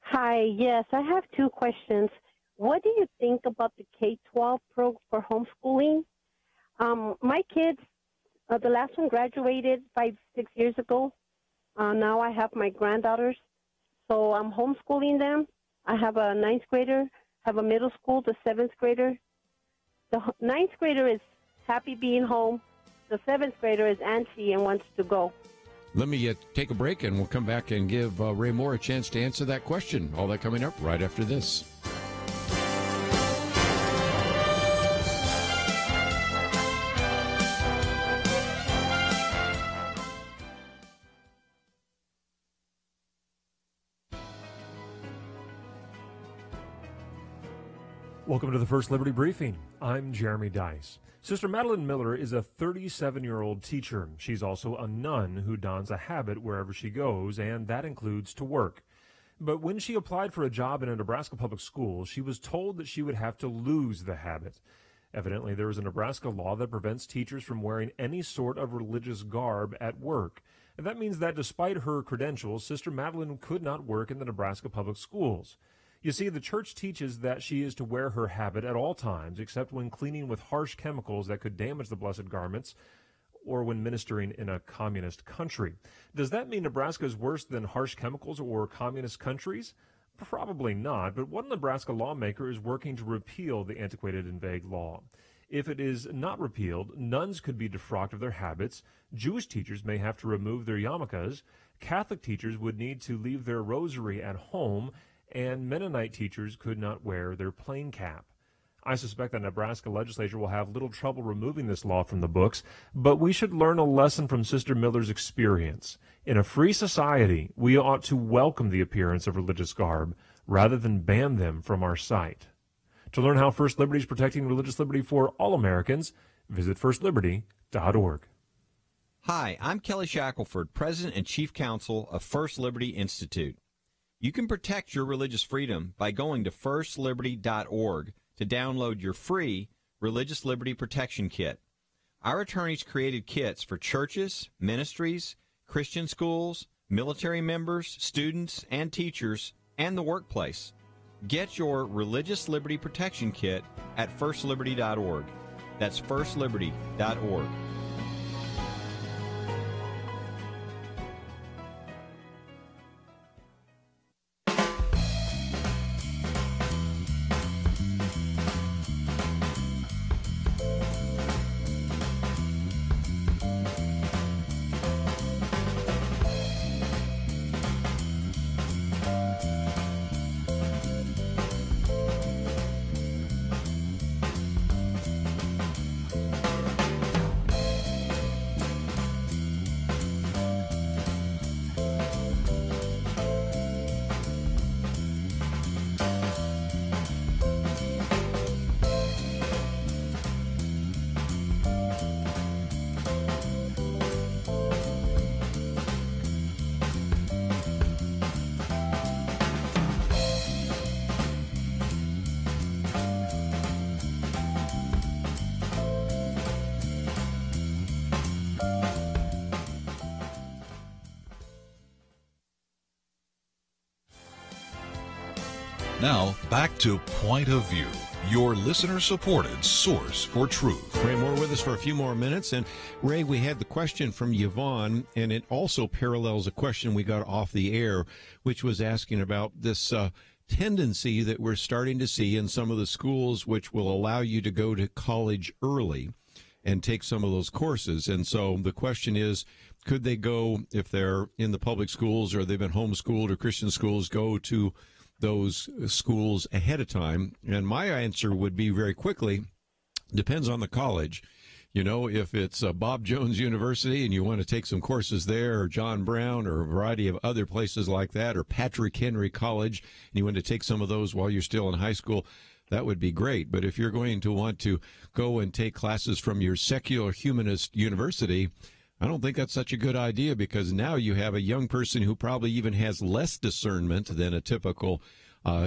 [SPEAKER 3] Hi. Yes, I have two questions. What do you think about the K-12 program for homeschooling? My kids, the last one graduated 5-6 years ago. Now I have my granddaughters, so I'm homeschooling them. I have a ninth grader, have a middle school, the seventh grader. The ninth grader is happy being home. The seventh grader is antsy and wants to go.
[SPEAKER 1] Let me take a break, and we'll come back and give Ray Moore a chance to answer that question. All that coming up right after this.
[SPEAKER 7] Welcome to the First Liberty Briefing. I'm Jeremy Dice. Sister Madeline Miller is a 37-year-old teacher. She's also a nun who dons a habit wherever she goes, and that includes to work. But when she applied for a job in a Nebraska public school, she was told that she would have to lose the habit. Evidently, there is a Nebraska law that prevents teachers from wearing any sort of religious garb at work. And that means that despite her credentials, Sister Madeline could not work in the Nebraska public schools. You see, the church teaches that she is to wear her habit at all times, except when cleaning with harsh chemicals that could damage the blessed garments, or when ministering in a communist country. Does that mean Nebraska is worse than harsh chemicals or communist countries? Probably not, but one Nebraska lawmaker is working to repeal the antiquated and vague law. If it is not repealed, nuns could be defrocked of their habits, Jewish teachers may have to remove their yarmulkes, Catholic teachers would need to leave their rosary at home, and Mennonite teachers could not wear their plain cap. I suspect the Nebraska legislature will have little trouble removing this law from the books, but we should learn a lesson from Sister Miller's experience. In a free society, we ought to welcome the appearance of religious garb rather than ban them from our sight. To learn how First Liberty is protecting religious liberty for all Americans, visit firstliberty.org.
[SPEAKER 8] Hi, I'm Kelly Shackelford, President and Chief Counsel of First Liberty Institute. You can protect your religious freedom by going to firstliberty.org to download your free Religious Liberty Protection Kit. Our attorneys created kits for churches, ministries, Christian schools, military members, students, and teachers, and the workplace. Get your Religious Liberty Protection Kit at firstliberty.org. That's firstliberty.org.
[SPEAKER 18] Now, back to Point of View, your listener-supported source for truth.
[SPEAKER 1] Ray Moore with us for a few more minutes. And Ray, we had the question from Yvonne, and it also parallels a question we got off the air, which was asking about this tendency that we're starting to see in some of the schools which will allow you to go to college early and take some of those courses. And so the question is, could they go, if they're in the public schools or they've been homeschooled or Christian schools, go to those schools ahead of time? And my answer would be very quickly, depends on the college. You know, if it's Bob Jones University and you want to take some courses there, or John Brown, or a variety of other places like that, or Patrick Henry College, and you want to take some of those while you're still in high school, that would be great. But if you're going to want to go and take classes from your secular humanist university, I don't think that's such a good idea, because now you have a young person who probably even has less discernment than a typical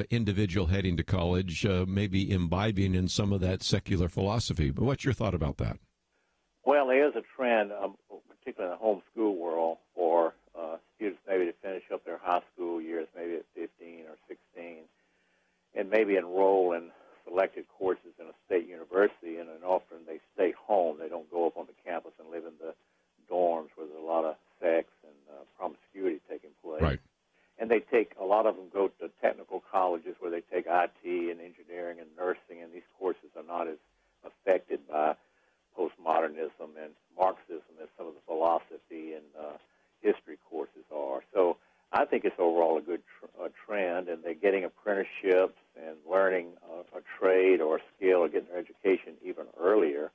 [SPEAKER 1] individual heading to college, maybe imbibing in some of that secular philosophy. But what's your thought about that?
[SPEAKER 19] Well, there is a trend, particularly in the homeschool world, for students maybe to finish up their high school years, maybe at 15 or 16, and maybe enroll in selected courses in a state university, and then often they stay home. They don't go up on the campus and live in the dorms where there's a lot of sex and promiscuity taking place.
[SPEAKER 1] Right.
[SPEAKER 19] And they take, a lot of them go to technical colleges where they take IT and engineering and nursing, and these courses are not as affected by postmodernism and Marxism as some of the philosophy and history courses are. So I think it's overall a good trend, and they're getting apprenticeships and learning a trade or a skill or getting their education even earlier.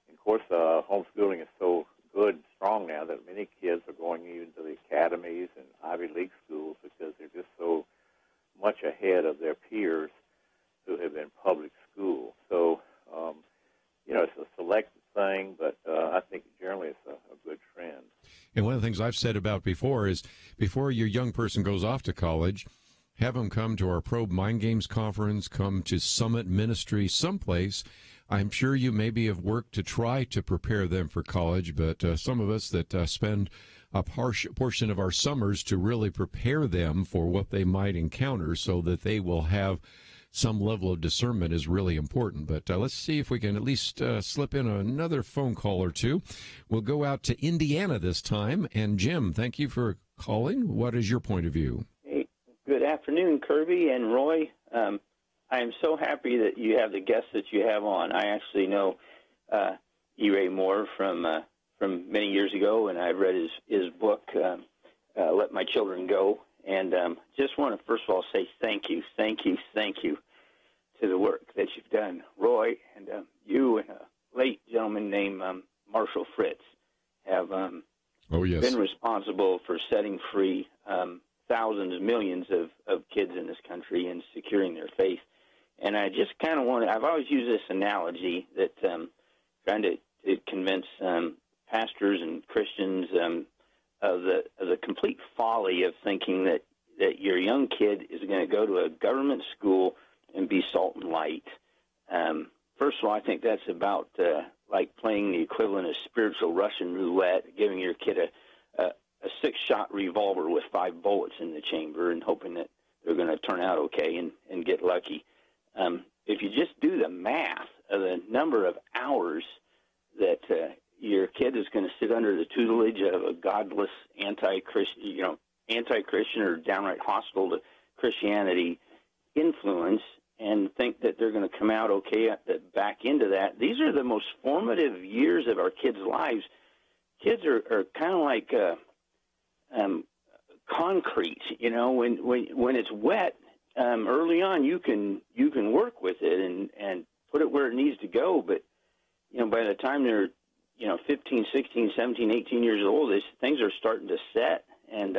[SPEAKER 19] And of course, homeschooling is so good and strong now that many kids are going even to the academies and Ivy League schools because they're just so much ahead of their peers who have been public school. So, it's a selective thing, but I think generally it's a good trend.
[SPEAKER 1] And one of the things I've said about before is, before your young person goes off to college, have them come to our Probe Mind Games conference, come to Summit Ministry someplace. I'm sure you maybe have worked to try to prepare them for college, but some of us that spend a portion of our summers to really prepare them for what they might encounter so that they will have some level of discernment is really important. But let's see if we can at least slip in another phone call or two. We'll go out to Indiana this time. And Jim, thank you for calling. What is your point of view?
[SPEAKER 4] Hey, good afternoon, Kerby and Roy. I am so happy that you have the guests that you have on. I actually know E. Ray Moore from many years ago, and I read his book, Let My Children Go. And just want to, first of all, say thank you to the work that you've done. Roy and you and a late gentleman named Marshall Fritz have been responsible for setting free thousands, millions of kids in this country and securing their faith. And I just kind of I've always used this analogy that trying to convince pastors and Christians of the complete folly of thinking that your young kid is going to go to a government school and be salt and light. First of all, I think that's about like playing the equivalent of spiritual Russian roulette, giving your kid a 6-shot revolver with 5 bullets in the chamber and hoping that they're going to turn out okay and get lucky. If you just do the math of the number of hours that your kid is going to sit under the tutelage of a godless anti-Christian or downright hostile to Christianity influence and think that they're going to come out okay back into that. These are the most formative years of our kids' lives. Kids are kind of like concrete, when it's wet, early on you can work with it and put it where it needs to go, but by the time they're 15, 16, 17, 18 years old, things are starting to set, and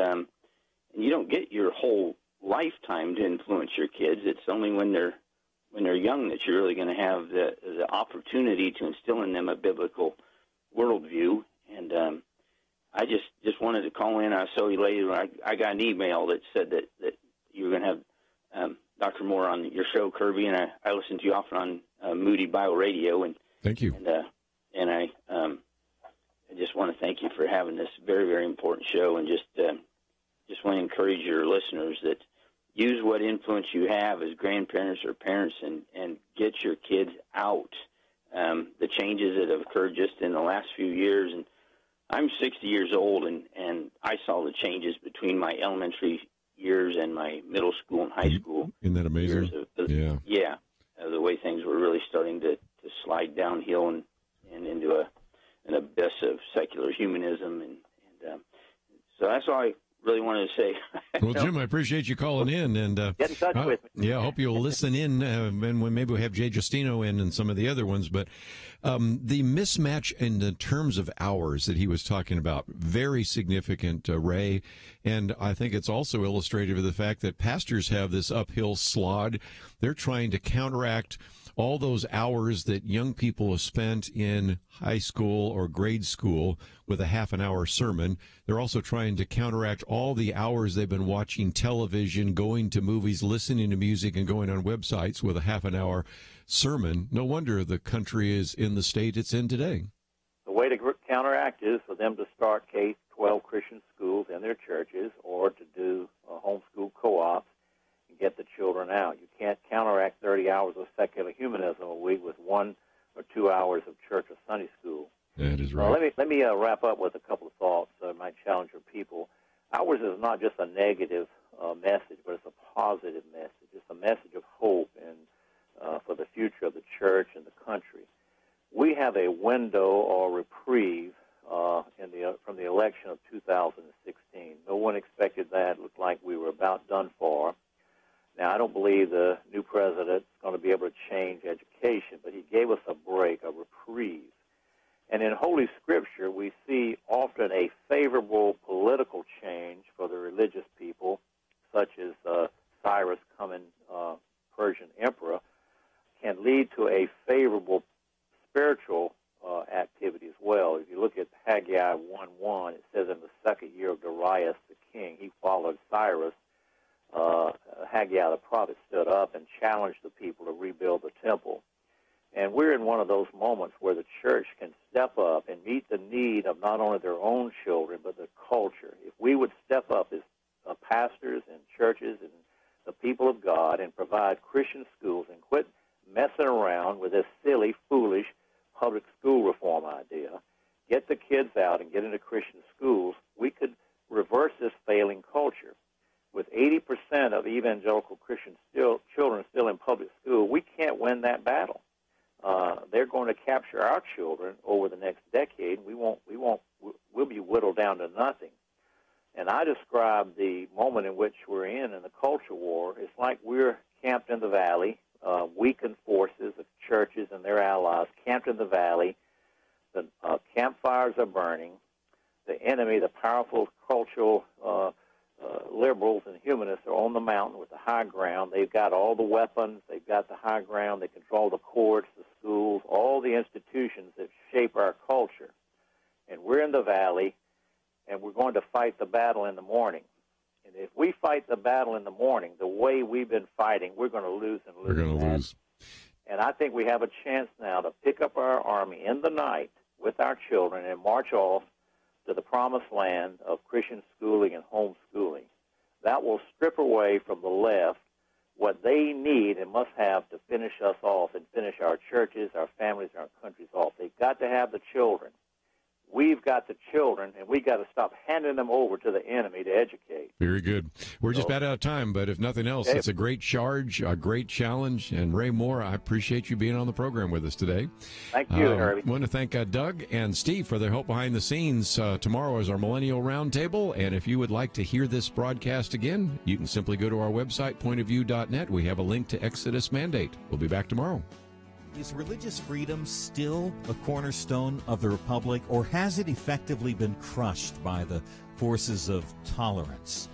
[SPEAKER 4] you don't get your whole lifetime to influence your kids. It's only when they're young that you're really going to have the opportunity to instill in them a biblical worldview. And I just wanted to call in. I was so elated when I got an email that said that you were going to have Dr. Moore on your show, Kerby, and I listened to you often on Moody Bio Radio. And
[SPEAKER 1] thank you.
[SPEAKER 4] And I just want to thank you for having this very, very important show, and just want to encourage your listeners that use what influence you have as grandparents or parents and get your kids out. The changes that have occurred just in the last few years, and I'm 60 years old, and I saw the changes between my elementary years and my middle school and high school.
[SPEAKER 1] Isn't that amazing?
[SPEAKER 4] The way things were really starting to slide downhill and into an abyss of secular humanism, and so that's all I really wanted to say.
[SPEAKER 1] Well, Jim, I appreciate you calling in, and
[SPEAKER 4] get in touch with me.
[SPEAKER 1] Yeah, I hope you'll listen in, and when maybe we'll have Jay Justino in and some of the other ones. But the mismatch in the terms of hours that he was talking about, very significant, Ray, and I think it's also illustrative of the fact that pastors have this uphill slog. They're trying to counteract all those hours that young people have spent in high school or grade school with a half-an-hour sermon. They're also trying to counteract all the hours they've been watching television, going to movies, listening to music, and going on websites with a half-an-hour sermon. No wonder the country is in the state it's in today.
[SPEAKER 19] The way to counteract is for them to start K-12 Christian schools in their churches, or to do homeschool co-ops and get the children out. You can't counteract 30 hours of secular humanism a week with 1 or 2 hours of church or Sunday school.
[SPEAKER 1] That is right.
[SPEAKER 19] Let me wrap up with a couple of thoughts that might challenge your people. Ours is not just a negative message, but it's a positive message. It's a message of hope and for the future of the church and the country. We have a window or reprieve from the election of 2016. No one expected that. It looked like we were about done for. Now, I don't believe the new president is going to be able to change education, but he gave us a break, a reprieve. And in Holy Scripture, we see often a favorable political change for the religious people, such as Cyrus coming, Persian emperor, can lead to a favorable spiritual activity as well. If you look at Haggai 1:1, it says in the second year of Darius the king, he followed Cyrus. Haggai the prophet stood up and challenged the people to rebuild the temple. And we're in one of those moments where the church can step up and meet the need of not only their own children, but the culture. If we would step up as pastors and churches and the people of God and provide Christian schools and quit messing around with this silly, foolish public school reform idea, get the kids out and get into Christian schools, we could reverse this failing culture. With 80% of evangelical Christian children still in public school, we can't win that battle. They're going to capture our children over the next decade. We'll be whittled down to nothing. And I describe the moment in which we're in the culture war. It's like we're camped in the valley, weakened forces of churches and their allies camped in the valley. The campfires are burning. The enemy, the powerful cultural liberals and humanists, are on the mountain with the high ground. They've got all the weapons. They've got the high ground. They control the courts, the schools, all the institutions that shape our culture. And we're in the valley, and we're going to fight the battle in the morning. And if we fight the battle in the morning the way we've been fighting, we're going to lose and lose.
[SPEAKER 1] We're going to lose.
[SPEAKER 19] And I think we have a chance now to pick up our army in the night with our children and march off to the promised land of Christian schooling and homeschooling. That will strip away from the left what they need and must have to finish us off and finish our churches, our families, our countries off. They've got to have the children. We've got the children, and we've got to stop handing them over to the enemy to educate.
[SPEAKER 1] Very good. We're just about out of time, but if nothing else, it's a great charge, a great challenge. And Ray Moore, I appreciate you being on the program with us today.
[SPEAKER 19] Thank you, Herbie.
[SPEAKER 1] I want to thank Doug and Steve for their help behind the scenes. Tomorrow is our Millennial Roundtable, and if you would like to hear this broadcast again, you can simply go to our website, pointofview.net. We have a link to Exodus Mandate. We'll be back tomorrow.
[SPEAKER 5] Is religious freedom still a cornerstone of the Republic, or has it effectively been crushed by the forces of tolerance?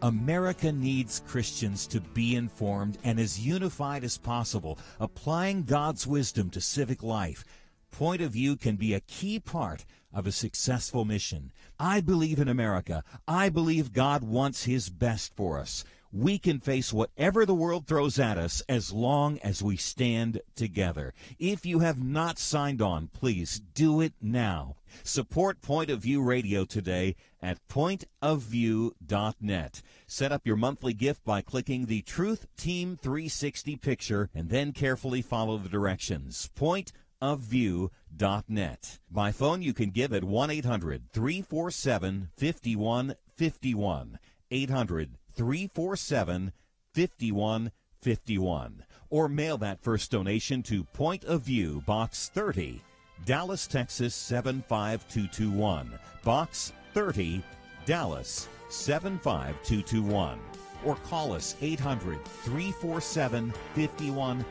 [SPEAKER 5] America needs Christians to be informed and as unified as possible, applying God's wisdom to civic life. Point of View can be a key part of a successful mission. I believe in America. I believe God wants His best for us. We can face whatever the world throws at us as long as we stand together. If you have not signed on, please do it now. Support Point of View Radio today at pointofview.net. Set up your monthly gift by clicking the Truth Team 360 picture and then carefully follow the directions. Pointofview.net. By phone, you can give at 1-800-347-5151. 800-347-5151. Or mail that first donation to Point of View, Box 30, Dallas, Texas 75221. Box 30, Dallas 75221. Or call us 800-347-5151.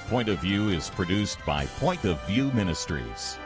[SPEAKER 5] Point of View is produced by Point of View Ministries.